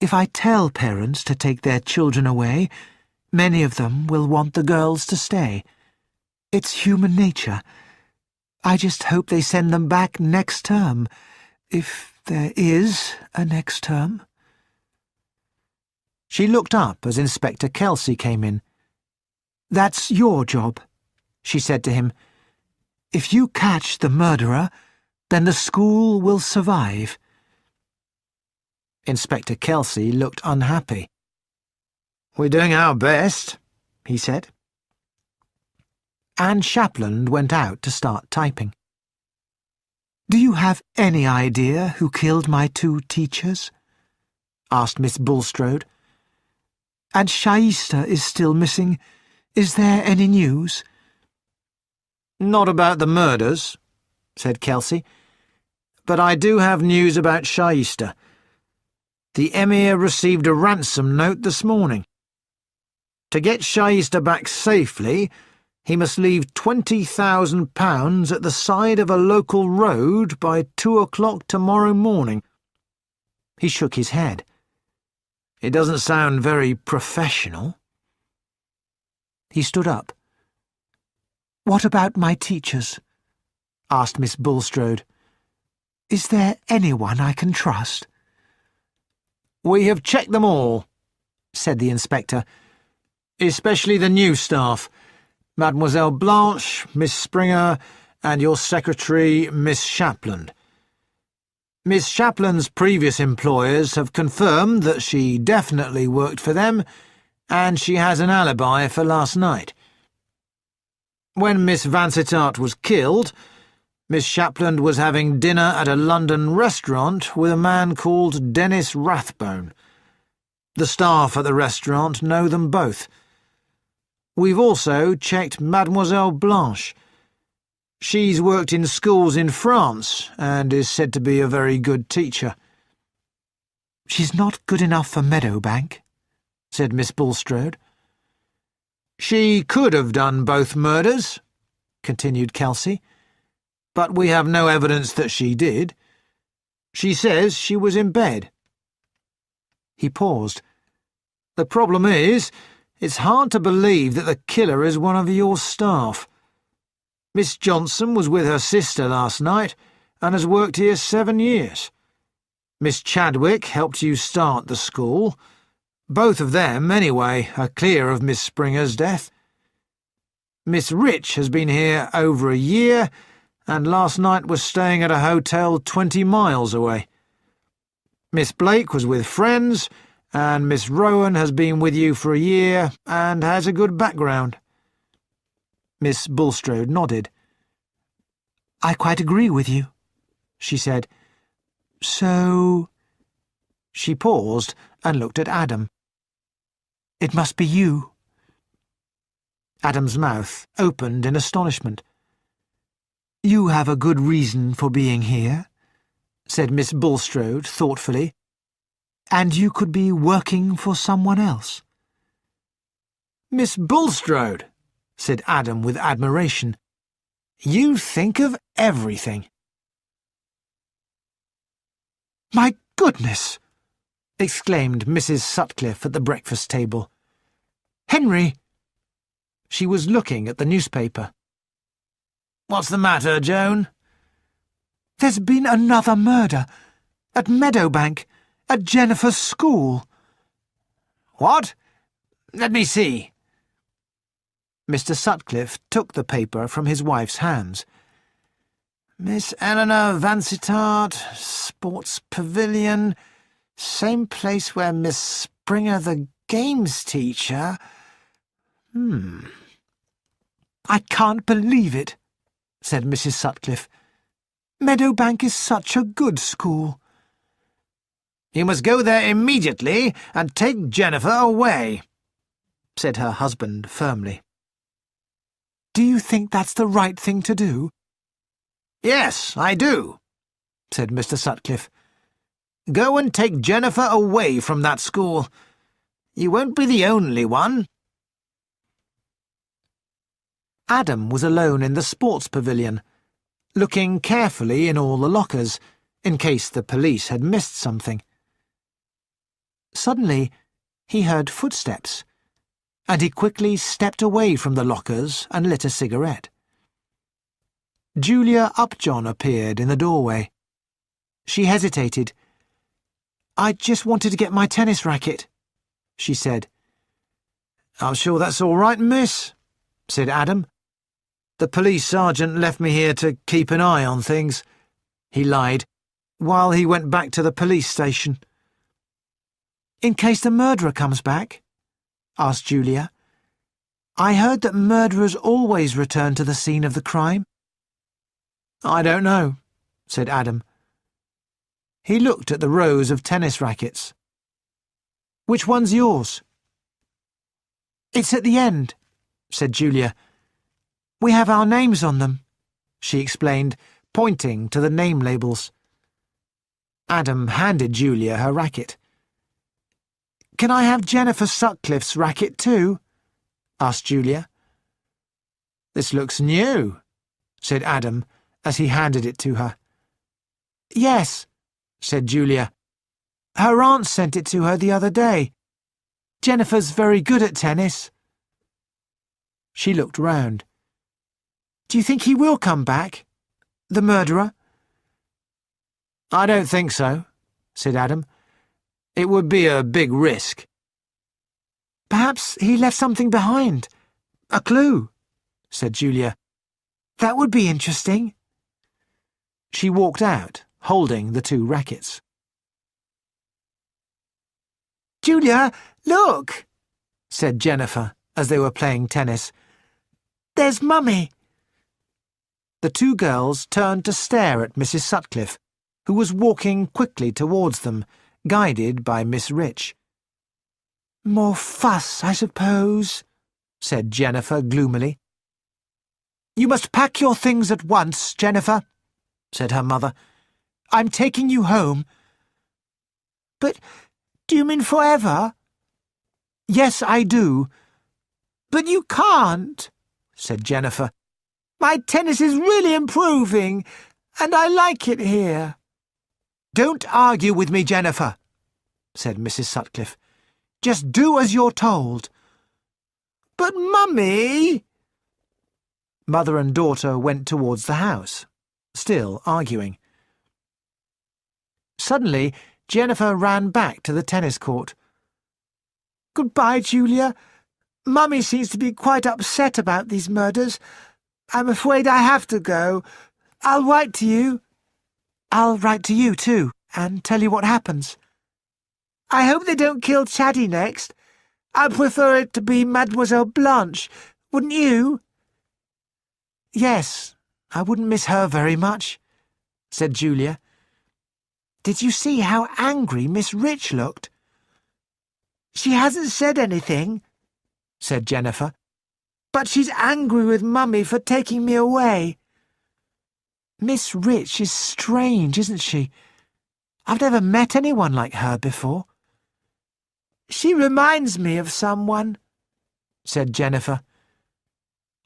If I tell parents to take their children away, many of them will want the girls to stay. It's human nature. I just hope they send them back next term, if there is a next term. She looked up as Inspector Kelsey came in. That's your job, she said to him. If you catch the murderer, then the school will survive. Inspector Kelsey looked unhappy. We're doing our best, he said. Anne Shapland went out to start typing. Do you have any idea who killed my 2 teachers? Asked Miss Bulstrode. And Shaista is still missing. Is there any news? Not about the murders, said Kelsey, but I do have news about Shaista. The Emir received a ransom note this morning. To get Shaista back safely, he must leave £20,000 at the side of a local road by 2 o'clock tomorrow morning. He shook his head. It doesn't sound very professional. He stood up. What about my teachers? Asked Miss Bulstrode. Is there anyone I can trust? We have checked them all, said the inspector, especially the new staff, Mademoiselle Blanche, Miss Springer, and your secretary, Miss Shapland. Miss Shapland's previous employers have confirmed that she definitely worked for them, and she has an alibi for last night. When Miss Vansittart was killed, Miss Shapland was having dinner at a London restaurant with a man called Dennis Rathbone. The staff at the restaurant know them both. We've also checked Mademoiselle Blanche. She's worked in schools in France and is said to be a very good teacher. She's not good enough for Meadowbank, said Miss Bulstrode. She could have done both murders, continued Kelsey, but we have no evidence that she did. She says she was in bed. He paused. The problem is, it's hard to believe that the killer is one of your staff. Miss Johnson was with her sister last night and has worked here 7 years. Miss Chadwick helped you start the school. Both of them, anyway, are clear of Miss Springer's death. Miss Rich has been here over a year and last night was staying at a hotel 20 miles away. Miss Blake was with friends, and Miss Rowan has been with you for a year and has a good background. Miss Bulstrode nodded. I quite agree with you, she said. So... She paused and looked at Adam. It must be you. Adam's mouth opened in astonishment. You have a good reason for being here, said Miss Bulstrode thoughtfully. And you could be working for someone else. Miss Bulstrode, said Adam with admiration. You think of everything. My goodness! Exclaimed Mrs. Sutcliffe at the breakfast table. Henry! She was looking at the newspaper. What's the matter, Joan? There's been another murder. At Meadowbank. At Jennifer's school. What? Let me see. Mr. Sutcliffe took the paper from his wife's hands. Miss Eleanor Vansittart, Sports Pavilion, same place where Miss Springer, the games teacher. I can't believe it, said Mrs. Sutcliffe. Meadowbank is such a good school. You must go there immediately and take Jennifer away, said her husband firmly. Do you think that's the right thing to do? Yes, I do, said Mr. Sutcliffe. Go and take Jennifer away from that school. You won't be the only one. Adam was alone in the sports pavilion, looking carefully in all the lockers, in case the police had missed something. Suddenly, he heard footsteps, and he quickly stepped away from the lockers and lit a cigarette. Julia Upjohn appeared in the doorway. She hesitated. I just wanted to get my tennis racket, she said. I'm sure that's all right, miss, said Adam. The police sergeant left me here to keep an eye on things, he lied, while he went back to the police station. In case the murderer comes back? Asked Julia. I heard that murderers always return to the scene of the crime. I don't know, said Adam. He looked at the rows of tennis rackets. "Which one's yours?" "It's at the end," said Julia. "We have our names on them," she explained, pointing to the name labels. Adam handed Julia her racket. "Can I have Jennifer Sutcliffe's racket too?" asked Julia. "This looks new," said Adam as he handed it to her. "Yes," said Julia. "Her aunt sent it to her the other day. Jennifer's very good at tennis." She looked round. "Do you think he will come back? The murderer?" "I don't think so," said Adam. "It would be a big risk." "Perhaps he left something behind. A clue," said Julia. "That would be interesting." She walked out, holding the two rackets. "Julia, look," said Jennifer as they were playing tennis. "There's Mummy." The two girls turned to stare at Mrs. Sutcliffe, who was walking quickly towards them, guided by Miss Rich. "More fuss, I suppose," said Jennifer gloomily. "You must pack your things at once, Jennifer," said her mother. "I'm taking you home." "But do you mean forever?" "Yes, I do." "But you can't," said Jennifer. "My tennis is really improving, and I like it here." "Don't argue with me, Jennifer," said Mrs. Sutcliffe. "Just do as you're told." "But, Mummy—" Mother and daughter went towards the house, still arguing. Suddenly, Jennifer ran back to the tennis court. "Goodbye, Julia. Mummy seems to be quite upset about these murders. I'm afraid I have to go. I'll write to you." "I'll write to you, too, and tell you what happens." "I hope they don't kill Chaddy next. I'd prefer it to be Mademoiselle Blanche, wouldn't you?" "Yes, I wouldn't miss her very much," said Julia. "Did you see how angry Miss Rich looked?" "She hasn't said anything," said Jennifer, "but she's angry with Mummy for taking me away." "Miss Rich is strange, isn't she? I've never met anyone like her before." "She reminds me of someone," said Jennifer.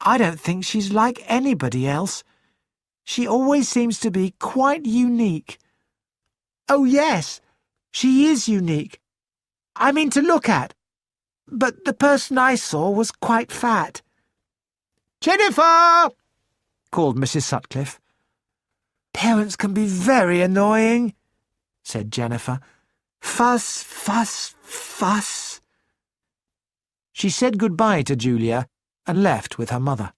"I don't think she's like anybody else. She always seems to be quite unique." "Oh, yes, she is unique. I mean to look at. But the person I saw was quite fat." "Jennifer!" called Mrs. Sutcliffe. "Parents can be very annoying," said Jennifer. "Fuss, fuss, fuss." She said goodbye to Julia and left with her mother.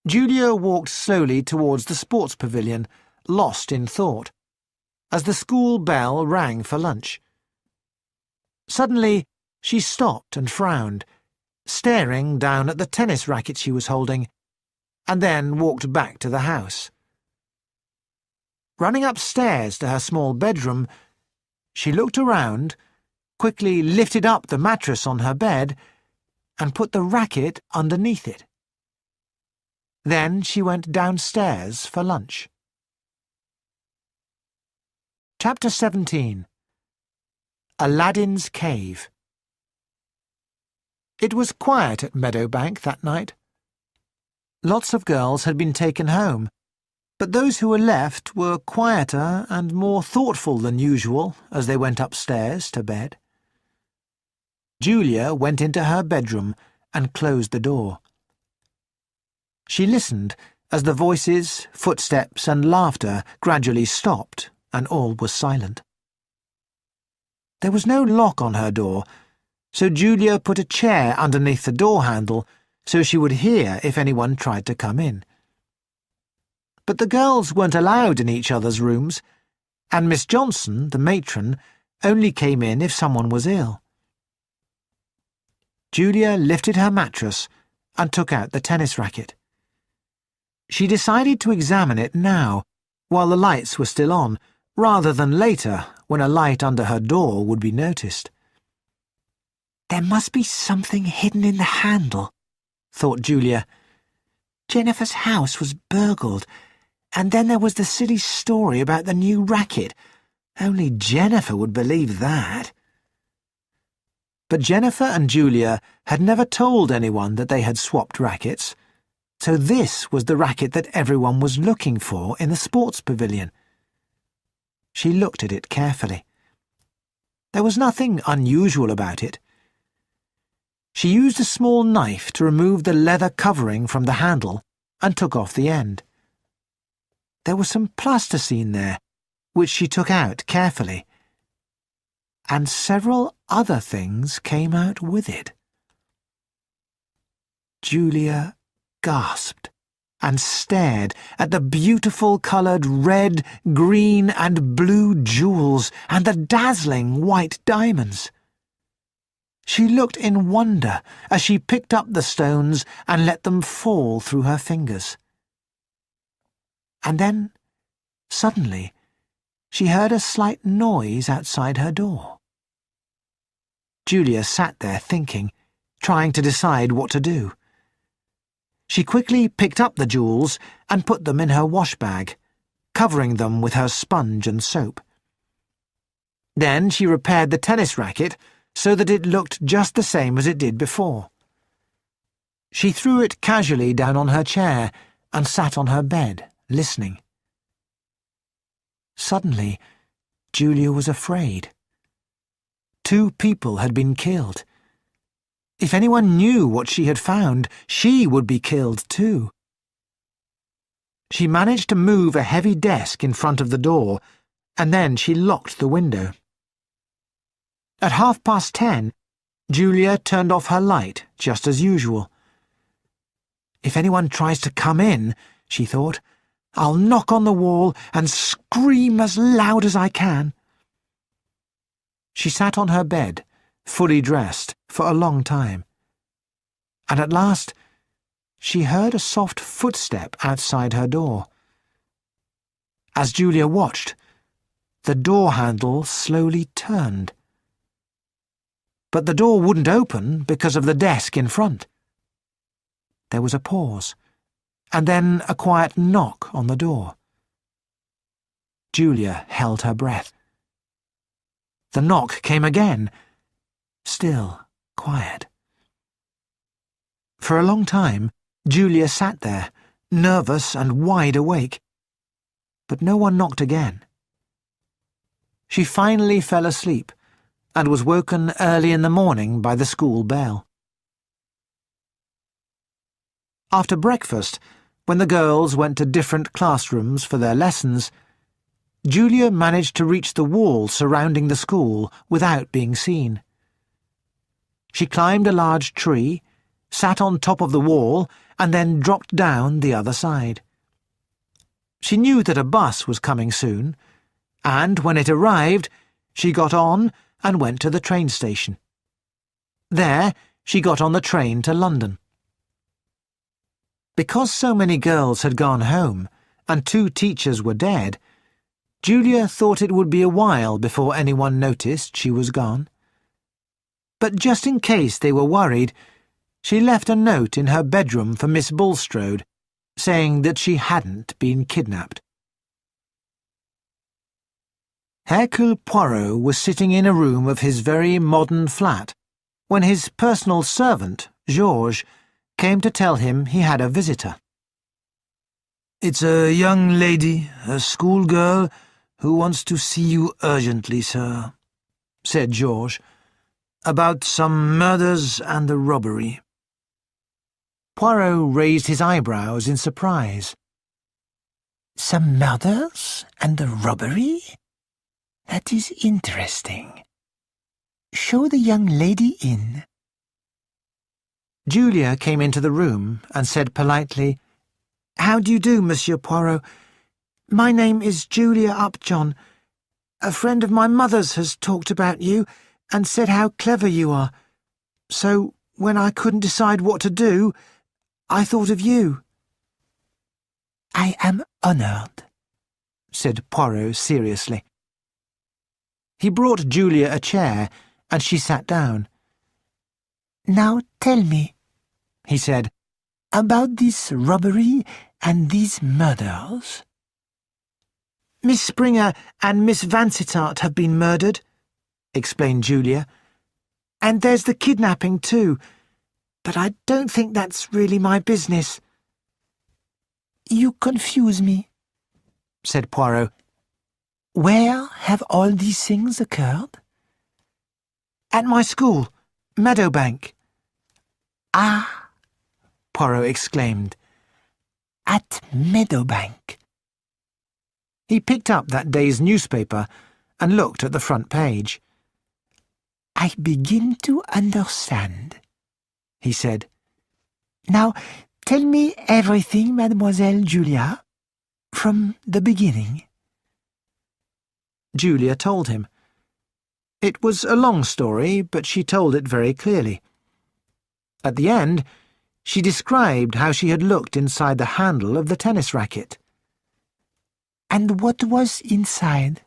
Julia walked slowly towards the sports pavilion, lost in thought, as the school bell rang for lunch. Suddenly, she stopped and frowned, staring down at the tennis racket she was holding, and then walked back to the house. Running upstairs to her small bedroom, she looked around, quickly lifted up the mattress on her bed, and put the racket underneath it. Then she went downstairs for lunch. Chapter 17. Aladdin's Cave. It was quiet at Meadowbank that night. Lots of girls had been taken home, but those who were left were quieter and more thoughtful than usual as they went upstairs to bed. Julia went into her bedroom and closed the door. She listened as the voices, footsteps, and laughter gradually stopped and all was silent. There was no lock on her door, so Julia put a chair underneath the door handle so she would hear if anyone tried to come in. But the girls weren't allowed in each other's rooms, and Miss Johnson, the matron, only came in if someone was ill. Julia lifted her mattress and took out the tennis racket. She decided to examine it now, while the lights were still on, rather than later, when a light under her door would be noticed. "There must be something hidden in the handle," thought Julia. "Jennifer's house was burgled, and then there was the silly story about the new racket. Only Jennifer would believe that." But Jennifer and Julia had never told anyone that they had swapped rackets, so this was the racket that everyone was looking for in the sports pavilion. She looked at it carefully. There was nothing unusual about it. She used a small knife to remove the leather covering from the handle and took off the end. There was some plasticine there, which she took out carefully, and several other things came out with it. Julia gasped and stared at the beautiful coloured red, green and blue jewels and the dazzling white diamonds. She looked in wonder as she picked up the stones and let them fall through her fingers. And then, suddenly, she heard a slight noise outside her door. Julia sat there thinking, trying to decide what to do. She quickly picked up the jewels and put them in her wash-bag, covering them with her sponge and soap. Then she repaired the tennis racket so that it looked just the same as it did before. She threw it casually down on her chair and sat on her bed, listening. Suddenly, Julia was afraid. 2 people had been killed. If anyone knew what she had found, she would be killed too. She managed to move a heavy desk in front of the door, and then she locked the window. At 10:30, Julia turned off her light, just as usual. If anyone tries to come in, she thought, I'll knock on the wall and scream as loud as I can. She sat on her bed, fully dressed, for a long time. And at last, she heard a soft footstep outside her door. As Julia watched, the door handle slowly turned. But the door wouldn't open because of the desk in front. There was a pause, and then a quiet knock on the door. Julia held her breath. The knock came again, still quiet. For a long time, Julia sat there, nervous and wide awake. But no one knocked again. She finally fell asleep and was woken early in the morning by the school bell. After breakfast, when the girls went to different classrooms for their lessons, Julia managed to reach the wall surrounding the school without being seen. She climbed a large tree, sat on top of the wall, and then dropped down the other side. She knew that a bus was coming soon, and when it arrived, she got on and went to the train station. There, she got on the train to London. Because so many girls had gone home, and 2 teachers were dead, Julia thought it would be a while before anyone noticed she was gone. But just in case they were worried, she left a note in her bedroom for Miss Bulstrode, saying that she hadn't been kidnapped. Hercule Poirot was sitting in a room of his very modern flat when his personal servant, Georges, came to tell him he had a visitor. "It's a young lady, a schoolgirl, who wants to see you urgently, sir," said Georges, "about some murders and a robbery." Poirot raised his eyebrows in surprise. "Some murders and a robbery? That is interesting. Show the young lady in." Julia came into the room and said politely, "How do you do, Monsieur Poirot? My name is Julia Upjohn. A friend of my mother's has talked about you and said how clever you are. So, when I couldn't decide what to do, I thought of you." "I am honoured," said Poirot seriously. He brought Julia a chair, and she sat down. "Now tell me," he said, "about this robbery and these murders." "Miss Springer and Miss Vansittart have been murdered," explained Julia. "And there's the kidnapping too, but I don't think that's really my business." "You confuse me," said Poirot. "Where have all these things occurred?" "At my school, Meadowbank." "Ah!" Poirot exclaimed. "At Meadowbank." He picked up that day's newspaper and looked at the front page. "I begin to understand," he said. "Now tell me everything, Mademoiselle Julia, from the beginning." Julia told him. It was a long story, but she told it very clearly. At the end, she described how she had looked inside the handle of the tennis racket. "And what was inside?"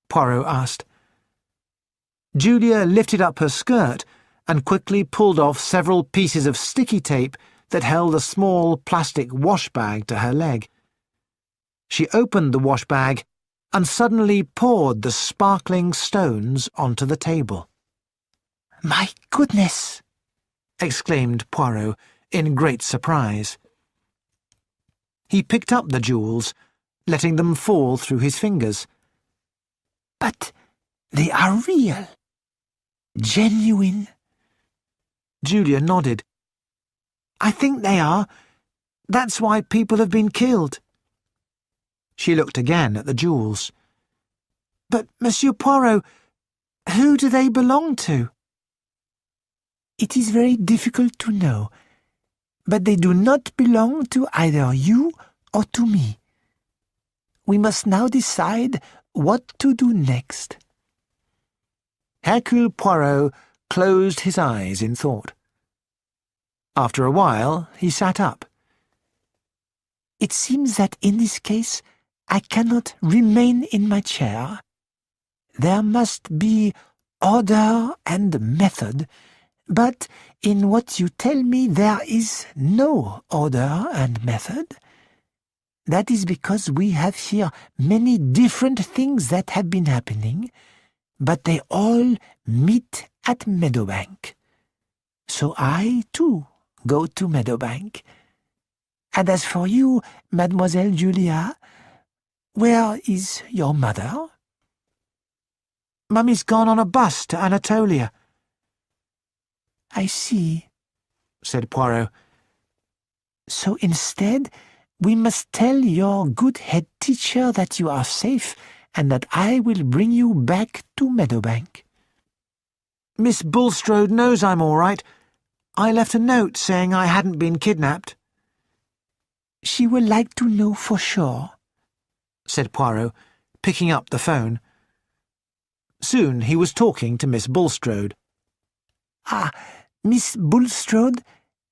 Poirot asked. Julia lifted up her skirt and quickly pulled off several pieces of sticky tape that held a small plastic wash bag to her leg. She opened the wash bag and suddenly poured the sparkling stones onto the table. "My goodness!" exclaimed Poirot in great surprise. He picked up the jewels, letting them fall through his fingers. "But they are real, genuine." Julia nodded. "I think they are. That's why people have been killed." She looked again at the jewels. "But, Monsieur Poirot, who do they belong to?" "It is very difficult to know, but they do not belong to either you or to me. We must now decide what to do next." Hercule Poirot closed his eyes in thought. After a while, he sat up. "It seems that in this case I cannot remain in my chair. There must be order and method, but in what you tell me there is no order and method. That is because we have here many different things that have been happening, but they all meet at Meadowbank. So I, too, go to Meadowbank. And as for you, Mademoiselle Julia, where is your mother?" "Mummy's gone on a bus to Anatolia." "I see," said Poirot. "So instead, we must tell your good head teacher that you are safe and that I will bring you back to Meadowbank." "Miss Bulstrode knows I'm all right. I left a note saying I hadn't been kidnapped." "She will like to know for sure," said Poirot, picking up the phone. Soon he was talking to Miss Bulstrode. "Ah, Miss Bulstrode,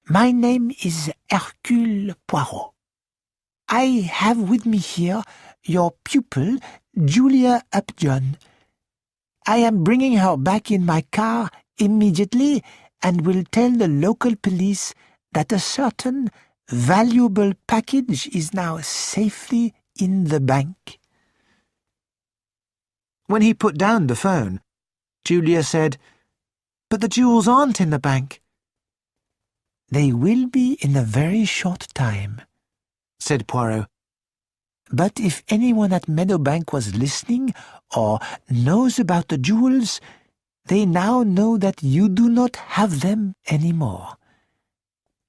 my name is Hercule Poirot. I have with me here your pupil, Julia Upjohn. I am bringing her back in my car immediately and will tell the local police that a certain valuable package is now safely in the bank." When he put down the phone, Julia said, "But the jewels aren't in the bank." "They will be in a very short time," said Poirot. "But if anyone at Meadowbank was listening or knows about the jewels, they now know that you do not have them any more.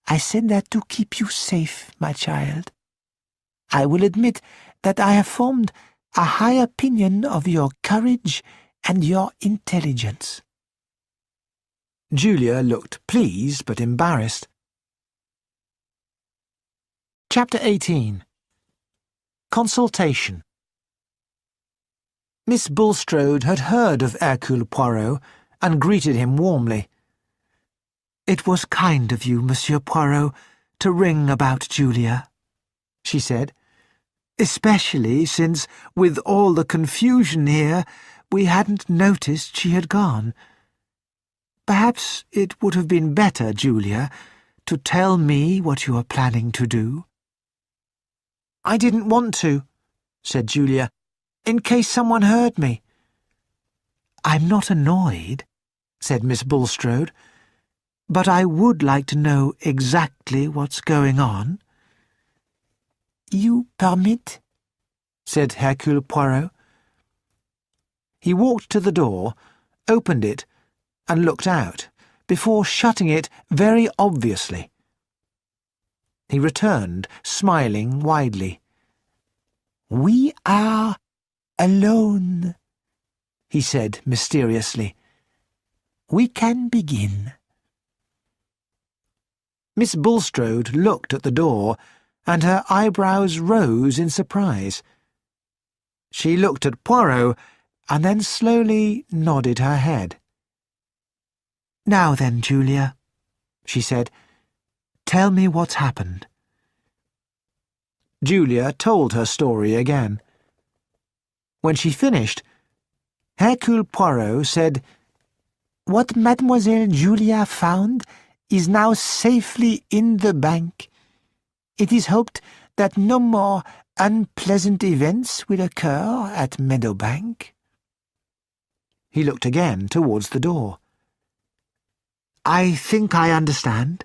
I said that to keep you safe, my child. I will admit that I have formed a high opinion of your courage and your intelligence." Julia looked pleased but embarrassed. Chapter 18. Consultation. Miss Bulstrode had heard of Hercule Poirot and greeted him warmly. "It was kind of you, Monsieur Poirot, to ring about Julia," she said. especially since, with all the confusion here, we hadn't noticed she had gone. Perhaps it would have been better, Julia, to tell me what you are planning to do." "I didn't want to," said Julia, "in case someone heard me." "I'm not annoyed," said Miss Bulstrode, "but I would like to know exactly what's going on." "You permit?" said Hercule Poirot. He walked to the door, opened it, and looked out, before shutting it very obviously. He returned, smiling widely. "We are alone," he said mysteriously. "We can begin." Miss Bulstrode looked at the door, and her eyebrows rose in surprise. She looked at Poirot, and then slowly nodded her head. "Now then, Julia," she said, "tell me what's happened." Julia told her story again. When she finished, Hercule Poirot said, "What Mademoiselle Julia found is now safely in the bank. It is hoped that no more unpleasant events will occur at Meadowbank." He looked again towards the door. "I think I understand,"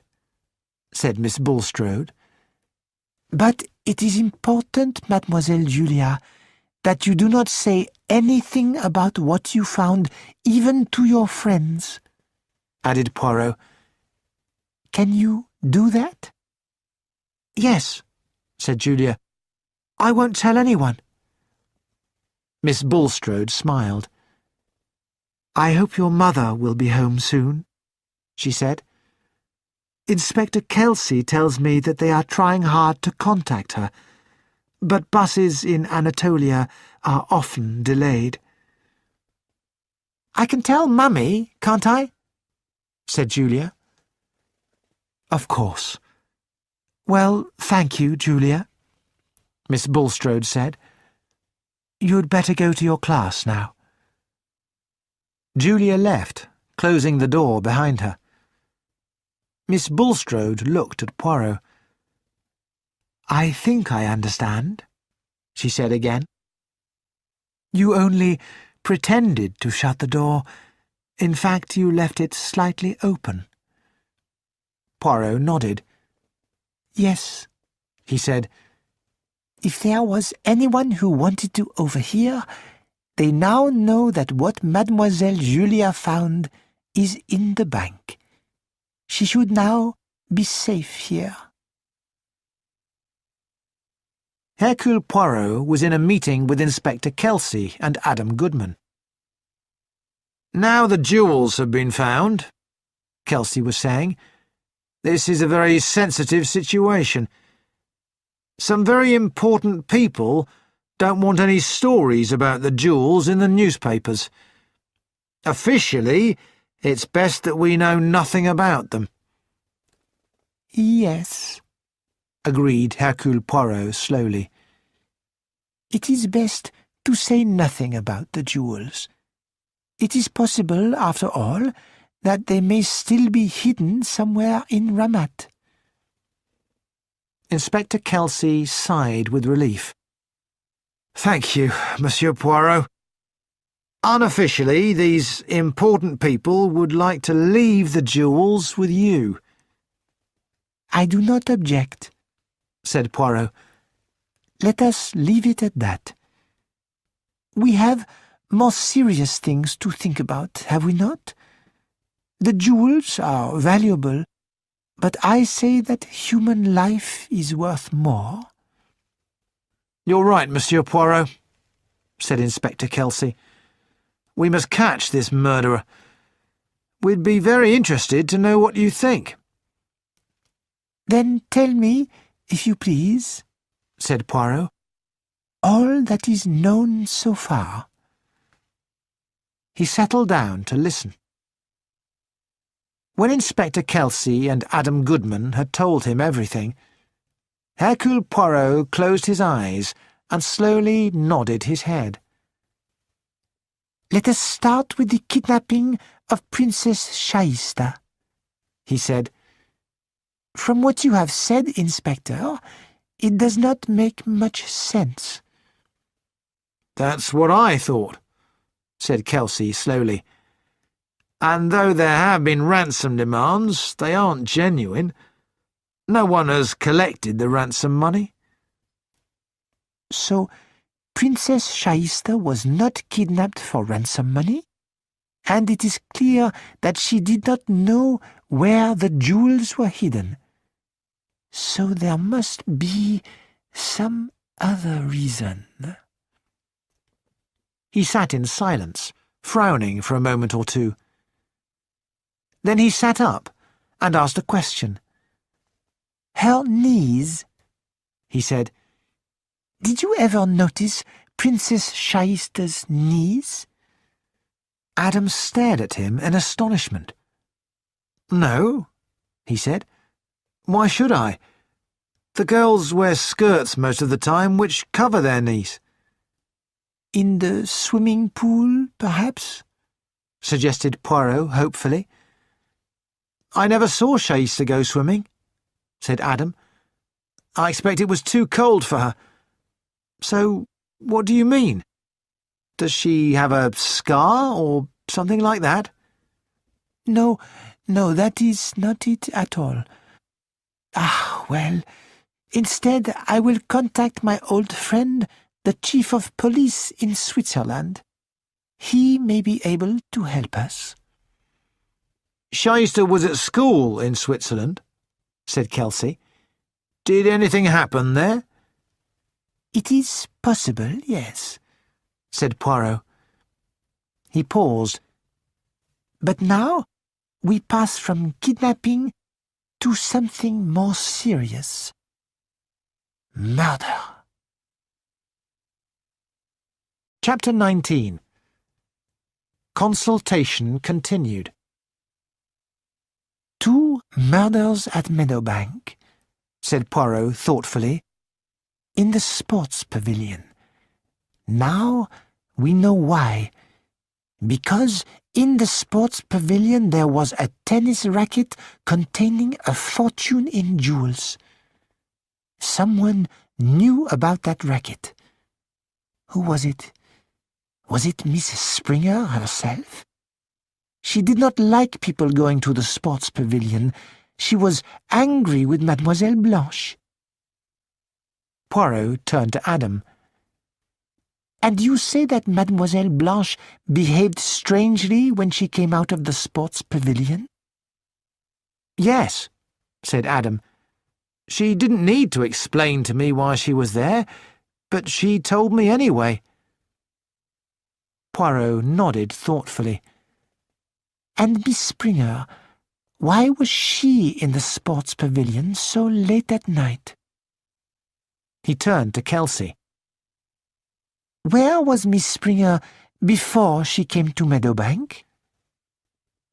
said Miss Bulstrode. "But it is important, Mademoiselle Julia, that you do not say anything about what you found, even to your friends," added Poirot. "Can you do that?" "Yes," said Julia. "I won't tell anyone." Miss Bulstrode smiled. "I hope your mother will be home soon," she said. "Inspector Kelsey tells me that they are trying hard to contact her, but buses in Anatolia are often delayed." "I can tell Mummy, can't I?" said Julia. "Of course. Well, thank you, Julia," Miss Bulstrode said. "You'd better go to your class now." Julia left, closing the door behind her. Miss Bulstrode looked at Poirot. "I think I understand," she said again. "You only pretended to shut the door. In fact, you left it slightly open." Poirot nodded. "Yes," he said. "If there was anyone who wanted to overhear, they now know that what Mademoiselle Julia found is in the bank. She should now be safe here." Hercule Poirot was in a meeting with Inspector Kelsey and Adam Goodman. "Now the jewels have been found," Kelsey was saying, "this is a very sensitive situation. Some very important people don't want any stories about the jewels in the newspapers. Officially, it's best that we know nothing about them." "Yes," agreed Hercule Poirot slowly. "It is best to say nothing about the jewels. It is possible, after all, that they may still be hidden somewhere in Ramat." Inspector Kelsey sighed with relief. "Thank you, Monsieur Poirot. Unofficially, these important people would like to leave the jewels with you." "I do not object," said Poirot. "Let us leave it at that. We have more serious things to think about, have we not? The jewels are valuable, but I say that human life is worth more." "You're right, Monsieur Poirot," said Inspector Kelsey. "We must catch this murderer. We'd be very interested to know what you think." "Then tell me, if you please," said Poirot, "all that is known so far." He settled down to listen. When Inspector Kelsey and Adam Goodman had told him everything, Hercule Poirot closed his eyes and slowly nodded his head. "Let us start with the kidnapping of Princess Shaista," he said. "From what you have said, Inspector, it does not make much sense." "That's what I thought," said Kelsey slowly. "And though there have been ransom demands, they aren't genuine. No one has collected the ransom money." "So Princess Shaista was not kidnapped for ransom money, and it is clear that she did not know where the jewels were hidden. So there must be some other reason." He sat in silence, frowning for a moment or two. Then he sat up and asked a question. "Her knees," he said. "Did you ever notice Princess Shaista's knees?" Adam stared at him in astonishment. "No," he said. "Why should I? The girls wear skirts most of the time which cover their knees." "In the swimming pool, perhaps?" suggested Poirot hopefully. "I never saw Shaista go swimming," said Adam. "I expect it was too cold for her. So, what do you mean? Does she have a scar or something like that?" No, that is not it at all. Well, instead I will contact my old friend, the Chief of Police in Switzerland. He may be able to help us." "Shaista was at school in Switzerland," said Kelsey. "Did anything happen there?" "It is possible, yes," said Poirot. He paused. "But now we pass from kidnapping to something more serious. Murder." Chapter 19. Consultation continued. "Two murders at Meadowbank," said Poirot thoughtfully, "in the sports pavilion. Now we know why. Because in the sports pavilion there was a tennis racket containing a fortune in jewels. Someone knew about that racket. Who was it? Was it Miss Springer herself? She did not like people going to the sports pavilion. She was angry with Mademoiselle Blanche." Poirot turned to Adam. "And you say that Mademoiselle Blanche behaved strangely when she came out of the sports pavilion?" "Yes," said Adam. "She didn't need to explain to me why she was there, but she told me anyway." Poirot nodded thoughtfully. "And Miss Springer, why was she in the sports pavilion so late at night?" He turned to Kelsey. "Where was Miss Springer before she came to Meadowbank?"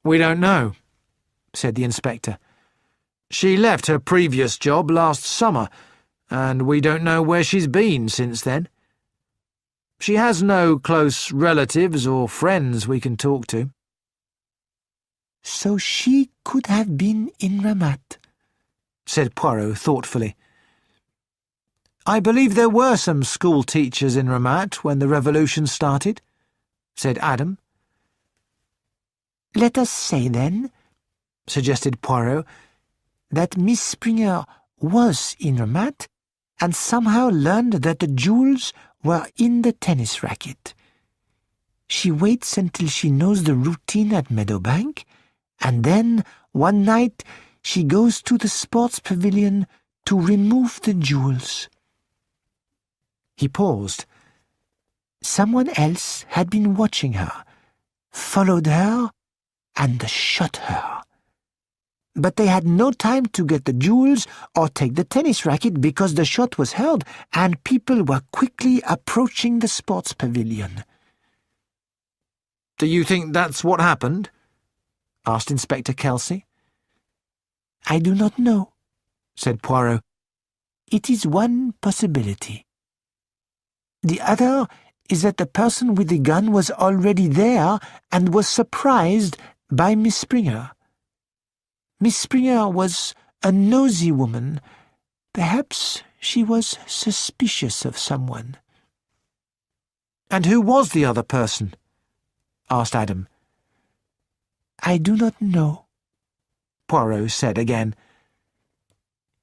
"We don't know," said the inspector. "She left her previous job last summer, and we don't know where she's been since then. She has no close relatives or friends we can talk to." "So she could have been in Ramat," said Poirot thoughtfully. "I believe there were some school teachers in Ramat when the revolution started," said Adam. "Let us say, then," suggested Poirot, "that Miss Springer was in Ramat and somehow learned that the jewels were in the tennis racket. She waits until she knows the routine at Meadowbank, and then, one night, she goes to the sports pavilion to remove the jewels." He paused. "Someone else had been watching her, followed her, and shot her. But they had no time to get the jewels or take the tennis racket because the shot was heard and people were quickly approaching the sports pavilion." "Do you think that's what happened?" asked Inspector Kelsey. "I do not know," said Poirot. "It is one possibility." The other is that the person with the gun was already there and was surprised by Miss Springer. Miss Springer was a nosy woman. Perhaps she was suspicious of someone. And who was the other person? Asked Adam. I do not know, Poirot said again.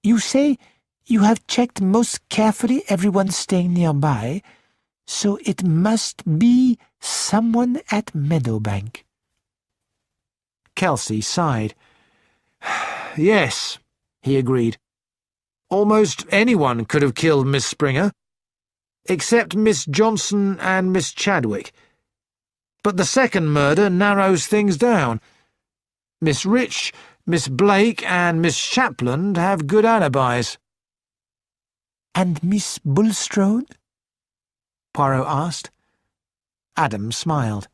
You say you have checked most carefully everyone staying nearby, so it must be someone at Meadowbank. Kelsey sighed. Yes, he agreed. Almost anyone could have killed Miss Springer, except Miss Johnson and Miss Chadwick. But the second murder narrows things down. Miss Rich, Miss Blake and Miss Shapland have good alibis. And Miss Bulstrode? Poirot asked. Adam smiled.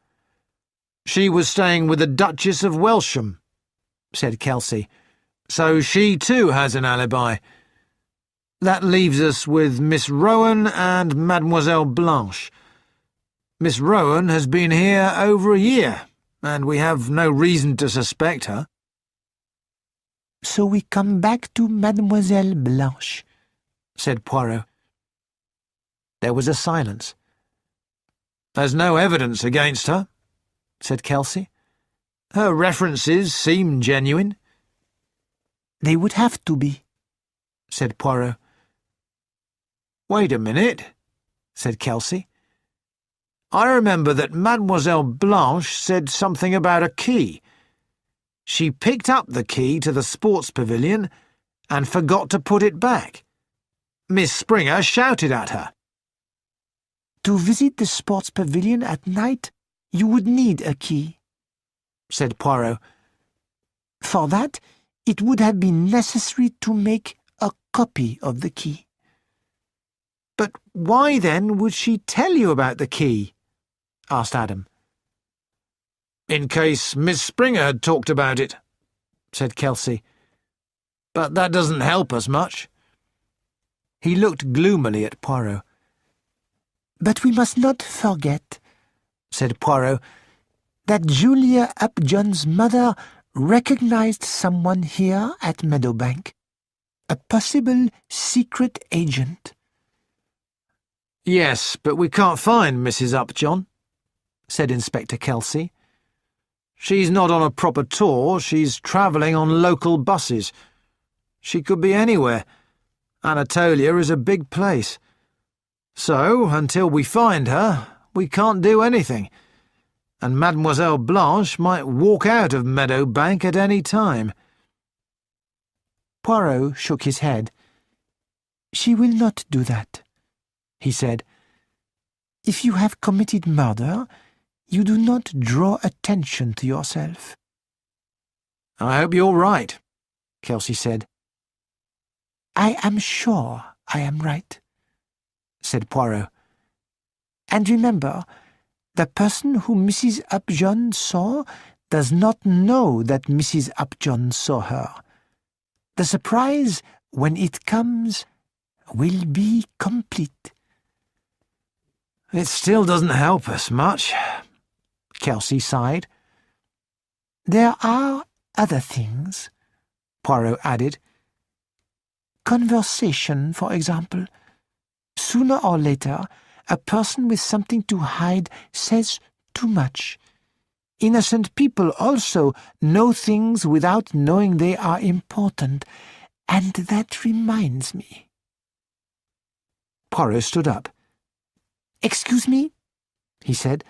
She was staying with the Duchess of Welsham, said Kelsey, so she too has an alibi. That leaves us with Miss Rowan and Mademoiselle Blanche. Miss Rowan has been here over a year, and we have no reason to suspect her. So we come back to Mademoiselle Blanche, said Poirot. There was a silence. There's no evidence against her, said Kelsey. Her references seem genuine. They would have to be, said Poirot. Wait a minute, said Kelsey. I remember that Mademoiselle Blanche said something about a key. She picked up the key to the sports pavilion and forgot to put it back. Miss Springer shouted at her. To visit the sports pavilion at night, you would need a key, said Poirot. For that, it would have been necessary to make a copy of the key. But why then would she tell you about the key? Asked Adam. In case Miss Springer had talked about it, said Kelsey. But that doesn't help us much. He looked gloomily at Poirot. But we must not forget, said Poirot, that Julia Upjohn's mother recognized someone here at Meadowbank, a possible secret agent. Yes, but we can't find Mrs. Upjohn, said Inspector Kelsey. She's not on a proper tour, she's travelling on local buses. She could be anywhere. Anatolia is a big place. So, until we find her, we can't do anything. And Mademoiselle Blanche might walk out of Meadowbank at any time. Poirot shook his head. She will not do that, he said. If you have committed murder, you do not draw attention to yourself. I hope you're right, Kelsey said. I am sure I am right, said Poirot. And remember, the person who Mrs. Upjohn saw does not know that Mrs. Upjohn saw her. The surprise, when it comes, will be complete. It still doesn't help us much, Kelsey sighed. There are other things, Poirot added. Conversation, for example. Sooner or later, a person with something to hide says too much. Innocent people also know things without knowing they are important, and that reminds me. Poirot stood up. Excuse me, he said.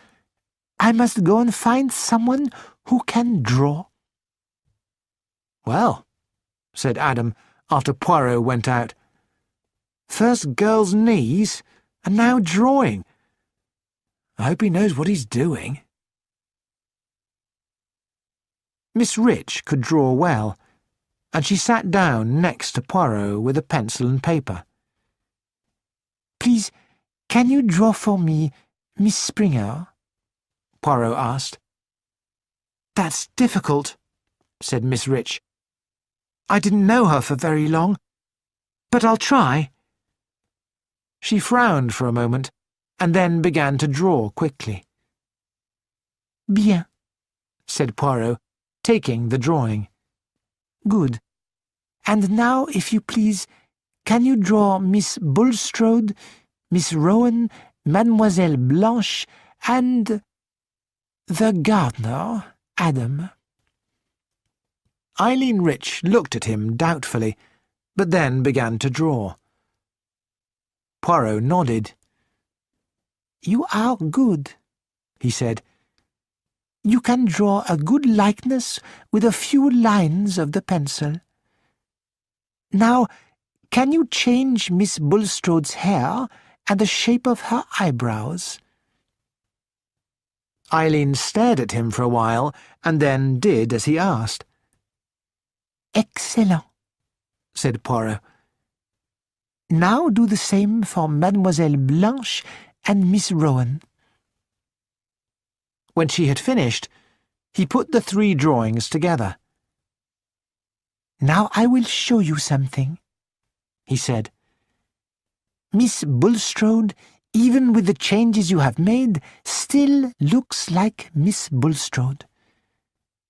I must go and find someone who can draw. Well, said Adam, after Poirot went out. First girl's knees, and now drawing. I hope he knows what he's doing. Miss Rich could draw well, and she sat down next to Poirot with a pencil and paper. Please, can you draw for me Miss Springer? Poirot asked. That's difficult, said Miss Rich. I didn't know her for very long, but I'll try. She frowned for a moment, and then began to draw quickly. Bien, said Poirot, taking the drawing. good. And now, if you please, can you draw Miss Bulstrode, Miss Rowan, Mademoiselle Blanche, and the gardener, Adam? Eileen Rich looked at him doubtfully, but then began to draw. Poirot nodded. You are good, he said. You can draw a good likeness with a few lines of the pencil. Now, can you change Miss Bulstrode's hair and the shape of her eyebrows? Eileen stared at him for a while, and then did as he asked. Excellent, said Poirot. Now do the same for Mademoiselle Blanche and Miss Rowan. When she had finished, he put the 3 drawings together. Now I will show you something, he said. Miss Bulstrode, even with the changes you have made, still looks like Miss Bulstrode.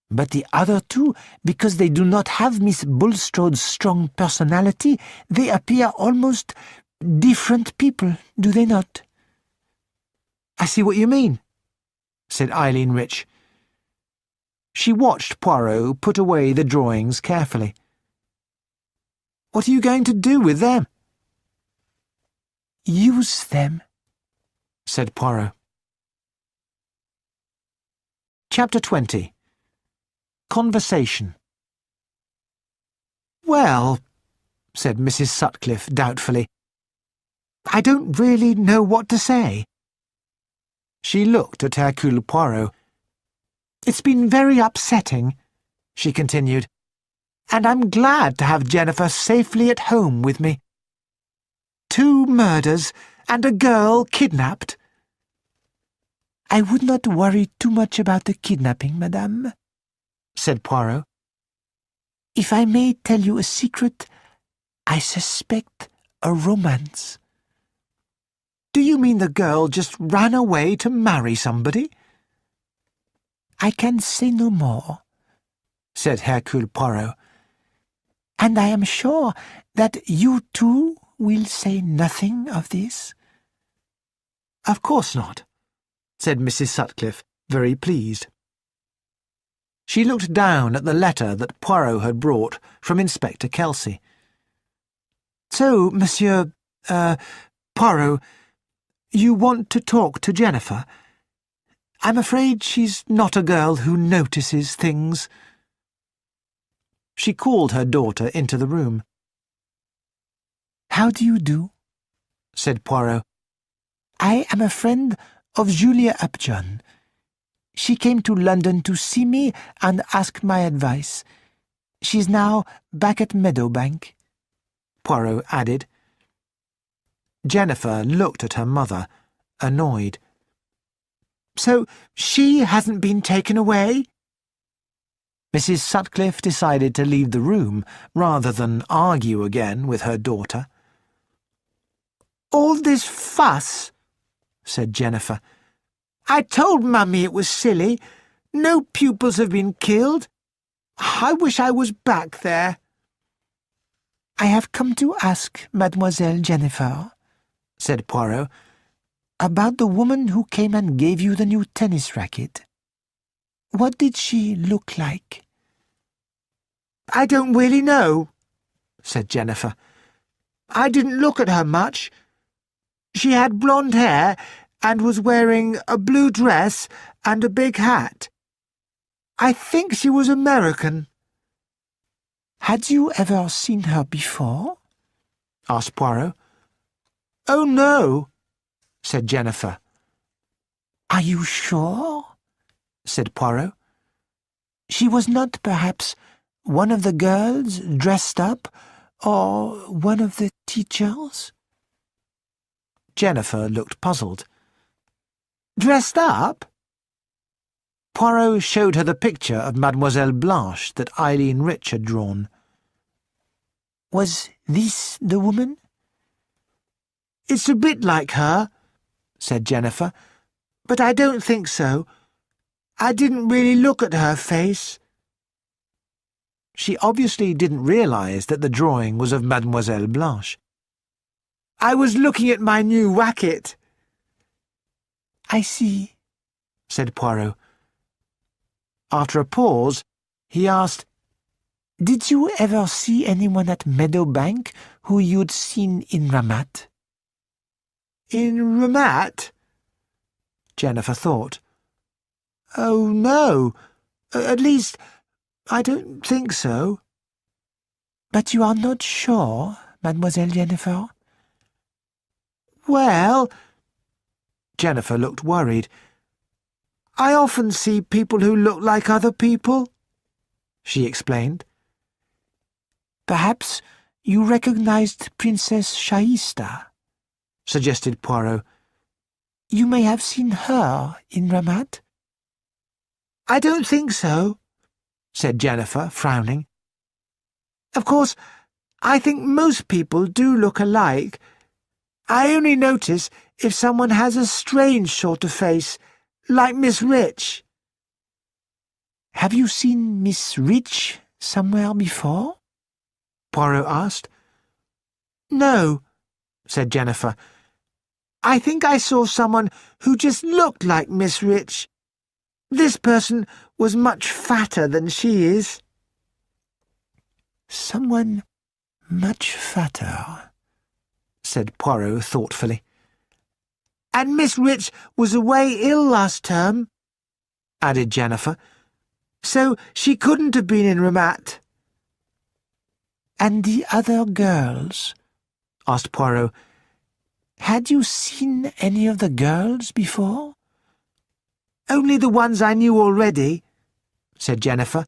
But the other 2, because they do not have Miss Bulstrode's strong personality, they appear almost different people, do they not? I see what you mean, said Eileen Rich. She watched Poirot put away the drawings carefully. What are you going to do with them? Use them, said Poirot. Chapter 20. Conversation. Well, said Mrs. Sutcliffe doubtfully, I don't really know what to say. She looked at Hercule Poirot. It's been very upsetting, she continued, and I'm glad to have Jennifer safely at home with me. 2 murders and a girl kidnapped. I would not worry too much about the kidnapping, madame, said Poirot. If I may tell you a secret, I suspect a romance. Do you mean the girl just ran away to marry somebody? I can say no more, said Hercule Poirot. And I am sure that you too will say nothing of this? Of course not, said Mrs. Sutcliffe, very pleased. She looked down at the letter that Poirot had brought from Inspector Kelsey. So, Monsieur, Poirot, you want to talk to Jennifer? I'm afraid she's not a girl who notices things. She called her daughter into the room. How do you do? said Poirot. I am a friend of Julia Upjohn. She came to London to see me and ask my advice. She's now back at Meadowbank, Poirot added. Jennifer looked at her mother, annoyed. So she hasn't been taken away? Mrs. Sutcliffe decided to leave the room rather than argue again with her daughter. All this fuss, said Jennifer. I told Mummy it was silly. No pupils have been killed. I wish I was back there. I have come to ask Mademoiselle Jennifer, said Poirot, about the woman who came and gave you the new tennis racket. What did she look like? I don't really know, said Jennifer. I didn't look at her much. She had blonde hair and was wearing a blue dress and a big hat. I think she was American. Had you ever seen her before? asked Poirot. Oh, no, said Jennifer. Are you sure? said Poirot. She was not perhaps one of the girls dressed up, or one of the teachers? Jennifer looked puzzled. Dressed up? Poirot showed her the picture of Mademoiselle Blanche that Eileen Rich had drawn. Was this the woman? It's a bit like her, said Jennifer, "but I don't think so. I didn't really look at her face." She obviously didn't realise that the drawing was of Mademoiselle Blanche. "I was looking at my new racket." "I see," said Poirot. After a pause, he asked, "Did you ever see anyone at Meadowbank who you'd seen in Ramat?" "In Ramat?" Jennifer thought. "Oh, no. At least, I don't think so." "But you are not sure, Mademoiselle Jennifer?" "Well—" Jennifer looked worried. "I often see people who look like other people," she explained. "Perhaps you recognized Princess Shaista," suggested Poirot. "You may have seen her in Ramat." "I don't think so," said Jennifer, frowning. "Of course, I think most people do look alike. I only notice if someone has a strange sort of face, like Miss Rich." "Have you seen Miss Rich somewhere before?" Poirot asked. "No," said Jennifer. "I think I saw someone who just looked like Miss Rich. This person was much fatter than she is." "Someone much fatter," said Poirot thoughtfully. "And Miss Rich was away ill last term," added Jennifer, "so she couldn't have been in Ramat." "And the other girls?" asked Poirot. "Had you seen any of the girls before?" "Only the ones I knew already," said Jennifer.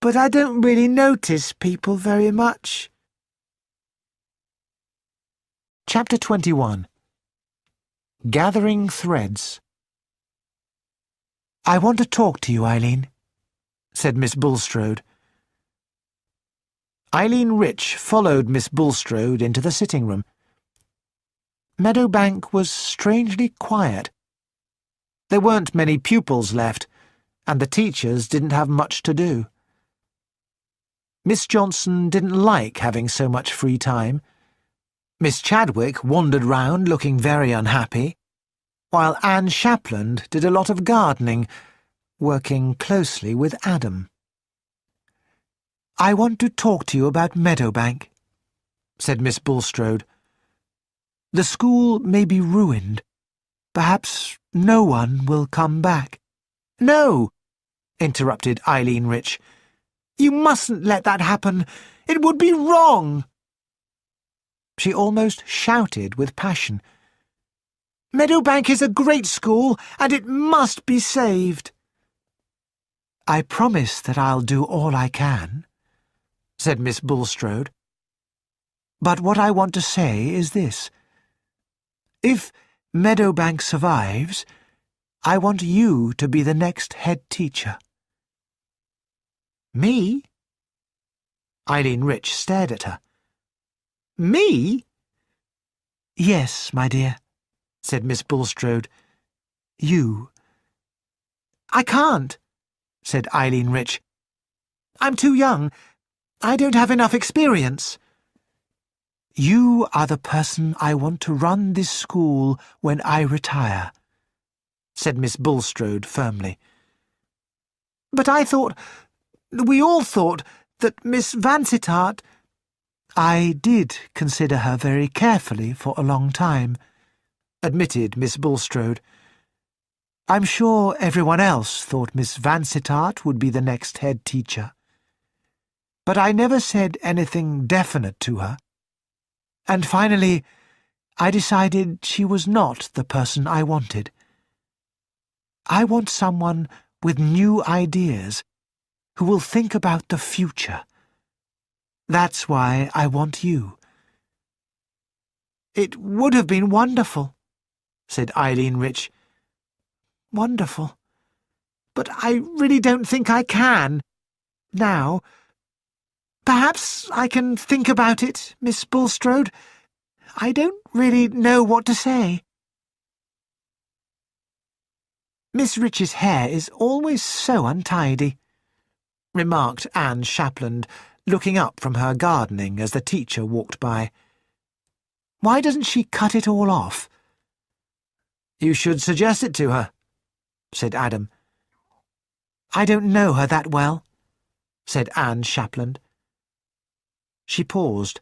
"But I don't really notice people very much." Chapter 21. Gathering Threads. "I want to talk to you, Eileen," said Miss Bulstrode. Eileen Rich followed Miss Bulstrode into the sitting-room. Meadowbank was strangely quiet. There weren't many pupils left, and the teachers didn't have much to do. Miss Johnson didn't like having so much free time. Miss Chadwick wandered round looking very unhappy, while Anne Shapland did a lot of gardening, working closely with Adam. "I want to talk to you about Meadowbank," said Miss Bulstrode. "The school may be ruined. Perhaps no one will come back." "No," interrupted Eileen Rich. "You mustn't let that happen. It would be wrong." She almost shouted with passion. "Meadowbank is a great school, and it must be saved." "I promise that I'll do all I can," said Miss Bulstrode. "But what I want to say is this. If Meadowbank survives, I want you to be the next head teacher." "Me?" Eileen Rich stared at her. "Me?" "Yes, my dear," said Miss Bulstrode. "You." "I can't," said Eileen Rich. "I'm too young. I don't have enough experience." "You are the person I want to run this school when I retire," said Miss Bulstrode firmly. "But we all thought that Miss Vansittart—" "I did consider her very carefully for a long time," admitted Miss Bulstrode. "I'm sure everyone else thought Miss Vansittart would be the next head teacher. But I never said anything definite to her. And finally, I decided she was not the person I wanted. I want someone with new ideas, who will think about the future. That's why I want you." "It would have been wonderful," said Eileen Rich. "Wonderful. But I really don't think I can. Now. Perhaps I can think about it, Miss Bulstrode. I don't really know what to say." Miss Rich's hair is always so untidy," remarked Anne Shapland, looking up from her gardening as the teacher walked by. "Why doesn't she cut it all off?" "You should suggest it to her," said Adam. "I don't know her that well," said Anne Shapland. She paused.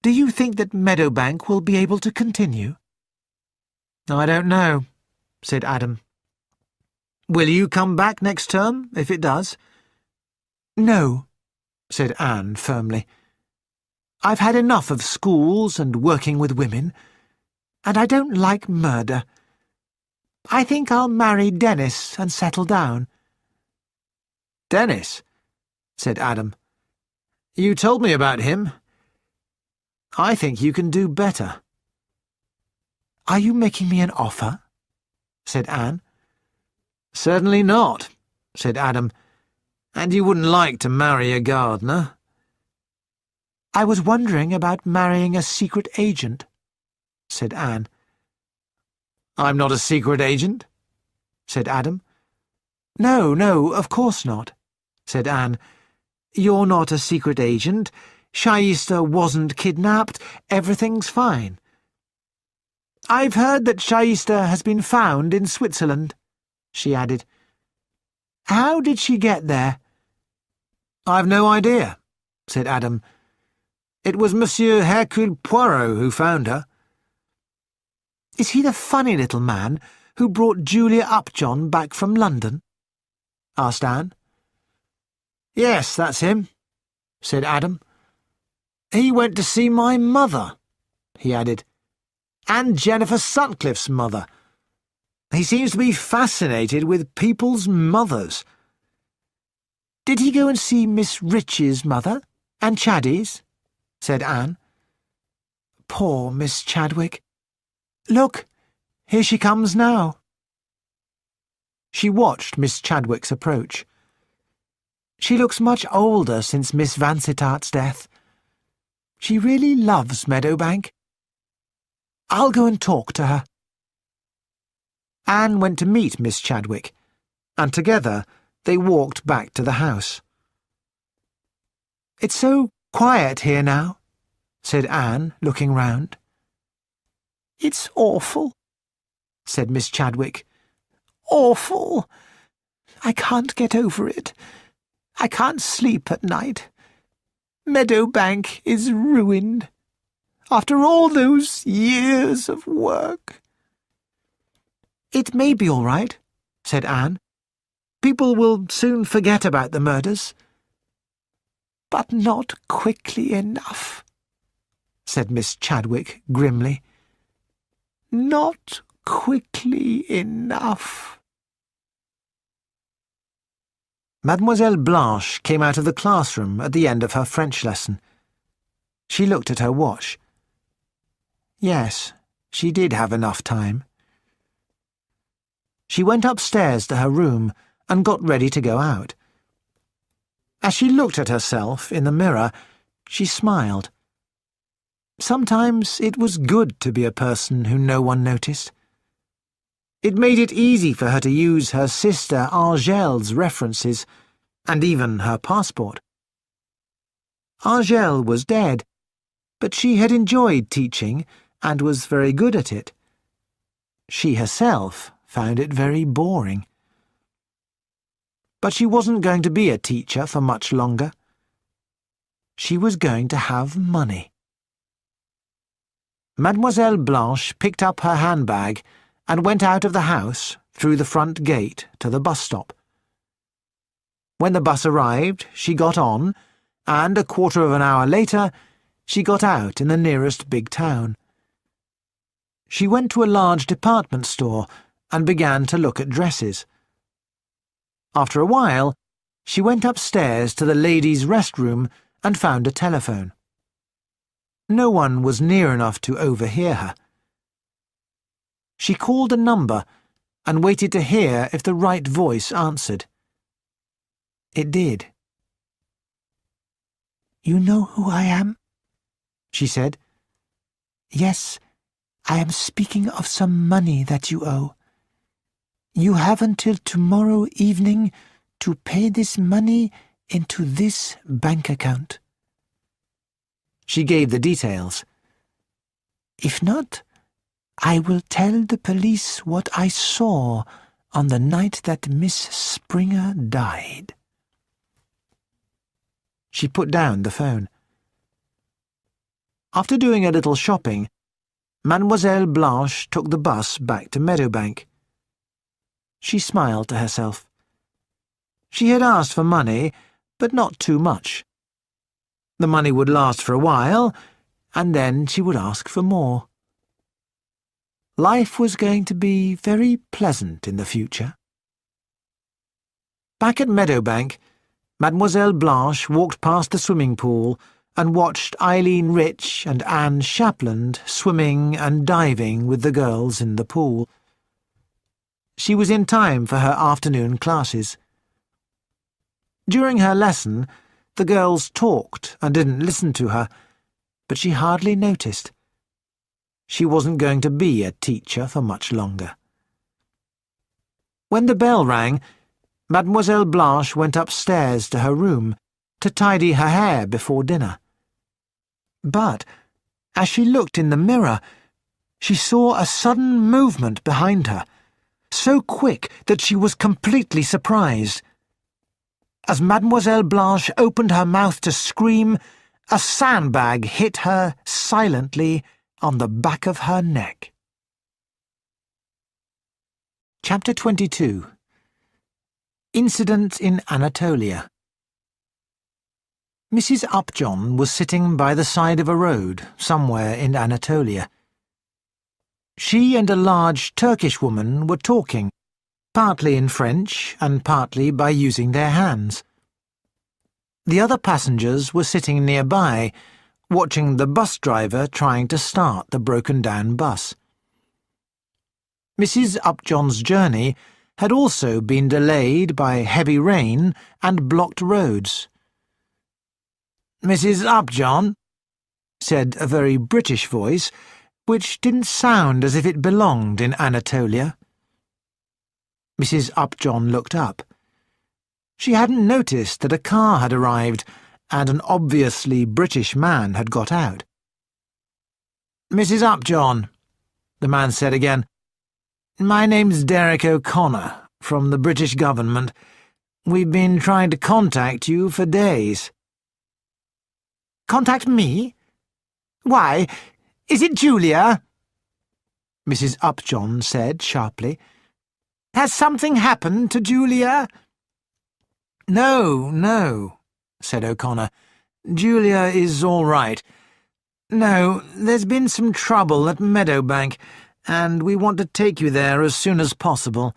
"Do you think that Meadowbank will be able to continue?" "I don't know," said Adam. "Will you come back next term, if it does?" "No," said Anne firmly. "I've had enough of schools and working with women, and I don't like murder. I think I'll marry Dennis and settle down." "Dennis?" said Adam. "You told me about him. I think you can do better." "Are you making me an offer?" said Anne. "Certainly not," said Adam. "And you wouldn't like to marry a gardener." "I was wondering about marrying a secret agent," said Anne. "I'm not a secret agent," said Adam. No, of course not," said Anne. "You're not a secret agent. Shaista wasn't kidnapped. Everything's fine. I've heard that Shaista has been found in Switzerland," she added. "How did she get there?" "I've no idea," said Adam. "It was Monsieur Hercule Poirot who found her." "Is he the funny little man who brought Julia Upjohn back from London?" asked Anne. "Yes, that's him," said Adam. "He went to see my mother," he added, "and Jennifer Sutcliffe's mother. He seems to be fascinated with people's mothers." "Did he go and see Miss Rich's mother, and Chaddy's?" said Anne. "Poor Miss Chadwick. Look, here she comes now." She watched Miss Chadwick's approach. "She looks much older since Miss Vansittart's death. She really loves Meadowbank. I'll go and talk to her." Anne went to meet Miss Chadwick, and together they walked back to the house. "It's so quiet here now," said Anne, looking round. "It's awful," said Miss Chadwick. "Awful. I can't get over it. I can't sleep at night. Meadowbank is ruined. After all those years of work." "It may be all right," said Anne. "People will soon forget about the murders." "But not quickly enough," said Miss Chadwick grimly. "Not quickly enough." Mademoiselle Blanche came out of the classroom at the end of her French lesson. She looked at her watch. Yes, she did have enough time. She went upstairs to her room and got ready to go out. As she looked at herself in the mirror, she smiled. Sometimes it was good to be a person who no one noticed. It made it easy for her to use her sister Angèle's references, and even her passport. Angèle was dead, but she had enjoyed teaching and was very good at it. She herself found it very boring. But she wasn't going to be a teacher for much longer. She was going to have money. Mademoiselle Blanche picked up her handbag and went out of the house through the front gate to the bus stop. When the bus arrived, she got on, and a quarter of an hour later, she got out in the nearest big town. She went to a large department store and began to look at dresses. After a while, she went upstairs to the ladies' restroom and found a telephone. No one was near enough to overhear her. She called a number and waited to hear if the right voice answered. It did. "You know who I am?" she said. "Yes, I am speaking of some money that you owe. You have until tomorrow evening to pay this money into this bank account. She gave the details. If not, I will tell the police what I saw on the night that Miss Springer died. She put down the phone. After doing a little shopping, Mademoiselle Blanche took the bus back to Meadowbank. She smiled to herself. She had asked for money, but not too much. The money would last for a while, and then she would ask for more. Life was going to be very pleasant in the future. Back at Meadowbank, Mademoiselle Blanche walked past the swimming pool and watched Eileen Rich and Anne Shapland swimming and diving with the girls in the pool. She was in time for her afternoon classes. During her lesson, the girls talked and didn't listen to her, but she hardly noticed. She wasn't going to be a teacher for much longer. When the bell rang, Mademoiselle Blanche went upstairs to her room to tidy her hair before dinner. But, as she looked in the mirror, she saw a sudden movement behind her, so quick that she was completely surprised. As Mademoiselle Blanche opened her mouth to scream, a sandbag hit her silently on the back of her neck. Chapter 22. Incident in Anatolia. Mrs. Upjohn was sitting by the side of a road somewhere in Anatolia. She and a large Turkish woman were talking, partly in French and partly by using their hands. The other passengers were sitting nearby, watching the bus driver trying to start the broken-down bus. Mrs. Upjohn's journey had also been delayed by heavy rain and blocked roads. "Mrs. Upjohn," said a very British voice, which didn't sound as if it belonged in Anatolia. Mrs. Upjohn looked up. She hadn't noticed that a car had arrived and an obviously British man had got out. "Mrs. Upjohn," the man said again, "my name's Derek O'Connor, from the British government. We've been trying to contact you for days." "Contact me? Why, is it Julia?" Mrs. Upjohn said sharply. "Has something happened to Julia?" No, said O'Connor. "Julia is all right. No, there's been some trouble at Meadowbank, and we want to take you there as soon as possible.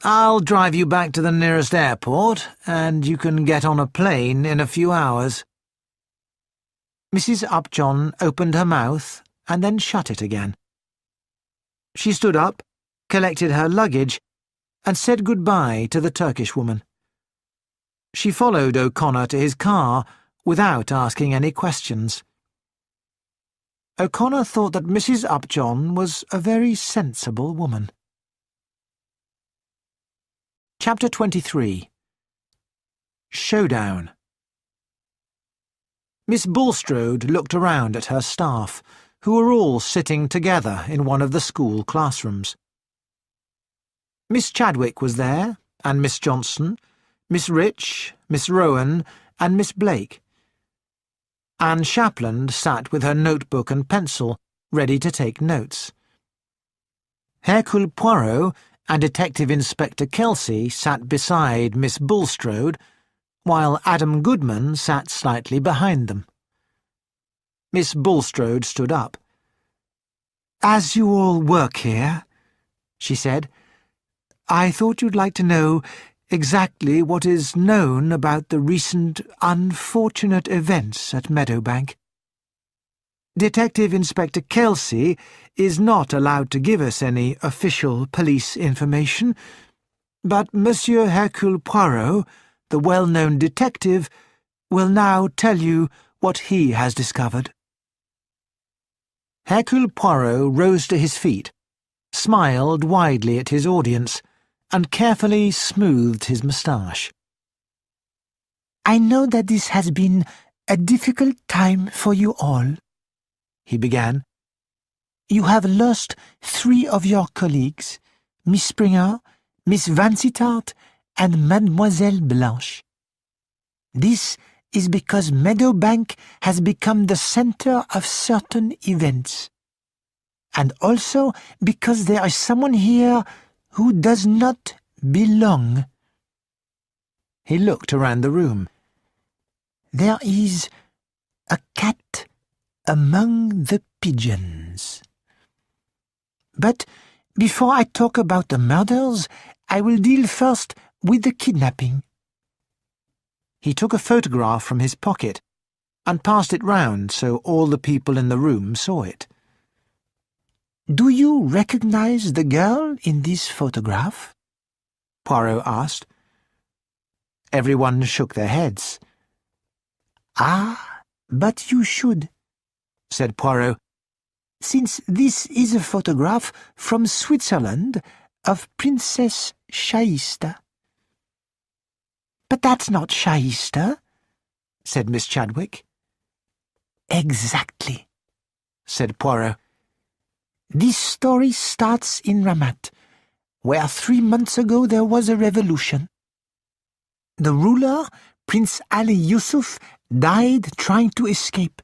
I'll drive you back to the nearest airport, and you can get on a plane in a few hours." Mrs. Upjohn opened her mouth and then shut it again. She stood up, collected her luggage, and said goodbye to the Turkish woman. She followed O'Connor to his car without asking any questions. O'Connor thought that Mrs. Upjohn was a very sensible woman. Chapter 23. Showdown. Miss Bulstrode looked around at her staff, who were all sitting together in one of the school classrooms. Miss Chadwick was there, and Miss Johnson, Miss Rich, Miss Rowan, and Miss Blake. Anne Shapland sat with her notebook and pencil, ready to take notes. Hercule Poirot and Detective Inspector Kelsey sat beside Miss Bulstrode, while Adam Goodman sat slightly behind them. Miss Bulstrode stood up. "As you all work here," she said, "I thought you'd like to know exactly what is known about the recent unfortunate events at Meadowbank. Detective Inspector Kelsey is not allowed to give us any official police information, but Monsieur Hercule Poirot, the well-known detective, will now tell you what he has discovered." Hercule Poirot rose to his feet, smiled widely at his audience, and carefully smoothed his moustache. "I know that this has been a difficult time for you all," he began. "You have lost 3 of your colleagues, Miss Springer, Miss Vansittart, and Mademoiselle Blanche. This is because Meadowbank has become the center of certain events, and also because there is someone here who does not belong." He looked around the room. "There is a cat among the pigeons. But before I talk about the murders, I will deal first with the kidnapping." He took a photograph from his pocket and passed it round so all the people in the room saw it. "Do you recognize the girl in this photograph?" Poirot asked. Everyone shook their heads. "Ah, but you should," said Poirot, "since this is a photograph from Switzerland of Princess Shaista." "But that's not Shaista," said Miss Chadwick. "Exactly," said Poirot. "This story starts in Ramat, where 3 months ago there was a revolution. The ruler, Prince Ali Yusuf, died trying to escape,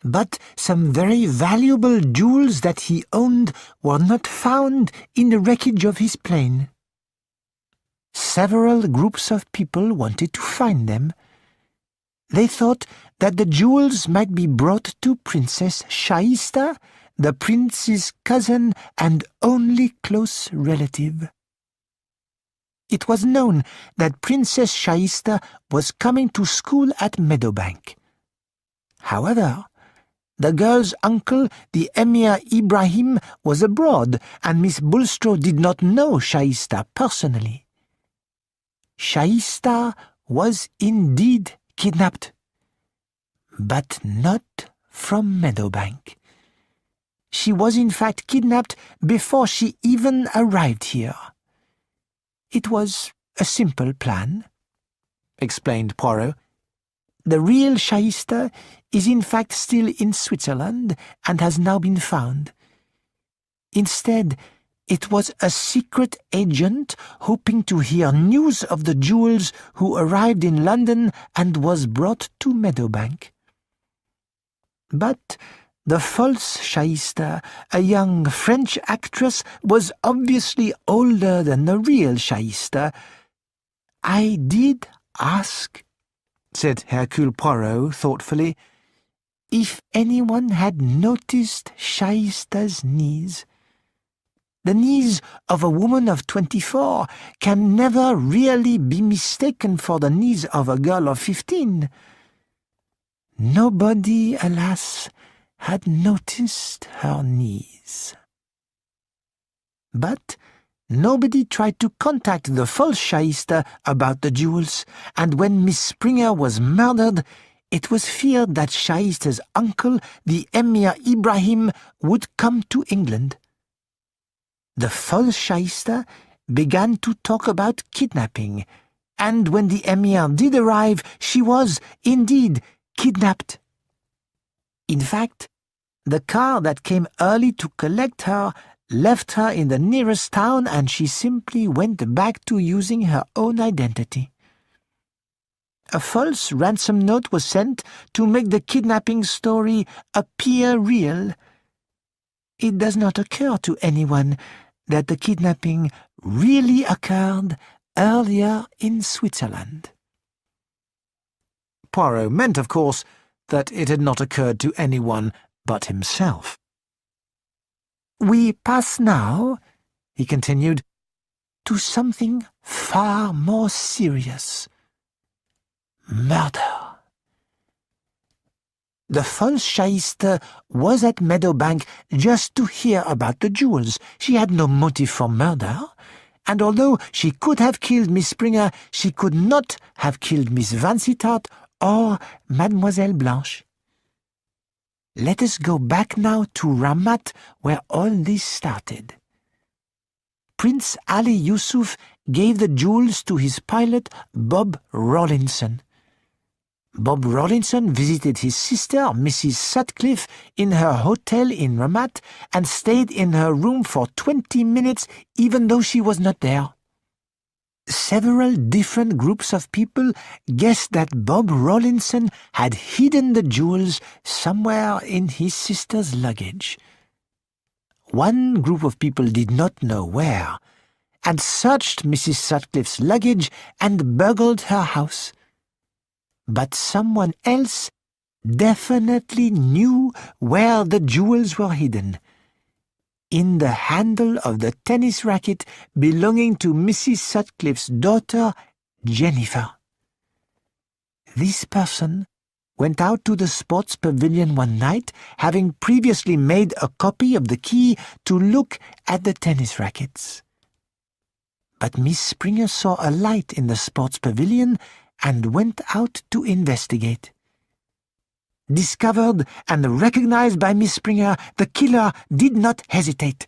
but some very valuable jewels that he owned were not found in the wreckage of his plane. Several groups of people wanted to find them. They thought that the jewels might be brought to Princess Shaista, the prince's cousin and only close relative. It was known that Princess Shaista was coming to school at Meadowbank. However, the girl's uncle, the Emir Ibrahim, was abroad, and Miss Bulstrode did not know Shaista personally. Shaista was indeed kidnapped, but not from Meadowbank. She was in fact kidnapped before she even arrived here. It was a simple plan," explained Poirot. "The real Shaista is in fact still in Switzerland and has now been found. Instead, it was a secret agent hoping to hear news of the jewels who arrived in London and was brought to Meadowbank. But the false Shaista, a young French actress, was obviously older than the real Shaista. I did ask," said Hercule Poirot thoughtfully, "if anyone had noticed Shaista's knees. The knees of a woman of 24 can never really be mistaken for the knees of a girl of 15. Nobody, alas, had noticed her knees. But nobody tried to contact the false Shaista about the jewels, and when Miss Springer was murdered, it was feared that Shaista's uncle, the Emir Ibrahim, would come to England. The false Shaista began to talk about kidnapping, and when the Emir did arrive, she was, indeed, kidnapped. In fact, the car that came early to collect her left her in the nearest town, and she simply went back to using her own identity. A false ransom note was sent to make the kidnapping story appear real. It does not occur to anyone that the kidnapping really occurred earlier in Switzerland." Poirot meant, of course, that it had not occurred to anyone but himself. "We pass now," he continued, "to something far more serious. Murder. The false Shaista was at Meadowbank just to hear about the jewels. She had no motive for murder, and although she could have killed Miss Springer, she could not have killed Miss Vansittart or Mademoiselle Blanche. Let us go back now to Ramat, where all this started. Prince Ali Yusuf gave the jewels to his pilot, Bob Rawlinson. Bob Rawlinson visited his sister, Mrs. Sutcliffe, in her hotel in Ramat and stayed in her room for 20 minutes even though she was not there. Several different groups of people guessed that Bob Rawlinson had hidden the jewels somewhere in his sister's luggage. One group of people did not know where, and searched Mrs. Sutcliffe's luggage and burgled her house. But someone else definitely knew where the jewels were hidden. In the handle of the tennis racket belonging to Mrs. Sutcliffe's daughter, Jennifer. This person went out to the sports pavilion one night, having previously made a copy of the key to look at the tennis rackets. But Miss Springer saw a light in the sports pavilion and went out to investigate. Discovered and recognized by Miss Springer, the killer did not hesitate.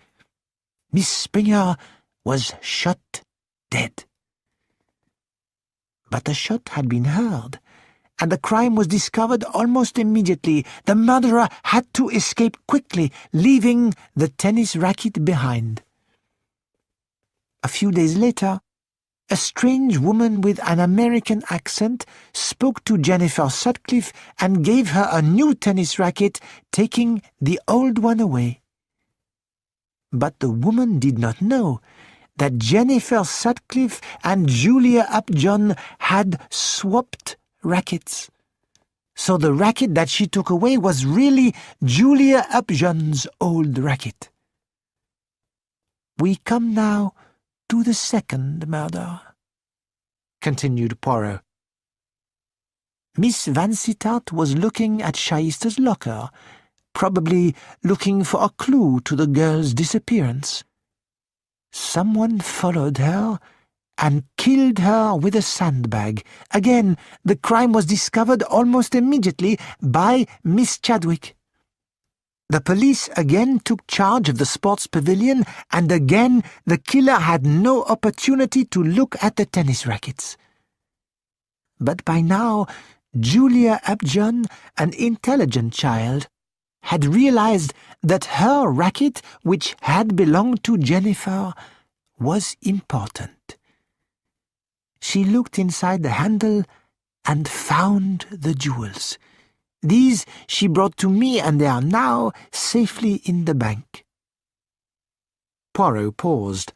Miss Springer was shot dead. But the shot had been heard, and the crime was discovered almost immediately. The murderer had to escape quickly, leaving the tennis racket behind. A few days later, a strange woman with an American accent spoke to Jennifer Sutcliffe and gave her a new tennis racket, taking the old one away. But the woman did not know that Jennifer Sutcliffe and Julia Upjohn had swapped rackets. So the racket that she took away was really Julia Upjohn's old racket. We come now to the second murder, continued Poirot. Miss Vansittart was looking at Shayista's locker, probably looking for a clue to the girl's disappearance. Someone followed her and killed her with a sandbag. Again, the crime was discovered almost immediately by Miss Chadwick. The police again took charge of the sports pavilion, and again the killer had no opportunity to look at the tennis rackets. But by now, Julia Upjohn, an intelligent child, had realized that her racket, which had belonged to Jennifer, was important. She looked inside the handle and found the jewels. These she brought to me, and they are now safely in the bank. Poirot paused.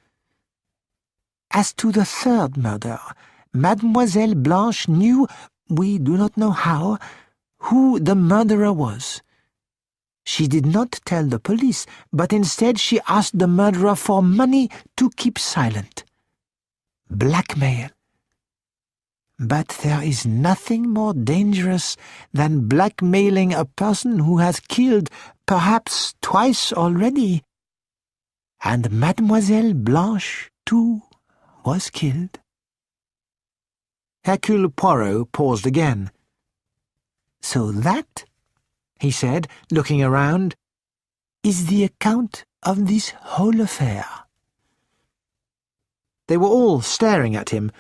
As to the third murder, Mademoiselle Blanche knew, we do not know how, who the murderer was. She did not tell the police, but instead she asked the murderer for money to keep silent. Blackmail. But there is nothing more dangerous than blackmailing a person who has killed perhaps twice already. And Mademoiselle Blanche, too, was killed. Hercule Poirot paused again. So that, he said, looking around, is the account of this whole affair. They were all staring at him,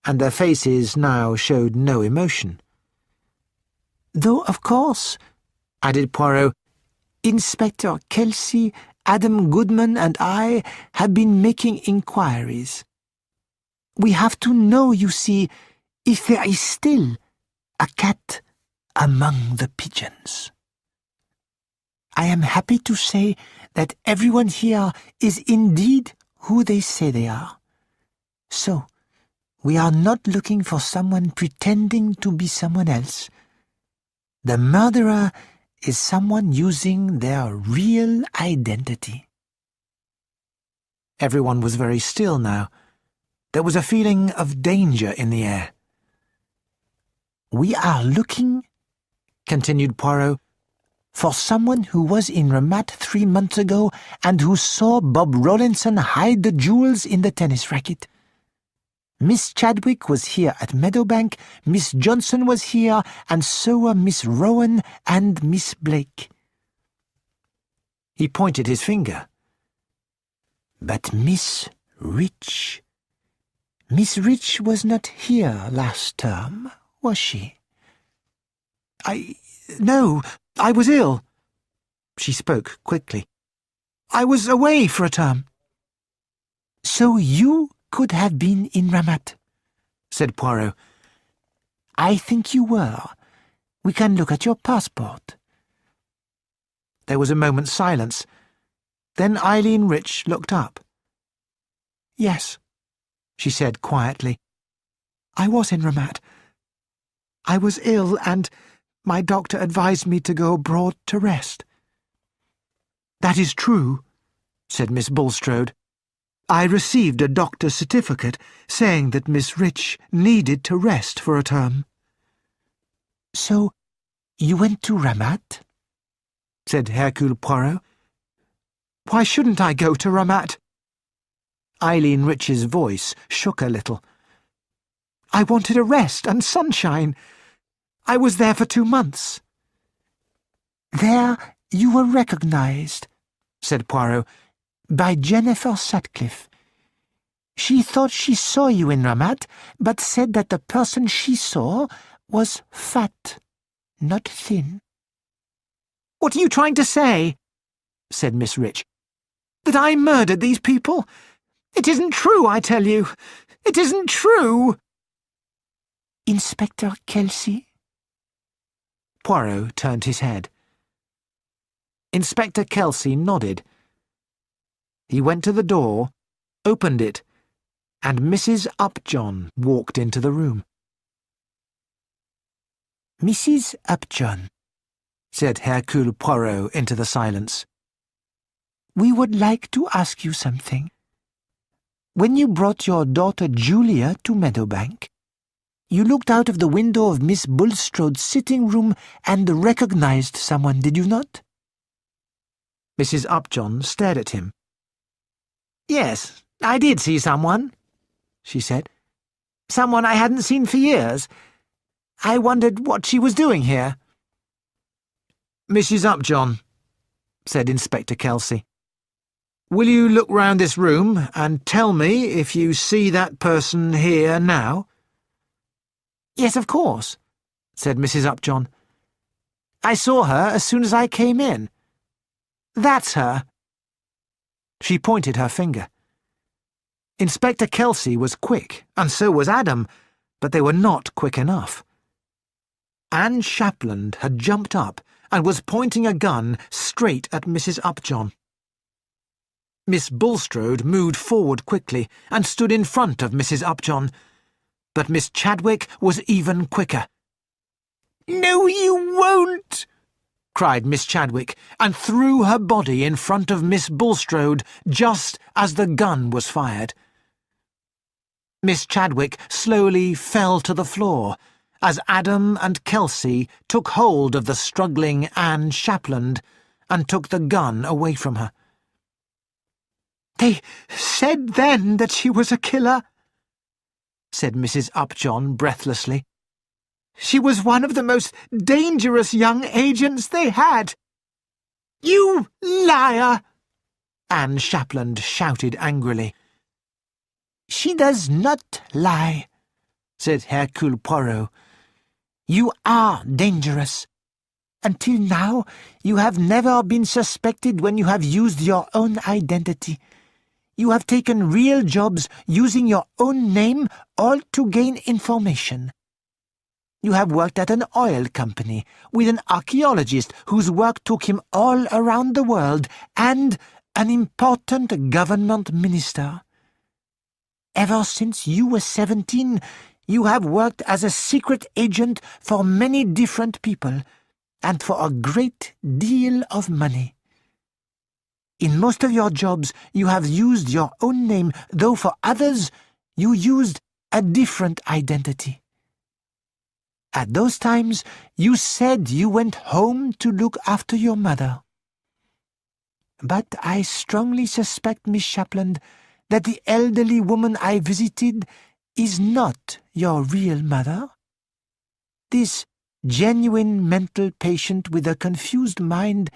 and their faces now showed no emotion. Though, of course, added Poirot, Inspector Kelsey, Adam Goodman, and I have been making inquiries. We have to know, you see, if there is still a cat among the pigeons. I am happy to say that everyone here is indeed who they say they are. So, we are not looking for someone pretending to be someone else. The murderer is someone using their real identity. Everyone was very still now. There was a feeling of danger in the air. We are looking, continued Poirot, for someone who was in Ramat 3 months ago and who saw Bob Rawlinson hide the jewels in the tennis racket. Miss Chadwick was here at Meadowbank, Miss Johnson was here, and so were Miss Rowan and Miss Blake. He pointed his finger. But Miss Rich, Miss Rich was not here last term, was she? No, I was ill. She spoke quickly. I was away for a term. So you could have been in Ramat, said Poirot. I think you were. We can look at your passport. There was a moment's silence. Then Eileen Rich looked up. Yes, she said quietly. I was in Ramat. I was ill and my doctor advised me to go abroad to rest. That is true, said Miss Bulstrode. I received a doctor's certificate saying that Miss Rich needed to rest for a term. So, you went to Ramat? Said Hercule Poirot. Why shouldn't I go to Ramat? Eileen Rich's voice shook a little. I wanted a rest and sunshine. I was there for 2 months. There you were recognized, said Poirot, by Jennifer Sutcliffe. She thought she saw you in Ramat, but said that the person she saw was fat, not thin. What are you trying to say? Said Miss Rich. That I murdered these people? It isn't true, I tell you. It isn't true. Inspector Kelsey? Poirot turned his head. Inspector Kelsey nodded. He went to the door, opened it, and Mrs. Upjohn walked into the room. Mrs. Upjohn, said Hercule Poirot into the silence. We would like to ask you something. When you brought your daughter Julia to Meadowbank, you looked out of the window of Miss Bulstrode's sitting room and recognized someone, did you not? Mrs. Upjohn stared at him. Yes, I did see someone, she said. Someone I hadn't seen for years. I wondered what she was doing here. Mrs. Upjohn, said Inspector Kelsey, will you look round this room and tell me if you see that person here now? Yes, of course, said Mrs. Upjohn. I saw her as soon as I came in. That's her. She pointed her finger. Inspector Kelsey was quick, and so was Adam, but they were not quick enough. Anne Shapland had jumped up and was pointing a gun straight at Mrs. Upjohn. Miss Bulstrode moved forward quickly and stood in front of Mrs. Upjohn, but Miss Chadwick was even quicker. "No, you won't!" cried Miss Chadwick, and threw her body in front of Miss Bulstrode just as the gun was fired. Miss Chadwick slowly fell to the floor as Adam and Kelsey took hold of the struggling Anne Shapland and took the gun away from her. "They said then that she was a killer," said Mrs. Upjohn breathlessly. "She was one of the most dangerous young agents they had." "You liar!" Anne Shapland shouted angrily. "She does not lie," said Hercule Poirot. "You are dangerous. Until now, you have never been suspected when you have used your own identity. You have taken real jobs using your own name, all to gain information. You have worked at an oil company with an archaeologist whose work took him all around the world, and an important government minister. Ever since you were 17, you have worked as a secret agent for many different people, and for a great deal of money. In most of your jobs, you have used your own name, though for others, you used a different identity. At those times, you said you went home to look after your mother. But I strongly suspect, Miss Shapland, that the elderly woman I visited is not your real mother. This genuine mental patient with a confused mind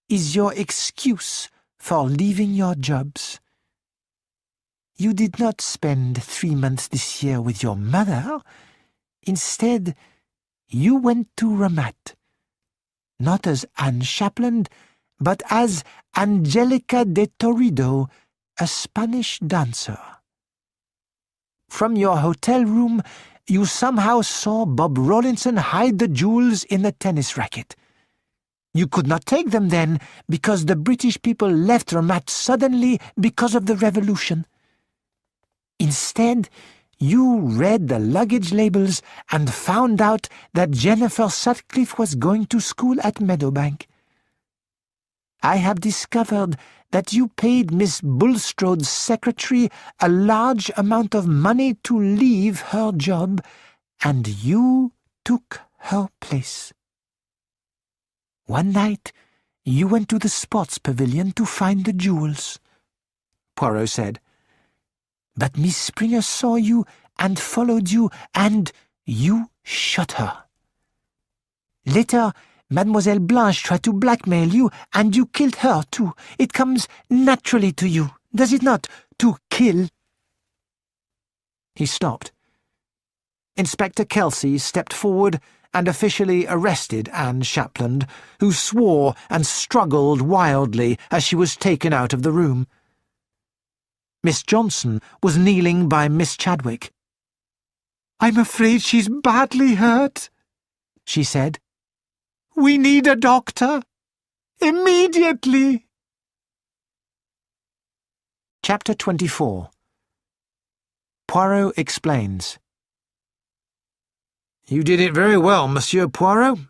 is your excuse for leaving your jobs. You did not spend 3 months this year with your mother. Instead, you went to Ramat, not as Anne Shapland, but as Angelica de Torrido, a Spanish dancer. From your hotel room, you somehow saw Bob Rawlinson hide the jewels in the tennis racket. You could not take them then, because the British people left Ramat suddenly because of the revolution. Instead, you read the luggage labels and found out that Jennifer Sutcliffe was going to school at Meadowbank. I have discovered that you paid Miss Bulstrode's secretary a large amount of money to leave her job, and you took her place. One night, you went to the sports pavilion to find the jewels, Poirot said. But Miss Springer saw you and followed you, and you shot her. Later, Mademoiselle Blanche tried to blackmail you, and you killed her too. It comes naturally to you, does it not, to kill? He stopped. Inspector Kelsey stepped forward and officially arrested Anne Shapland, who swore and struggled wildly as she was taken out of the room. Miss Johnson was kneeling by Miss Chadwick. "I'm afraid she's badly hurt," she said. "We need a doctor. Immediately." Chapter 24. Poirot explains. "You did it very well, Monsieur Poirot,"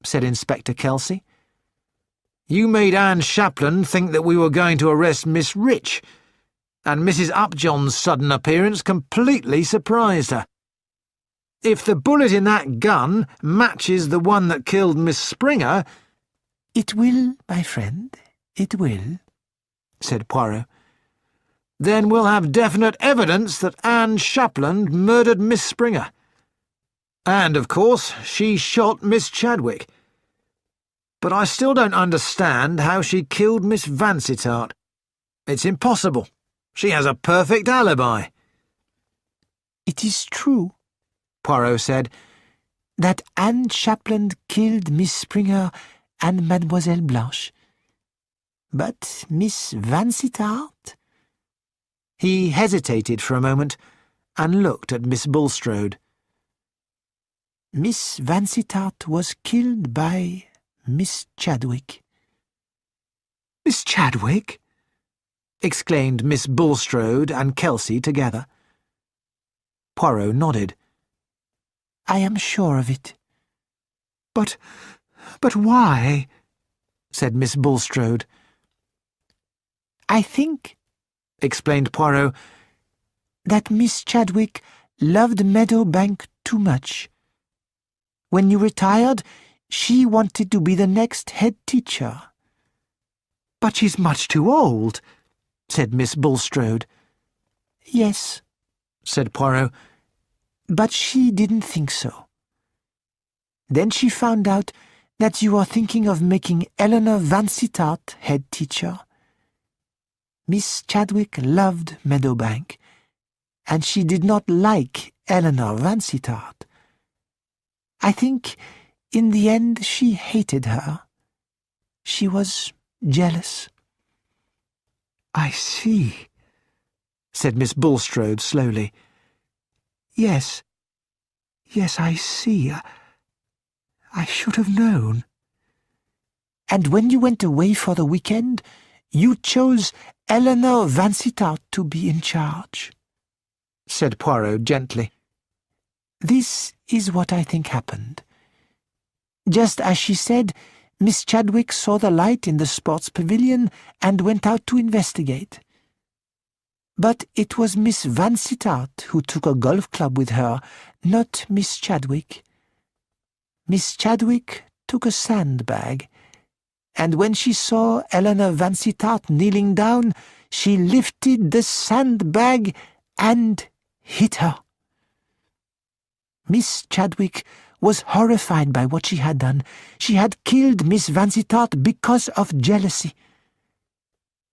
said Inspector Kelsey. "You made Anne Shapland think that we were going to arrest Miss Rich, and Mrs. Upjohn's sudden appearance completely surprised her. If the bullet in that gun matches the one that killed Miss Springer—" "It will, my friend, it will," said Poirot. "Then we'll have definite evidence that Anne Shapland murdered Miss Springer. And, of course, she shot Miss Chadwick. But I still don't understand how she killed Miss Vansittart. It's impossible. She has a perfect alibi." "It is true," Poirot said, "that Anne Shapland killed Miss Springer and Mademoiselle Blanche. But Miss Vansittart—" He hesitated for a moment and looked at Miss Bulstrode. "Miss Vansittart was killed by Miss Chadwick." "Miss Chadwick?" exclaimed Miss Bulstrode and Kelsey together. Poirot nodded. "I am sure of it." But why?" said Miss Bulstrode. "I think," explained Poirot, "that Miss Chadwick loved Meadowbank too much. When you retired, she wanted to be the next head teacher." "But she's much too old," said Miss Bulstrode. "Yes," said Poirot, "but she didn't think so. Then she found out that you are thinking of making Eleanor Vansittart head teacher. Miss Chadwick loved Meadowbank, and she did not like Eleanor Vansittart. I think, in the end, she hated her. She was jealous." "I see," said Miss Bulstrode slowly. Yes, I see. I should have known." "And when you went away for the weekend, you chose Eleanor Vansittart to be in charge," said Poirot gently. "This is what I think happened. Just as she said, Miss Chadwick saw the light in the sports pavilion and went out to investigate. But it was Miss Vansittart who took a golf club with her, not Miss Chadwick. Miss Chadwick took a sandbag, and when she saw Eleanor Vansittart kneeling down, she lifted the sandbag and hit her. Miss Chadwick was horrified by what she had done. She had killed Miss Vansittart because of jealousy.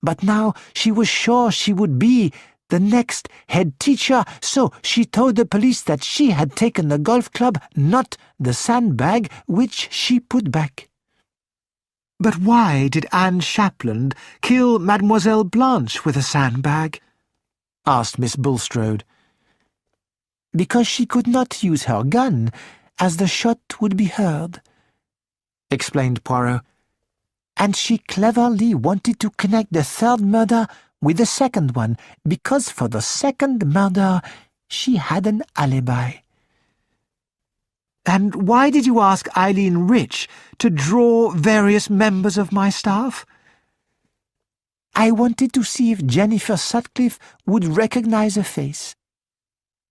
But now she was sure she would be the next head teacher, so she told the police that she had taken the golf club, not the sandbag, which she put back." "But why did Anne Shapland kill Mademoiselle Blanche with a sandbag?" asked Miss Bulstrode. "Because she could not use her gun, as the shot would be heard," explained Poirot. "And she cleverly wanted to connect the third murder with the second one, because for the second murder she had an alibi." "And why did you ask Eileen Rich to draw various members of my staff?" "I wanted to see if Jennifer Sutcliffe would recognize a face.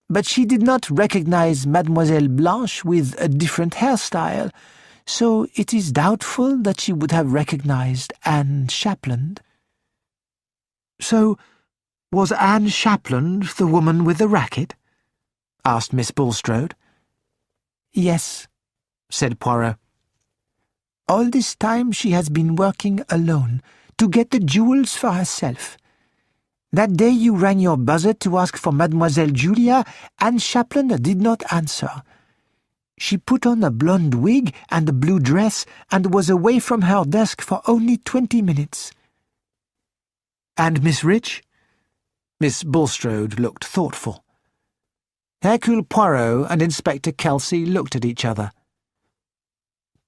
But she did not recognize Mademoiselle Blanche with a different hairstyle, so it is doubtful that she would have recognized Anne Shapland." "So, was Anne Shapland the woman with the racket?" asked Miss Bulstrode. "Yes," said Poirot. "All this time she has been working alone, to get the jewels for herself. That day you rang your buzzer to ask for Mademoiselle Julia, Anne Shapland did not answer. She put on a blonde wig and a blue dress and was away from her desk for only 20 minutes. "And Miss Rich?" Miss Bulstrode looked thoughtful. Hercule Poirot and Inspector Kelsey looked at each other.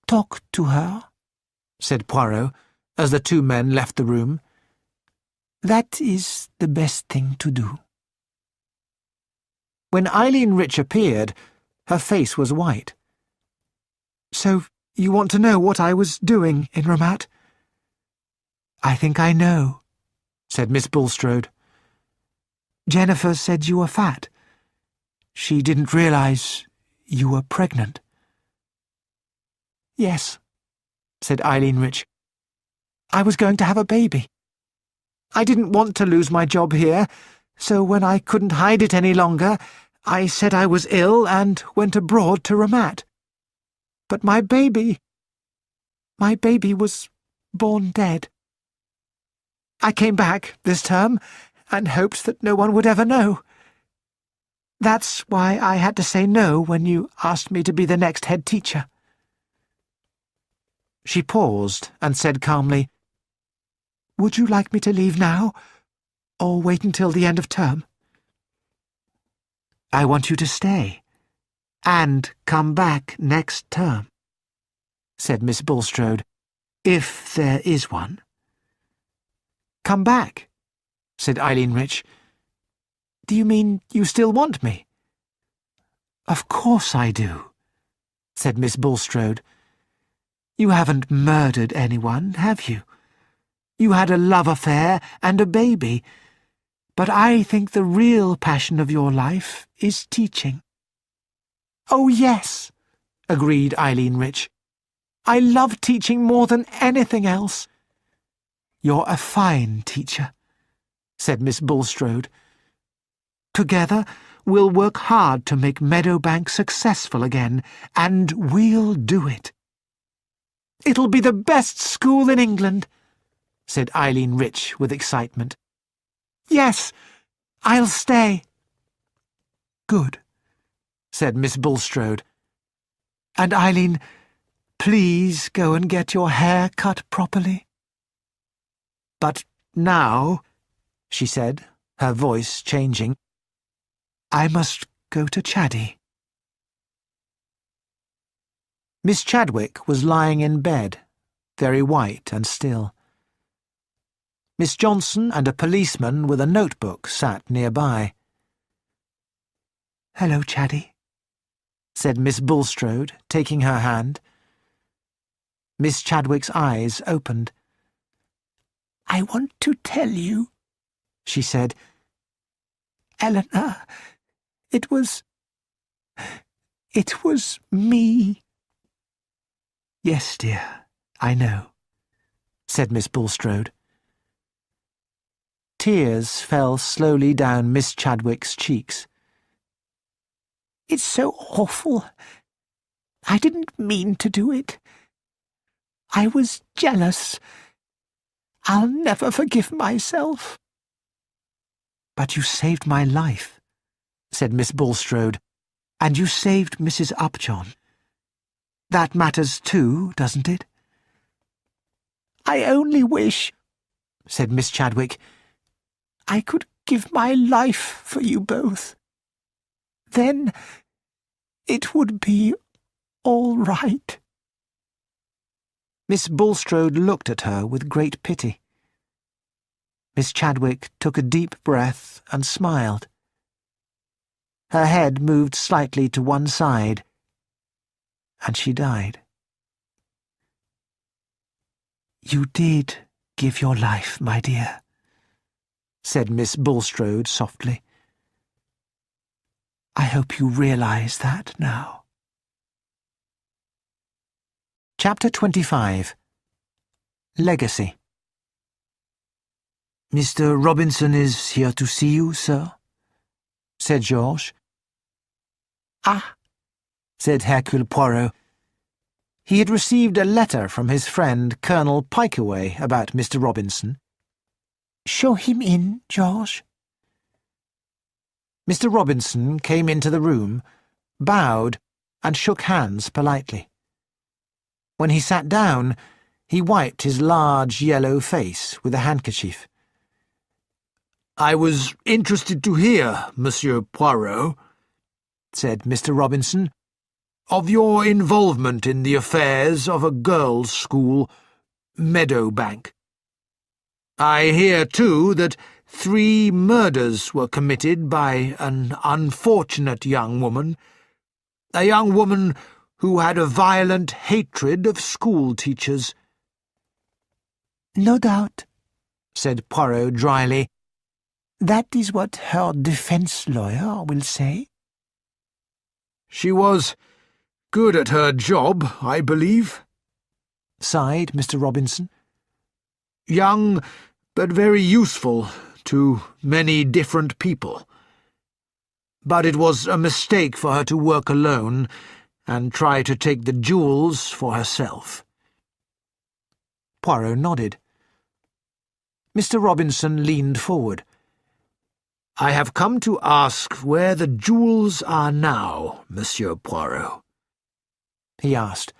"Talk to her," said Poirot, as the two men left the room. "That is the best thing to do." When Eileen Rich appeared, her face was white. "So you want to know what I was doing in Ramat?" "I think I know," said Miss Bulstrode. "Jennifer said you were fat. She didn't realize you were pregnant." "Yes," said Eileen Rich. "I was going to have a baby. I didn't want to lose my job here, so when I couldn't hide it any longer, I said I was ill and went abroad to Ramat. But my baby was born dead. I came back this term and hoped that no one would ever know. That's why I had to say no when you asked me to be the next head teacher." She paused and said calmly, "Would you like me to leave now, or wait until the end of term?" "I want you to stay, and come back next term," said Miss Bulstrode, "if there is one." "Come back," said Eileen Rich. "Do you mean you still want me?" "Of course I do," said Miss Bulstrode. "You haven't murdered anyone, have you? You had a love affair and a baby, but I think the real passion of your life is teaching." "Oh, yes," agreed Eileen Rich. "I love teaching more than anything else." "You're a fine teacher," said Miss Bulstrode. "Together we'll work hard to make Meadowbank successful again, and we'll do it." "It'll be the best school in England," said Eileen Rich with excitement. "Yes, I'll stay." "Good," said Miss Bulstrode. "And Eileen, please go and get your hair cut properly." "But now," she said, her voice changing, "I must go to Chaddy." Miss Chadwick was lying in bed, very white and still. Miss Johnson and a policeman with a notebook sat nearby. "Hello, Chaddy," said Miss Bulstrode, taking her hand. Miss Chadwick's eyes opened. "I want to tell you," she said. "Eleanor, it was me." "Yes, dear, I know," said Miss Bulstrode. Tears fell slowly down Miss Chadwick's cheeks. "It's so awful. I didn't mean to do it. I was jealous. I'll never forgive myself." "But you saved my life," said Miss Bulstrode, "and you saved Mrs. Upjohn. That matters too, doesn't it?" "I only wish," said Miss Chadwick, "I could give my life for you both. Then it would be all right." Miss Bulstrode looked at her with great pity. Miss Chadwick took a deep breath and smiled. Her head moved slightly to one side, and she died. "You did give your life, my dear," said Miss Bulstrode softly. "I hope you realize that now." Chapter 25. Legacy. "Mr. Robinson is here to see you, sir," said Georges. "Ah," said Hercule Poirot. He had received a letter from his friend Colonel Pikeway about Mr. Robinson. "Show him in, Georges." Mr. Robinson came into the room, bowed, and shook hands politely. When he sat down, he wiped his large yellow face with a handkerchief. "I was interested to hear, Monsieur Poirot," said Mr. Robinson, "of your involvement in the affairs of a girls' school, Meadowbank. I hear, too, that 3 murders were committed by an unfortunate young woman, a young woman who had a violent hatred of school-teachers." "No doubt," said Poirot dryly. "That is what her defence lawyer will say." "She was good at her job, I believe," sighed Mr. Robinson. "Young, but very useful to many different people. But it was a mistake for her to work alone and try to take the jewels for herself." Poirot nodded. Mr. Robinson leaned forward. "I have come to ask where the jewels are now, Monsieur Poirot," he asked.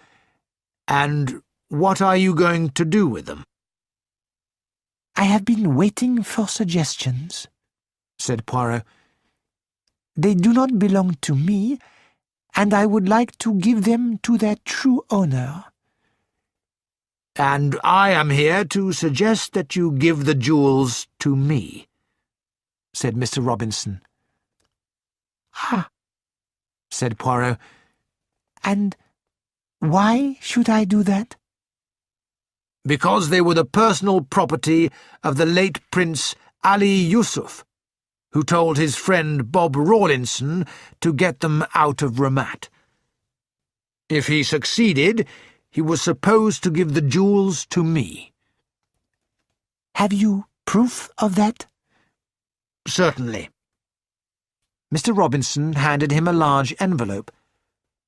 "And what are you going to do with them?" "I have been waiting for suggestions," said Poirot. "They do not belong to me, and I would like to give them to their true owner." "And I am here to suggest that you give the jewels to me," said Mr. Robinson. "Ah," said Poirot. "And why should I do that?" "Because they were the personal property of the late Prince Ali Yusuf, who told his friend Bob Rawlinson to get them out of Ramat. If he succeeded, he was supposed to give the jewels to me." "Have you proof of that?" "Certainly." Mr. Robinson handed him a large envelope,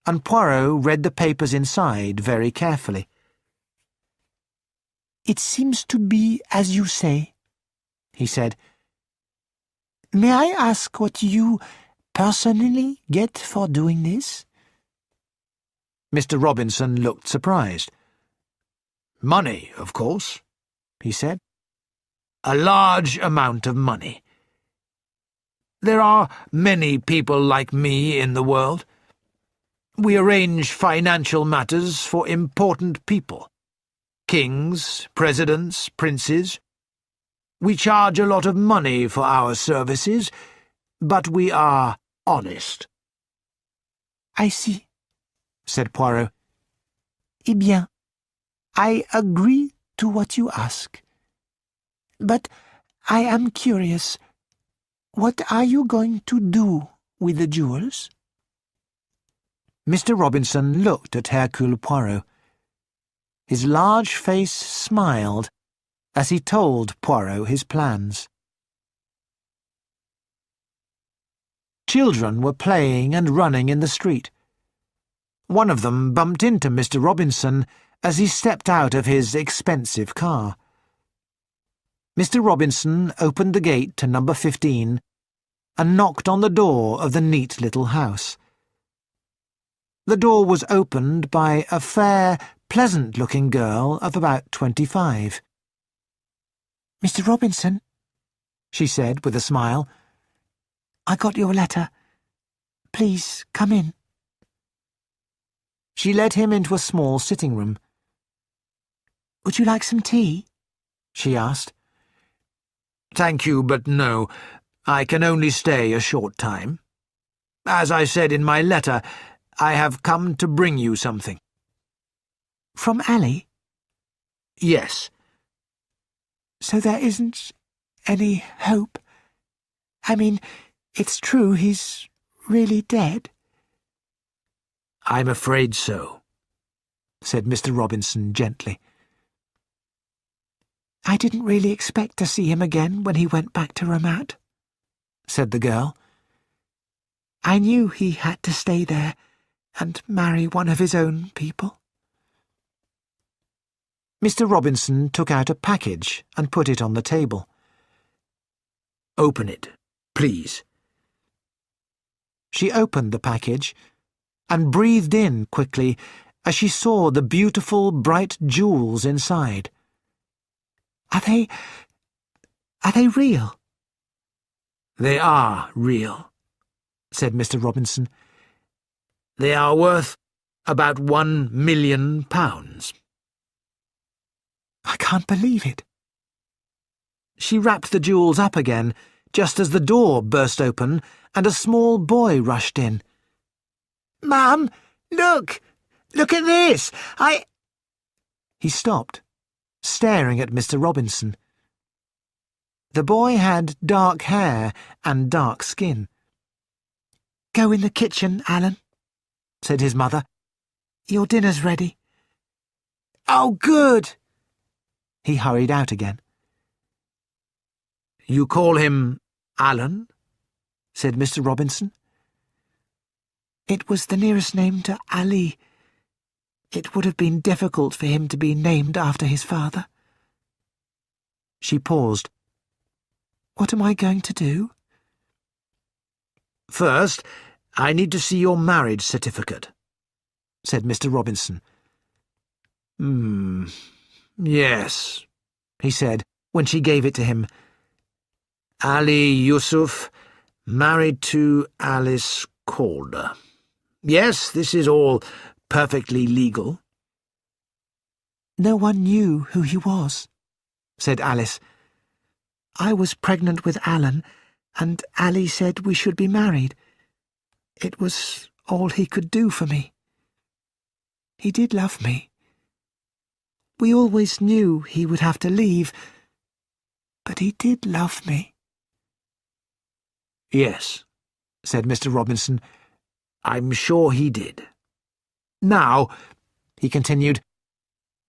and Poirot read the papers inside very carefully. "It seems to be as you say," he said. "May I ask what you personally get for doing this?" Mr. Robinson looked surprised. "Money, of course," he said. "A large amount of money. There are many people like me in the world. We arrange financial matters for important people. Kings, presidents, princes. We charge a lot of money for our services, but we are honest." "I see," said Poirot. "Eh bien, I agree to what you ask. But I am curious. What are you going to do with the jewels?" Mr. Robinson looked at Hercule Poirot. His large face smiled as he told Poirot his plans. Children were playing and running in the street. One of them bumped into Mr. Robinson as he stepped out of his expensive car. Mr. Robinson opened the gate to number 15 and knocked on the door of the neat little house. The door was opened by a fair, pleasant-looking girl of about 25. "Mr. Robinson," she said with a smile, "I got your letter. Please come in." She led him into a small sitting room. "Would you like some tea?" she asked. "Thank you, but no. I can only stay a short time. As I said in my letter, I have come to bring you something." "From Ali?" "Yes." "So there isn't any hope? I mean, it's true he's really dead?" "I'm afraid so," said Mr. Robinson gently. "I didn't really expect to see him again when he went back to Ramat," said the girl. "I knew he had to stay there and marry one of his own people." Mr. Robinson took out a package and put it on the table. "Open it, please." She opened the package and breathed in quickly as she saw the beautiful, bright jewels inside. Are they real?" "They are real," said Mr. Robinson. "They are worth about £1 million. "I can't believe it." She wrapped the jewels up again, just as the door burst open and a small boy rushed in. "Mum, look! Look at this! He stopped, staring at Mr. Robinson. The boy had dark hair and dark skin. "Go in the kitchen, Alan," said his mother. "Your dinner's ready." "Oh, good!" He hurried out again. "You call him Alan?" said Mr. Robinson. "It was the nearest name to Ali. It would have been difficult for him to be named after his father." She paused. "What am I going to do?" "First, I need to see your marriage certificate," said Mr. Robinson. Yes," he said, when she gave it to him. "Ali Yusuf, married to Alice Calder. Yes, this is all perfectly legal." "No one knew who he was," said Alice. "I was pregnant with Alan, and Ali said we should be married. It was all he could do for me. He did love me. We always knew he would have to leave, but he did love me." "Yes," said Mr. Robinson. "I'm sure he did. Now," he continued,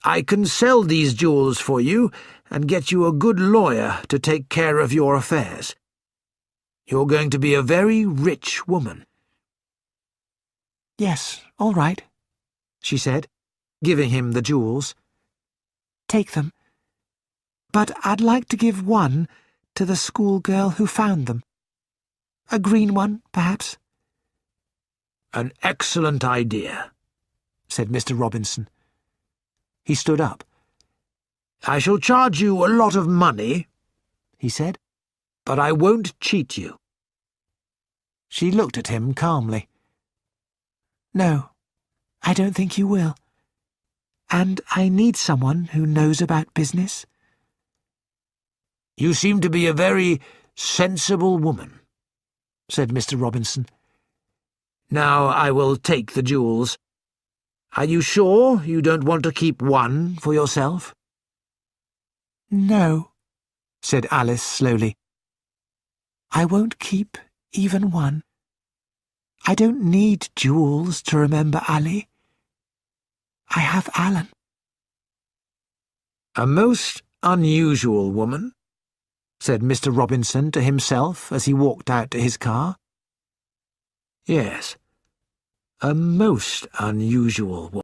"I can sell these jewels for you and get you a good lawyer to take care of your affairs. You're going to be a very rich woman." "Yes, all right," she said, giving him the jewels. "Take them. But I'd like to give one to the schoolgirl who found them. A green one, perhaps?" "An excellent idea," said Mr. Robinson. He stood up. "I shall charge you a lot of money," he said, "but I won't cheat you." She looked at him calmly. "No, I don't think you will. And I need someone who knows about business." "You seem to be a very sensible woman," said Mr. Robinson. "Now I will take the jewels. Are you sure you don't want to keep one for yourself?" "No," said Alice slowly. "I won't keep even one. I don't need jewels to remember Ali. I have Alan." "A most unusual woman," said Mr. Robinson to himself as he walked out to his car. "Yes, a most unusual woman."